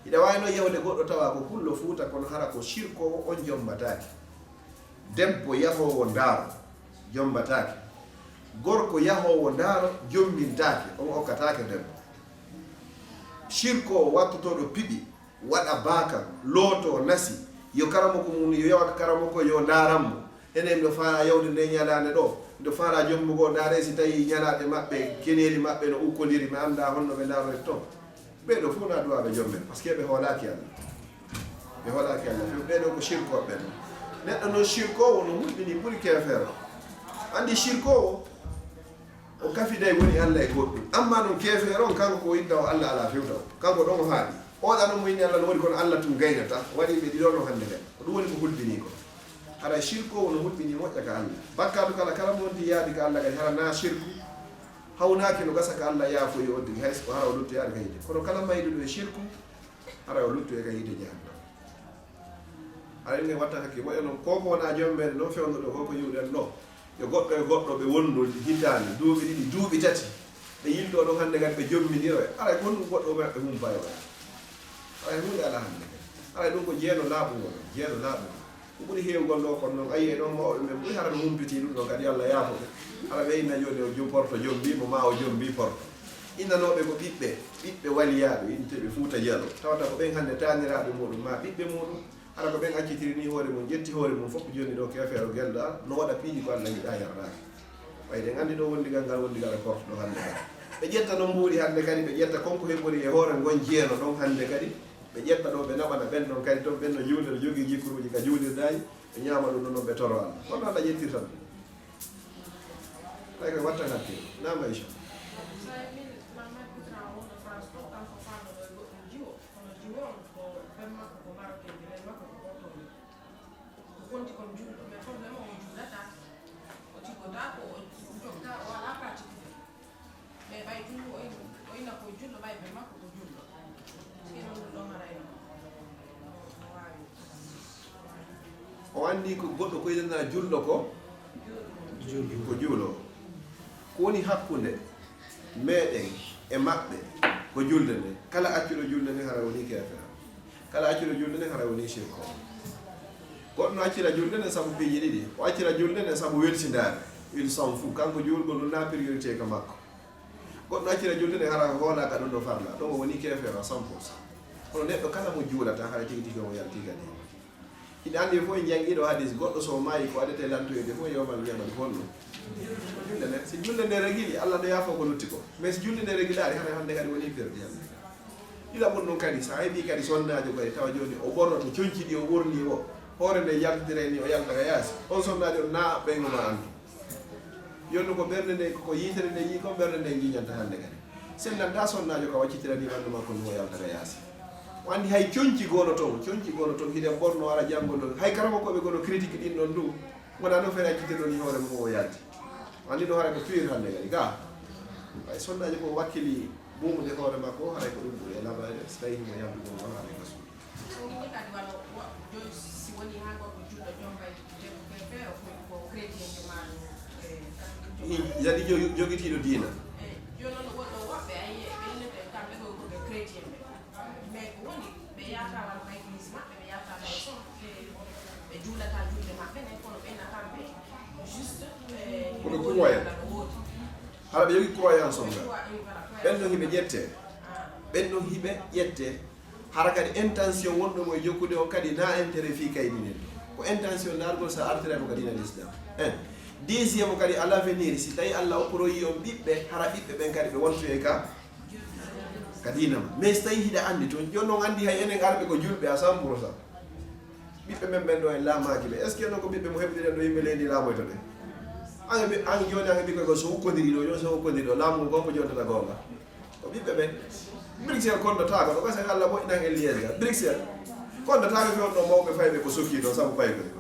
ina wayno yewde goɗɗo tawa ko pullo fuuta kono hara ko sirkowo on jombatake debbo yahowo ndaaro jombatake gorko yahowo ndaaro jombintake on okkatake debbo sirkowo wattotoɗo piɓi waɗa baakam looto nasi yo karamo ko mum yo yawa karamo ko yo ndaranmo enen ɗo faala yawde nde ñalande ɗo nde faala jommugo ndaare si tawi ñalaɗe maɓɓe keneri maɓɓe no ukkodiri mi anda honno ɓe ndaroyta toon ɓeɗo fof na duwaɓe jommen par ce que ɓe hoolaki Allah ɓe hoolaki Allah ɓeɗo ko sirkoɓe ɗo neɗɗo noon shirkowo no hulɓini ɓuri kefeero andi shirkowo o kafiday woni Allah e goɗɗum amma noon kefeero on kanko ko yidda o Allah ala fewtaw kanko ɗon o haaɗi oɗa noon mo yini Allah no waɗi kono Allah tum gaynata waɗiɓe ɗiɗon no hannde kadi ko ɗum woni ko hulɓini ko hara shirkowo no hulɓini moƴƴa ka Allah bakkatu kala mo wonti yaadi ka Allah kadi hara na shirku hawnaki no gasa ka Allah yaafoyi oddi hay so hara o luttu yaade ka yiide kono kala mayduɗo e shirku hara o luttu e ka yiide jahannam hara ene watta hakke moƴƴa noon koko wona joom meɗe noon fewnuɗo koko yiwɗen ɗo yo goɗɗo e goɗɗo ɓe wonno hiddande duuɓi ɗiɗi duuɓi tati ɓe yilɗo ɗon hannde kadi ɓe jommidiro ara gonɗum goɗɗo maɓɓe humpayo ara hunde ala hannde kadi ara ɗum ko jeeno laaɓugol jeeno laaɓugol ko ɓuri heewgol ɗo kono noon ayi e ɗon mawɓe men ɓuri hara no humpiti ɗum ɗon kadi Allah yaafoɓe ala ɓe inna joni o jom porto jom mbimo ma o jom mbi porto innanoɓe ko ɓiɓɓe waliyaɓe inteɓe Fuuta Jallo tawata ko ɓen hannde taniraɓe muɗum ma ɓiɓɓe muɗum hara ko ɓen accitiri ni hoore mum ƴetti hoore mum fof joni ɗo kefeero gelɗa no waɗa piiji ko Allah yiɗa yarɗaki ɓayde andi ɗo wondigal ngal wondigal e porto ɗo hannde kadi ɓe ƴetta no mbuuɗi hannde kadi ɓe ƴetta konko heɓori e hoore gon jeeno ɗon hannde kadi ɓe ƴetta ɗo ɓe naɓana ɓen ɗon kadi toon ɓen no juulere jogii jikkuruji ka juulirdayi ɓe ñaama ɗum noon ɓe toro Allah kono Allah ƴettirtan ɗum ay ko watta hakkille nama Aïcha o anndi ko goɗɗo ko yiɗana julɗo ko juulo ko woni hakkunde meɗen e maɓɓe ko julde nde kala accuɗo julde nde hara woni kefere kala accuɗo julde nde hara woni shirko goɗɗo no accira julde nde sabu piiji ɗiɗi o accira julde nde sabu weltindare il s'en fout kanko julgol ɗum na priorité ka makko goɗɗo no accira julde nde hara hoolaka ɗum ɗo farla ɗon o woni kefere à 100%. kono neɗɗo kala mo juulata hara tigi tigi o yalti kadi ina andi fof e jangiɗo hadis goɗɗo so maayi ko waɗete lantoyde fof yowmal wiyaman honno julde nde si julde nde regili Allah ɗo yaafo ko lutti ko mais si julde nde regilaari hara hannde kadi woni perdi hannde ila ɓon ɗum kadi sa heeɓi kadi sonnajo kadi tawa joni o ɓornoto coñci ɗi o ɓorni o hoore nde yaltidire ni o yaltaka yaasi on sonnajo o na ɓeygo ma andu yonno ko ɓernde nde ko yitere nde yii ko ɓernde nde jiñanta hannde kadi sellanta sonnajo ka waccitirani ɓanndu makko ni o yaltaka yaasi o andi hay coñci gono toon hiɗen ɓorno ara janggo ɗo hay karama koɓe gono critique ɗin ɗon du wona no feere accitirɗo ni hoore mum o yalti o andi ɗo hara ko pure hannde kadi ga ay sonnajo ko wakkili mumude hoore makko haray ko ɗum ɓuri e laɓade so tawi himo yaltugo on haray ka suuɗi jadi jogitiɗo diina kono croyant hara ɓe jogui croyance on ga ɓen ɗon hiɓe ƴette ɓen ɗon hiɓe ƴette hara kadi intention wonɗo moye jokkude o kadi na intérêt fi kayɗinen ko intention dargol sa artiremo kadi na l'islam deuxiéme kadi à l'avenir si tawi Allah opporoyi on ɓiɓɓe hara ɓiɓɓe ɓen kadi ɓe wontoye ka dinama mais so tawi hiɗa andi toon joni noon andi hay enen arɓe ko julɓe à 100%. ɓiɓɓe men ɓen ɗo en laamaki ɓe est ce que noon ko ɓiɓɓe mo heɓɗiɗen ɗo yimɓe leydi laamoyto ɓe an joni an ɓi koy ko so hukkodiri ɗo joni so hukkodiri ɗo laamu gonko jontata gonga ko ɓiɓɓe ɓen Bruxelles kondotako ɗo gasa Allah moƴƴinan en liége ga Bruxelles kondotako fi on ɗo mawɓe fayɓe ko sokki ɗo saabu paykoy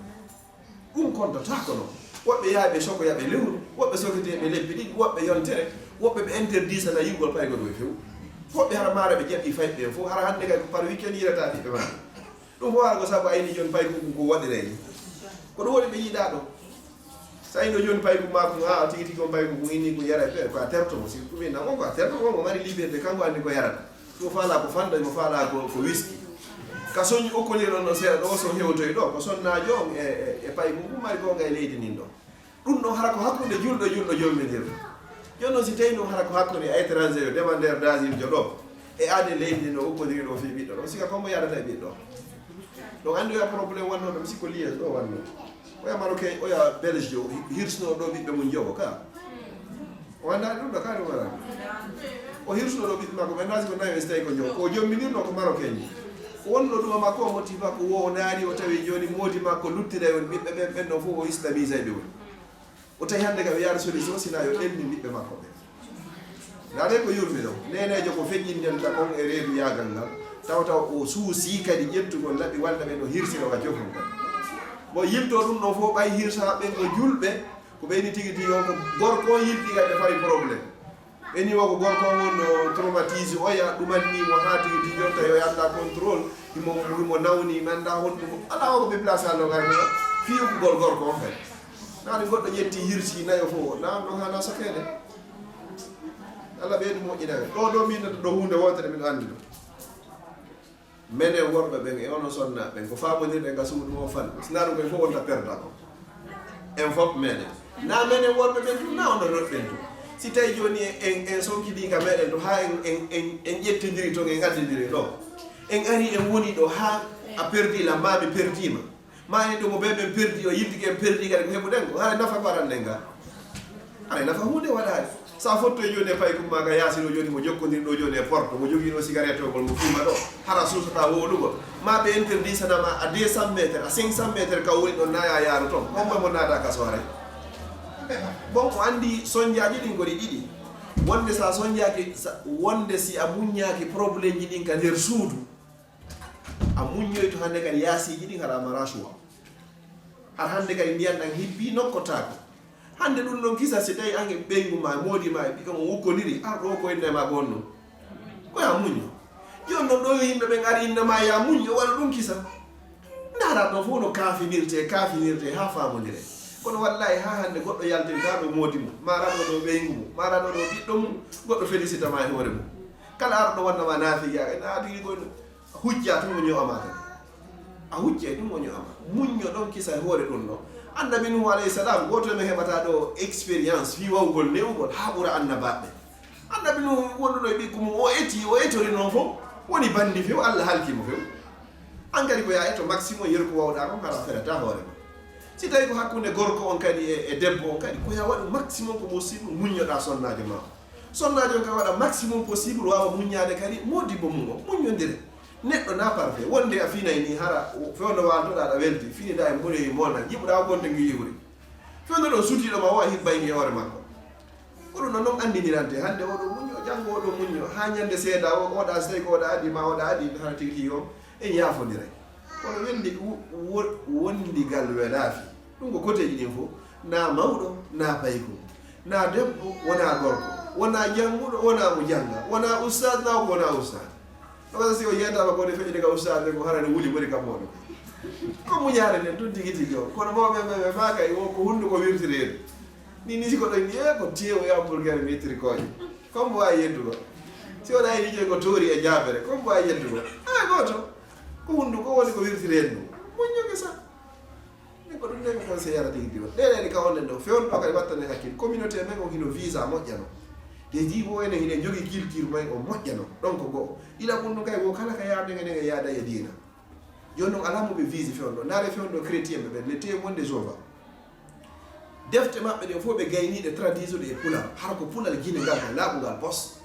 ɗum kondotako noon woɓɓe yaaɓe sokoyaɓe lewru woɓɓe soketeɓe lebbi ɗiɗi woɓɓe yontere woɓɓe ɓe interdisana yigol paykoy koye few woɓɓe hara maara ɓe jaɓɓi fayɓe ɓen fof hara hannde kay ko par weekend yirata ɓiɓɓe maɗa ɗum fof hara ko saabu ayni joni payko ko waɗireni ko ɗum woni ɓe yiiɗa ɗo so ayno joni payko mako a tigi tigi on payko ko inni ko yara ɓe ko a tertomo si ɗum inna on ko a tertomo mo mari liberté kanko andi ko yarata ɗum faala ko fanda mo faala ko wiski ka soñi okkonir on ɗon seeɗa ɗo so hewtoy ɗo ko sonnajo on e payko ngu mari gonga e leydi nin ɗo ɗum ɗon hara ko hakkude julɗo jommidirɗo joni noon si tawi noon hara ko hakkude étranger o demandeur d' asile jo ɗo e aade leydi no okkodiri ɗo fi ɓiɗɗo ɗon sika kombo yadata e ɓiɗɗo donc andi oya probléme wannoɗo mi sikko liége ɗo wanno oya marocain oya belge jo hirsno ɗo ɓiɓɓe mum jogo ka o andani ɗum ɗo kaari warani o hirsno ɗo ɓiɓɓe makko ɓe nasi ko nayi so tawi ko jogo ko jomminirno ko marocain ji wonno ɗum makko moti makko wo naari o tawi joni modi makko luttida on ɓiɓɓe ɓen ɓenno fof o islamisé ɓe woni o tawi hannde kam yaara solution sina yo ɗelni ɓiɓɓe makko ɓe naade ko yurmi ɗo nenejo ko feƴƴindenta kon e reedu yagal ngal taw o suusi kadi ƴettugol laɓi walla ɓen o hirsino wa jofum kadi bo yilto ɗum ɗon fof ɓay hirsa ɓen ko julɓe ko ɓeyni tigi tigi on ko gorko on yilti kadi ɓe fawi probléme ɓeni wo ko gorko on traumatise oya ɗumannimo ha tigi tigi on tawi o yanda contrôle himo nawni manda honɗum ala o ko ɓe place allo garno fiyugol gorko on kadi naade goɗɗo ƴetti hirsi nayo fof nam ɗon hana sokede Allah ɓeydu moƴƴinaɓe ɗo min ɗo hunde wontere min andi ɗum menen worɓe ɓen e ono sonna ɓen ko famodirɗe ga suudu o fan sina ɗum koye fof wonta perda ko en fof menen na menen worɓe ɓen tum na ono rotɓen tum si tawi joni en sonkidi ka meɗen to ha en ƴettidiri toon en gaddidiri ɗo en ari en woni ɗo ha a perdi la mami perdima mani ɗum o ɓe ɓen perdi o yiddi en perdi kadi ko heɓuɗen ko haɗa nafa waɗanɗen ga aɗa nafa hunde waɗade sa fotto e joni e pay kum maga yasino joni mo jokkodiri ɗo joni e porte mo joguino cigarette ogol mo fuma ɗo hara susata woɗugol ma ɓe interdit sanama a 200 métres a 500 métres ka woni ɗon naya yaaro toon homma mo naata kasoare bon o andi soñdiaji ɗin goni ɗiɗi wonde sa soñdiaki wonde si a muññaki probléme ji ɗin ka nder suudu a muññoyto hande kadi yaasiji ɗin haɗa mara choix har hande kadi ndiyan ɗan hibbi nokkotako hande ɗum ɗon kisa si tawi ange ɓeygu ma moodi ma ɓi kam o wukkodiri arɗo ko innema gonno koya muño joni noon ɗo yimɓe ɓen ari innama ya muño waɗa ɗum kisa ndarat ɗon fof no kaafinirte ha famodire kono wallahi ha hande goɗɗo yaltinta ɗo moodi mum maraɗo ɗo ɓeygu mum maraɗo ɗo ɓiɗɗo mum goɗɗo félicitama e hoore mum kala arɗo wannama naafiya naatigi ko hujja tum o ño'ama kadi a hujja ɗum o ño'ama muño ɗon kisa e hoore ɗum ɗo annabi nuhu alayhi salam goto men heɓata ɗo expérience fi wawgol newgol ha ɓuura annabaɓe annabi nuhu wonɗuɗo e ɓikku mum o ettori noon fof woni bandi few Allah halkimo few an kadi ko ya eto maximum yeru ko wawɗa ko gara ferata hoore ma si tawi ko hakkude gorko on kadi e debbo on kadi ko ya waɗu maximum ko possible muñoɗa sonnajo ma sonnajo on kadi waɗa maximum possible wawa muñade kadi modibbo mum o muñodire neɗɗo na parfait wonde a finay ni hara fewno waltoɗa aɗa welti finida e mbonoyi mona jiɓuɗa gonte ngi yiwri fewno ɗo sutiɗo ma wa hibbayni e hoore makko ko ɗum noon andinirante hande oɗo muño janggo oɗo muño ha ñande seeda oɗa so tawi ko oɗa addi ma oɗa addi hara tigi tigi o en yafodiray kono wendi wondigal welaafi ɗum ko cotéji ɗin fof na mawɗo na payko na debbo wona gorko wona janguɗo wona mo janga wona ustad na ko wona ustad ɗo si o yiyatama kode feƴƴide ka ustade ko harane wuli woni kam moɗo ko muñare nden tun tigi tigi o kono mawɓe ɓe ma kay ko hunde ko wirtireede ni siko ɗo ye ko tiye o yambulgere mittiri koƴe comme mo wawi yeddugo si oɗa yi wijoy ko toori e jaabere comme mo wawi yeddugo goto ko hundu ko woni ko wirtireede ɗum moññoge sa min ko ɗum nde mi conseil ara tigi tigi ɗeɗeni ka onnen ɗo fewno ɗo kadi wattane hakkille communauté men o hino visa moƴƴano te jibo ene hine jogui culture may o moƴƴano ɗon ko goho ila ɓum ɗum kay wo kala ka yaadegen e yaada e diina joni noon alamuɓe vise fewno naare fewno chrétien ɓe ɓen le témoin de Jéhovah defte maɓɓe ɗen fof ɓe gayniɗe tradition ɗe e pulal hara ko pulal guine ngal kay laaɓugal pos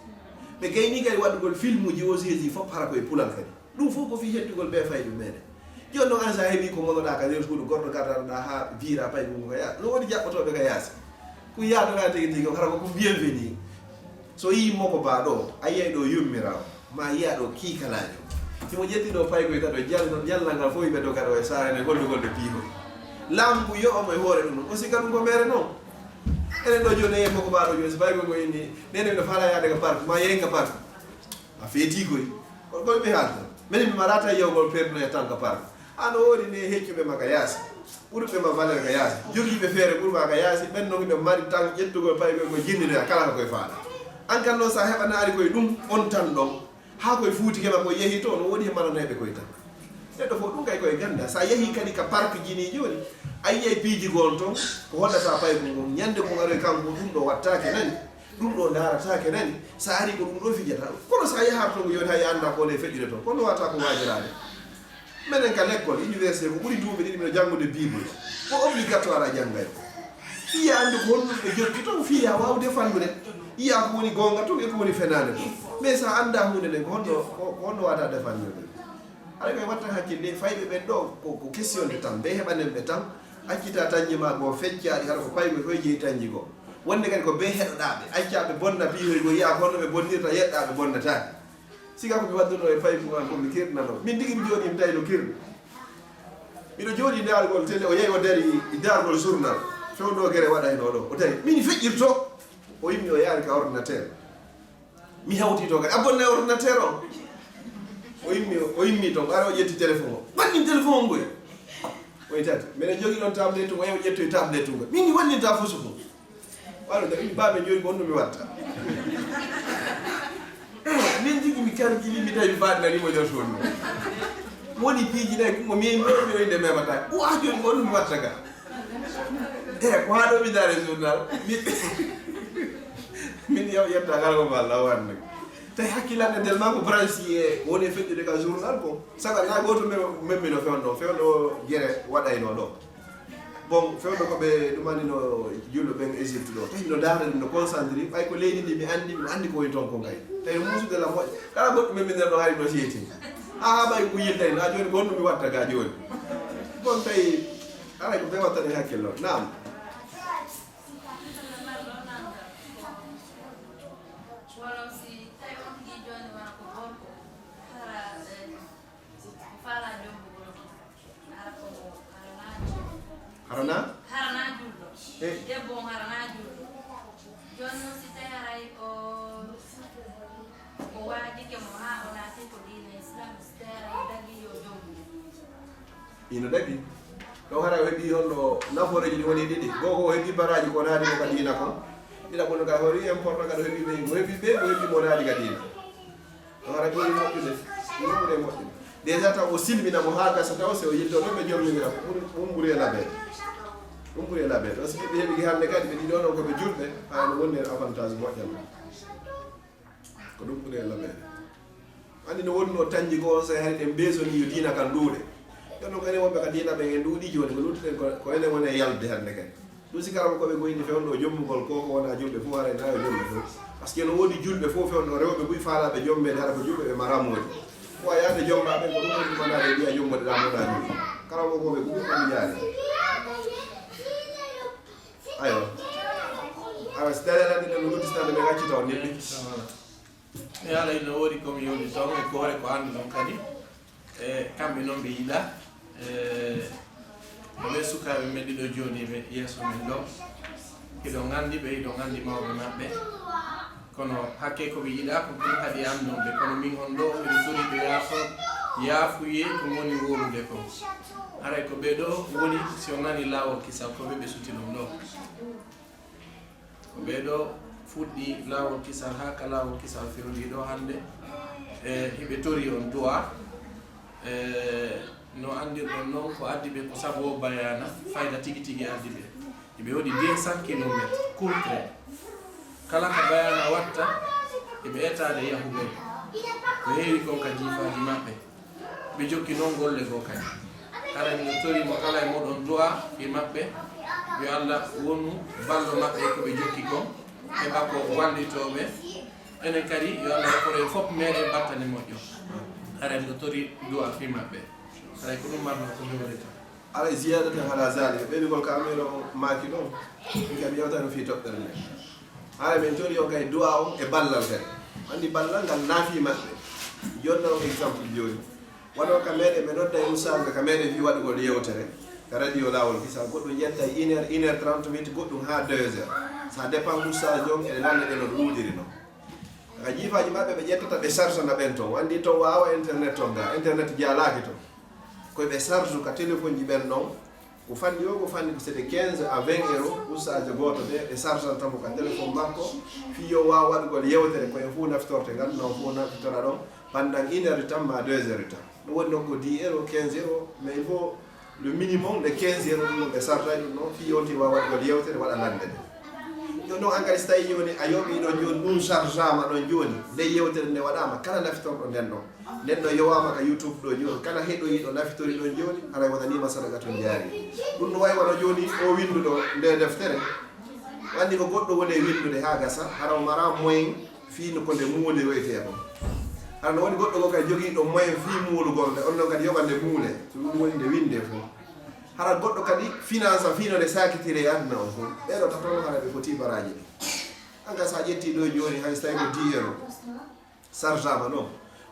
ɓe gayni kadi waɗugol film uji o jésus fof hara koye pulal kadi ɗum fof ko fi heddugol ɓe fayi ɗum meɗen joni noon an sa heeɓi ko monoɗa ka nder suudu goɗɗo gardaɗa ha vira pay ɗum ko ya no woni jaɓɓotoɓe ka yaasi ko yaadona tigi tigi hara ko bienvenu so yimo ko baɗo a yiyay ɗo yummirawo ma yiya ɗo kiikalajo simo ƴettiɗo paykoy kadi jallal ngal fof yiɓe dogaɗo e sarene gollugolde piihoy lambu yo omo e hoore ɗum o sika ɗum ko mere noon enen ɗo joni yemmo ko baɗo joni so paykoy ko inni nene no faala yaade ka parc ma yeyen ka parc a feeti koy kono koye ɓe haalta minen mi marata yewgol perduno e tan ka parc an o woori ne heccuɓe ma ka yaasi ɓurɓe ma valeur ka yaasi jogiiɓe feere ɓurma ka yaasi ɓen noon ɓe mari tan ƴettugol paykoy ko jinninoya kala ko koye faala an kan noon sa heɓana ari koye ɗum on tan ɗon ha koye fuutikema ko yeehi to no woni he mananaɓe koye tan neɗɗo fof ɗum kay koye ganda sa yeehi kadi ka parc jini joni a yiyay piiji gon toon ko hollata payko ngon ñande ko aroy kanko ɗum ɗo wattake nani ɗum ɗo daratake nani sa ari ko ɗum ɗo fijata kono sa yaha toon yoni hay anda kone feƴƴude toon kono wata ko wajirade minen ka l'école université ko ɓuuri duuɓi ɗiɗi mino janggude bible ko obligatoire a janggay fiya andi ko honɗum ɓe jokki toon fiya wawde fannude yiya ko woni gonga toon e ko woni fenade toon mais sa anda hunde nden ko honno wata defanirde ala koye watta hakkille fayɓe ɓen ɗo ko question de tan ɓe heɓanen ɓe tan accita tañji ma goo feccaɗi hara ko paygo koye jeeyi tañji goo wonde kadi ko ɓe heɗoɗaɓe accaɓe bonna piihoy go yiya honno ɓe bonnirta yeɗɗaɓe bonnataki siga ko mi wadduno e paygo an ko mi kirnano min tigui mi jooɗi mi tawi no kirni miɗo jooɗi dargol télé o yeyi o dari dargol journal fewɗo guere waɗa hen oɗo o tawi min feƴƴirto o yimmi o yaari ka ordinateur mi hawti to kadi a bonna ordinateur o yimmi toon ara o ƴetti téléphone o wannin téléphone o ngoy oy tati minen jogui ɗon tablette o yeyi o ƴettoy tablette ngo min wanninta fosu fo wala da imi baɓe joni gonno mi watta min jigui mi calculi mi tawi baɗnanimo jortoni woni piiji ɗe mo mioyde memata wa joni gonno mi watta ga ko haɗo mi daare journal min yetta kala ko mballa wanne tawi hakkillande ndel ma ko branchi e woni e feƴƴude ka journal ko saga na goto memmino fewɗo guere waɗayno ɗo bon fewɗo koɓe ɗumanino julɗo ɓen Égypte ɗo tawi no daara ɗum no concentré ɓay ko leydi ndi mi andi ko woni toon ko ngay tawi musude la moƴƴa kala goɗɗo memminen ɗo haari no seeti ha ɓay ko yiltani ha joni gonɗo mi watta ga joni bon tawi ala ko ɓe wattane hakkillo nam harana julɗo debbo on harana julɗo joni noon si tawi haray o waadike mo ha o naati ko diina islam si tawi haray dagi yo jomɗi ino dagi ɗo hara o heeɓi honɗo naforeji ɗi woni ɗiɗi goko o heeɓi baraji ko naadi ko ka diina kon ɗiɗa bono ka hori important kada heeɓi ɓe o heeɓi ɓe o heeɓi mo naadi ka diina ɗo hara ɓuri moƴƴude ɓuri moƴƴude déjà taw o silminamo ha gasa taw se o yilto ɗon ɓe jommimira ɗum ɓuuri e laɓede ɗum ɓuuri e laɓede o so ɓiɓɓe heeɓi hande kadi ɓe ɗiɗo ɗon koɓe julɓe hano wonni hen avantage moƴƴal ko ɗum ɓuuri e laɓede andi no wonno tañji ko on so hari ɗen besoni yo diina kan ɗuuɗe jonno ko enen wonɓe ka diina ɓen en ɗuuɗi joni ko luttuɗen ko enen woni e yalde hande kadi ɗum si karama koɓe goyni fewno jommugol ko wona julɓe fof hara nayo julɓe fof par ce que no woodi julɓe fof fewno rewɓe ɓuuri faalaɓe jommede hara ko julɓe ɓe maramodi ko a yaade jommaɓe ko ɗum woni manade e wiya jommode ɗamoɗa julɓe karama koɓe ko ɗum ɗami jaari aywa awa so tawi aɗa no luttitande ɓe gaccita o nilli e ala ino woodi komi yewdi toon e goore ko andi ɗon kadi e kamɓe noon ɓe yiɗa ɓe sukaɓe meɗɗiɗo joni ɓe yeeso men ɗo hiɗo gandi ɓe hiɗo gandi mawɓe maɓɓe kono hakke koɓe yiɗa ko ɗum haɗi andonɓe kono min on ɗo miɗo tori ɓe yaafuye ko woni wolude ko haray ko ɓeɗo woni si o nani lawol kisal koɓe ɓe suti ɗum ɗo ko ɓeɗo fuɗɗi lawol kisal ha ka lawol kisal fewndi ɗo hande hiɓe tori on duwa no andirɗon noon ko addi ɓe ko sabu o bayana fayda tigui tigui addi ɓe eɓe waɗi 200 kilométre courtre kala ko bayana watta eɓe etade yahugol ko heewi kon ka jiifaji maɓɓe ɓe jokki noon golle goo kadi arani no torimo kala e moɗon duwa fi maɓɓe yo Allah wonu ballo maɓɓe koɓe jokki kon heɓa ko wallitoɓe enen kadi yo Allah koɗen fof meɗen battane moƴƴo arani no tori duwa fi maɓɓe aray ko ɗum marno ko hewrita alay ziyadatan hala zalika ɓeɓigol ka amino maaki ɗon min kam yewtano fi toɓɓere nde haala min tori o kay duwa on e ballal kadi andi ballal ngal naafi maɓɓe jonna on exemple joni waɗo ka meɗen ɓe nodda e usaga ka meɗen fi waɗugol yewtere ka radio lawol kisa goɗɗum yetta 1h30 minutes goɗɗum ha 2h ça dépend usage on ene lande ɗe no ɗuuɗiri noon ka jiifaji maɓɓe ɓe ƴettata ɓe chargena ɓen toon andi toon wawa internet toon ga internet jaalaki toon koye ɓe charge ka téléphone ji ɓen ɗon ko fanni o ko fanni ko c'est de 15 à 20 euros usage goto ɓe chargentamo ka téléphone makko fiyo wawa waɗugol yewtere koye fof naftorte ngal non fof naftora ɗon pendant 1h de temps ma 2h de temps ɗum woni noon ko 10 euros 15 euros mais il faut le minimum de 15 euros ɗum ɓe charge ɗum noon fi yonti wawa waɗugol yewtere waɗa lande nde joni noon engrais so tawi joni a yoɓi ɗon joni ɗum chargama ɗon joni nde yewtere nde waɗama kala naftorɗo nden ɗon nden ɗo yowama ka youtube ɗo joni kala heɗoyiɗo nafitori ɗon joni haray waɗanima sadaga to jaari ɗum no wayi wona joni o winduɗo nde deftere andi ko goɗɗo woni e windude ha gasa hara o mara moyen fino ko nde muuli royte kon ana woni goɗɗo go kadi jogii ɗo moyen fi muulugol nde on noon kadi yoɓande muule so ɗum woni nde winde fof hara goɗɗo kadi finance a fiino nde sakitire e aduna o fof ɓeɗo tatono hara ɓe foti baraji ɗi anga sa ƴetti ɗo joni hay so tawi ko 10 euro sartama ɗo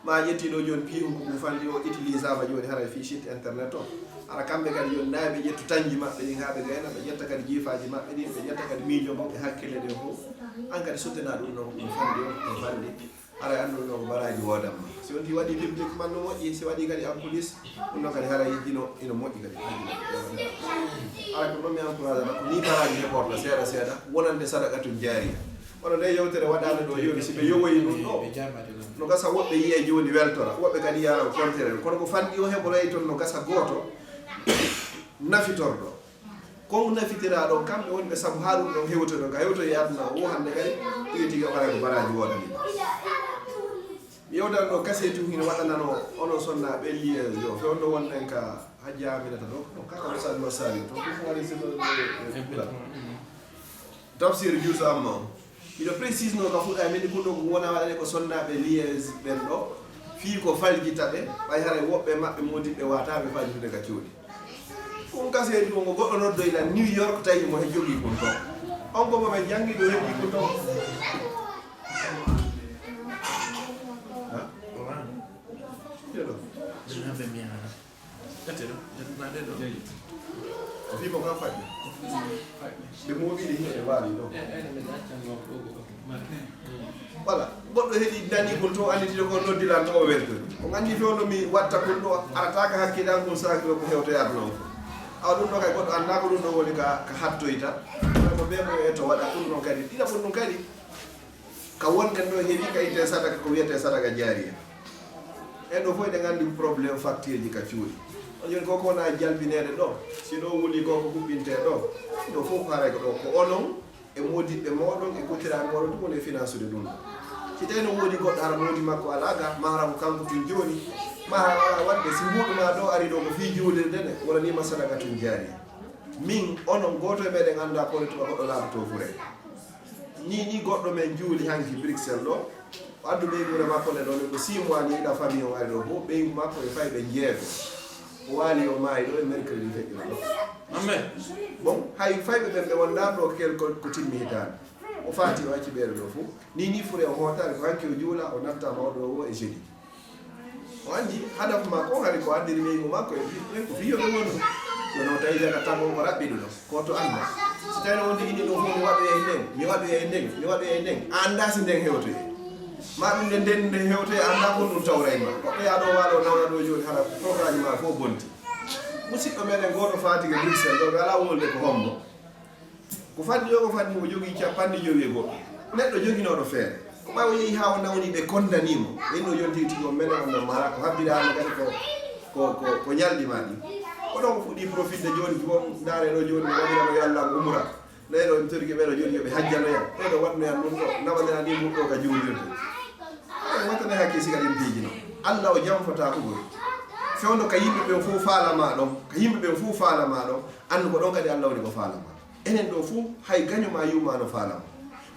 ma ƴetti ɗo joni piihu ko falli o utilisama joni hara fi site internet o ara kamɓe kadi joni nayi ɓe ƴettu tañji maɓɓe ɗin ha ɓe gayna ɓe ƴetta kadi jiifaji maɓɓe ɗin ɓe ƴetta kadi miijo maɓɓe hakkille ɗen fof an kadi sottena ɗum ɗon ɗum fandi o ɗum fandi ara andu ɗon baraji wodanma si wonti waɗi public man no moƴƴi si waɗi kadi en police ɗum ɗon kadi hara ino moƴƴi kadi ara ko ɗon mi encourage ko ni baraji heɓorta seeɗa seeɗa wonande sadaqatum jariya ono nde yewtere waɗano ɗo joni si ɓe yowoyi ɗum ɗo no gasa woɓɓe yiye joni weltora woɓɓe kadi yara contraire kono ko fanɗi o heɓoroyi toon no gasa goto nafitorɗo kon nafitira ɗon kamɓe wonɓe saabu ha ɗum ɗon hewtoɗo ka hewtoyi aduna o hande kadi tigi tigi o waɗa ko baraji wodani yewtan ɗo kasetu hino waɗanano onon sonnaɓe liége yo fewno wonnen ka hajji aminata ɗo no kaka mosad masali to ko waɗi sila tafsir juuso amma o iɗo précise no ka fuɗa mini kunɗo ko wona waɗane ko sonnaɓe liége ɓen ɗo fii ko faljita ɓe ɓay haray woɓɓe maɓɓe modiɓɓe wataɓe faljitude ka cuuɗi ɗum kasetu o ngo goɗɗo noddoyla New York tawi mo he jogui kon ton on gomo ɓe janggi ɗo heɓi kon ton o fimo kam faƴƴi ɓe moɓiɗe himɓe waali ɗo voilà goɗɗo heeɗi dani kon to anditide ko noddilan to o weltori o gandi fewno mi watta kon ɗo arataka hakkiɗan kon sakiro ko hewtoyat noon awa ɗum ɗo kadi goɗɗo anda ko ɗum ɗo woni ka hattoyta ko ɓeɓe e to waɗa ɗum ɗon kadi ɗiɗa ɓon ɗum kadi ka wonɗen ɗo heeɓi ka itte sadaka ko wiyete sadaka jariya en ɗo fof eɗen gandi probléme facture ji ka cuuɗi on joni koko wona jalbinede ɗo si ɗo wuli koko huɓɓinte ɗo ɗo fof ko haray ko ɗo ko onon e modiɓɓe moɗon e kuttiraɓe moɗon ɗum woni finance ude ɗum si tawi no woodi goɗɗo hara modi makko alaga ma hara ko kanko tun joni ma hara wadde si mbuɗuma ɗo ari ɗo ko fi juulirde ne waɗanima sadaka tun jaari min onon goto e meɗen anda kono tuba goɗɗo laabato fure ni goɗɗo men juuli hanki Bruxelles ɗo addu ɓeygure makko ne ɗon ko 6 mois ni yiɗa famille o ari ɗo fof ɓeygu makko e fay ɓe jeego o waali o maayi ɗo e mercredi feƴƴino ɗo amen bon hay fayɓe ɓen ɓe wonɗa ɗo kel ko timmi hitande o faati o acci ɓeere ɗo fof ni fure o hootare ko hanki o juula o nafta mawɗo o e jeudi o andi hadafu makko o hari ko addiri ɓeygu makko e ko fiyoɓe wonu yono tawi jaga tango ko raɓɓiɗo ɗo koto anda so tawi no wondi ini ɗo fof mi waɗoye ndeng mi waɗoye ndeng anda si ndeng hewtoye ma ɗum nde nden nde hewtoye anda kon ɗum tawrayma goɗɗo yaɗo waalo nawna ɗo joni hara programme ma fof bonti musidɗo meɗen goto fatike Bruxelles ɗo ɓe ala wolde ko hombo ko fanni o ko fanni o jogui capanɗe jowi e goɗɗo neɗɗo joguinoɗo feere ko ɓawo yeehi ha o nawni ɓe kondanimo ɓenno joni tigi tigi o mene on mara ko habbirama kadi ko ñalɗima ɗi ko ɗon ko fuɗɗi profitde joni bon daare ɗo joni mi waɗirano yo Allah umra leyɗo mi toriki ɓeɗo joni yoɓe hajjanoyan ɓeɗo waɗnoyan ɗum ɗo nawanena ni mum ɗo ka juulirde wattane hakke siga ɗin piiji no Allah o jamfota ko gori fewno ka yimɓe ɓen fof faalama ɗon ka yimɓe ɓen fof faalama ɗon andu ko ɗon kadi Allah woni ko faalama enen ɗo fof hay gañoma yumano faalama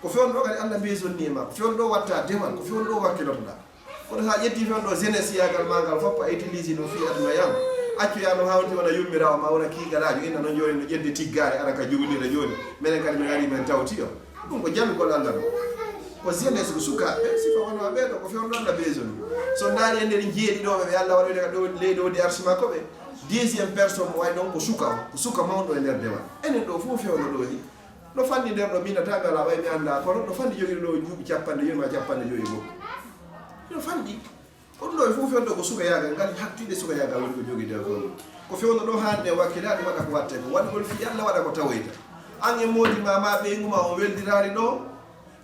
ko fewno ɗo kadi Allah besonni e ma ko fewno ɗo watta demal ko fewno ɗo wakkilotoɗa kono sa ƴetti fewno ɗo jeunesse yagal ma ngal foppa utilise no fi aduna yam accuyano hawti wona yummirawo ma wona kiigalajo inna noon joni no ƴedde tiggare ara ka juulire joni minen kadi min ari men tawti o ɗum ko jamigol Allah ɗo ko jeunesse ko sukaɓe sifa wonma ɓeɗo ko fewno Allah besonni so daari e nder jeeɗiɗoɓe ɓe Allah waɗoyde ka ɗo leydi o di arsi makko ɓe deuxiéme personne mo way noon ko suka mawɗo e nder demal enen ɗo fof fewno ɗo ni no fanni nder ɗo minataɓe ala way mi anda kono no fanni joguiɗo ɗo juuɓi capanɗe yonima capanɗe joyi goɗɗo no fanni ko ɗum ɗo e fof fewno ɗo ko suka yagal ngal hattude suka yagal woni ko jogui nder ɗo ko fewno ɗo hande wakkilade waɗa ko watte ko waɗgol fi Allah waɗa ko tawoyta an e modima ma ɓeyguma on weldirari ɗo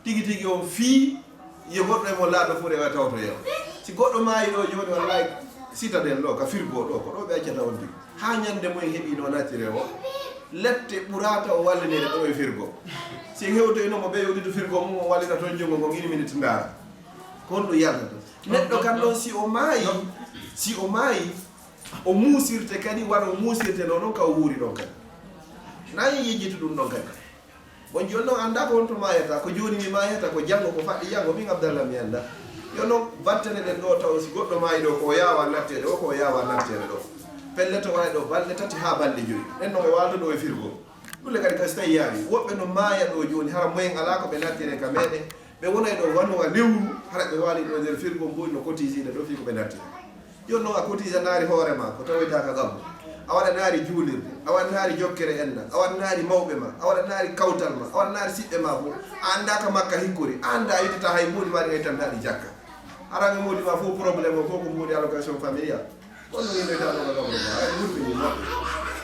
tigi tigi on fii yo goɗɗo e mo laaɗo fure wa tawto yew si goɗɗo maayi ɗo joni wallahi citadel ɗo ka firgo ɗo ko ɗo ɓe accata on tigi ha ñande moye heeɓi no natire o lette ɓurata o wallinede ɗo e firgo si hewtoynomo ɓe yowdito firgo mum o wallita toon jongo ngo ini minute ndara kon ɗo yaltata neɗɗo kam ɗon si o maayi o muusirte kadi waɗa o muusirte no noon ka o wuuri ɗon kadi nayi yejjitu ɗum ɗon kadi bon joni noon anda ko wonto mayata ko joni mi mayata ko janggo ko faɗɗi janggo min Abdallah mi anda yo no battane den do taw si goddo maayi do ko yawa nattede o ko yawa nattede do pelle to wala do balde tati ha balde joyi den no e waldo do e firgo dule kadi kasta yawi wobbe no maaya do joni hara moyen ala ko be nattire ka mede be wonay do wanu wa lewru hara be wali do der firgo mboy no cotiside do fi ko be nattire yo no a cotise naari hoore ma ko tawita ka gam awada naari juulirde awada naari jokkere enna awada naari mawbe ma awada naari kawtal ma awada naari sibbe ma fu anda ka makka hikkuri anda yitata hay mudi ma de tan naadi jakka arabe mudi ma fu problème ko ko mudi allocation familiale on no yimbe tan no gam ay mudi ni mabbe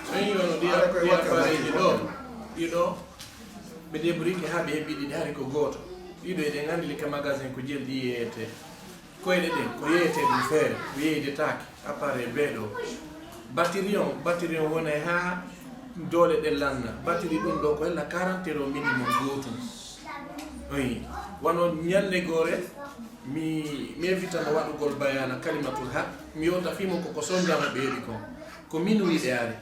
so yono dia fareji do ido be debri ke habe hebidi dari ko goto ido e de ngandi ka magasin ko jeldi yete ko ede den ko yete dum fere ko yede tak appareil bedo batterion wona ha dole de lanna batteri dum do ko la 40 euro minimum goto oui wono nyande gore mi evitano wadugol bayana kalimatul haq mi yota fimo ko sonjama beedi ko minuit de ari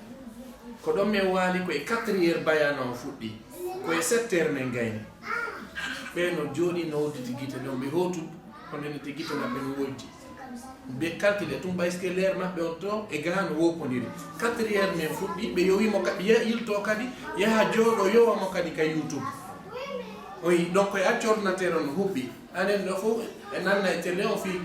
ko do me wali ko e 4 heures bayana o fuddi ko e 7 heures men gayni be no joni no woddi gite no be hotu kono ne gite na be woddi be calculer tum bayske leer mabbe on to e gano wopondiri 4 heures men fuddi be yowi mo kadi ya ilto kadi ya jodo yowa mo kadi ka YouTube oui donc e accornateur on hubbi anen do fo e nanna e tele on fi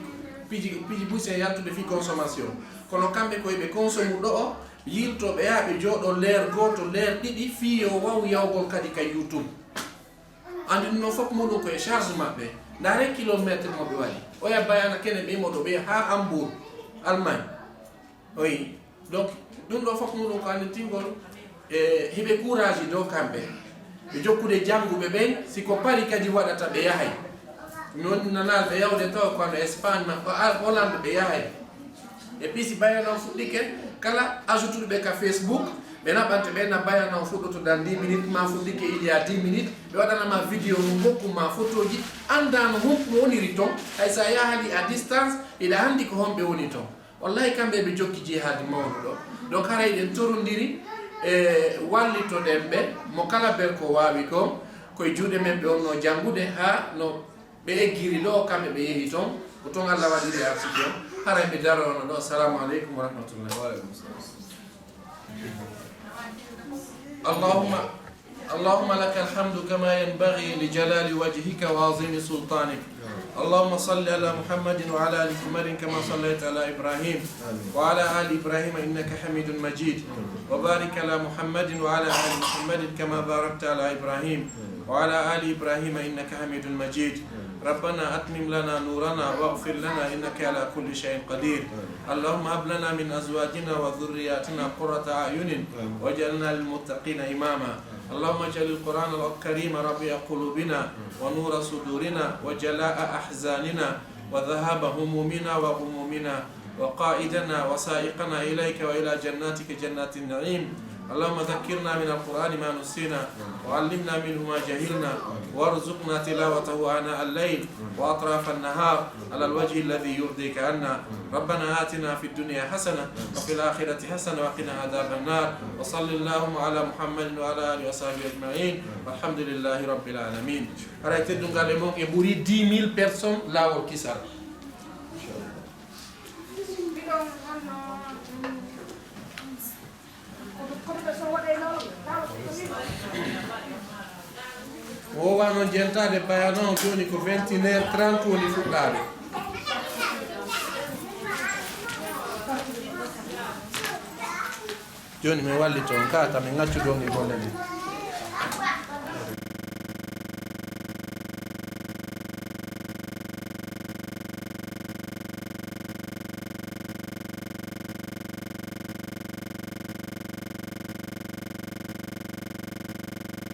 piji busse yattude fi consommation kono kambe ko be consomme do o yilto be yaabe jodo leer goto leer didi fi o waw yawgol kadi ka YouTube andi no fop mo do ko e charge mabbe dare kilometre mo be wadi o ya bayana kene be mo do be ha Hambourg Allemagne oui donc dum do fop mo do ko andi tingol e hibe courage do kambe be jokkude jangube ben siko pari kadi wadata be yahay non nanal be yawde to ko no Espagne ma ko Hollande be yahay e pisi bayana fudike kala ajoutu be ka Facebook be na bante be na bayana fudo to dan 10 minutes ma fudike il y a 10 minutes be wadana ma video ngokku ma photoji andano hokku woni riton ay sa yahali a distance ida handi ko hombe woni ton wallahi kambe be jokki jihad mawdo donc haray den torondiri wallito dembe mo kala bel ko wawi ko koy juude men be onno jangude ha no be eggiri do kambe be yehi ton ko ton Allah wadiri arsike haray be daro no assalamu alaykum wa rahmatullahi wa barakatuh اللهم لك الحمد كما ينبغي لجلال وجهك وعظيم سلطانك اللهم صل على محمد وعلى ال محمد كما صليت على ابراهيم وعلى ال ابراهيم انك حميد مجيد وبارك على محمد وعلى ال محمد كما باركت على ابراهيم وعلى ال ابراهيم انك حميد مجيد ربنا اتمم لنا نورنا واغفر لنا انك على كل شيء قدير اللهم هب لنا من ازواجنا وذرياتنا قرة اعين واجعلنا للمتقين اماما اللهم اجعل القرآن الكريم ربيع قلوبنا ونور صدورنا وجلاء أحزاننا وذهاب همومنا وغمومنا وقائدنا وسائقنا إليك وإلى جناتك جنات النعيم اللهم ذكرنا من القرآن ما نسينا وعلمنا منه ما جهلنا وارزقنا تلاوته آناء الليل وأطراف النهار على الوجه الذي يرضيك عنا ربنا آتنا في الدنيا حسنة وفي الآخرة حسنة وقنا عذاب النار وصل اللهم على محمد وعلى آله وصحبه أجمعين والحمد لله رب العالمين arrêtez de regarder mon et 10 000 personnes là au Kisar o wano jentade bayano joni ko 21h30 woni fuɗɗade joni mi walli toon ka tami ngaccu ɗon e golle ɗe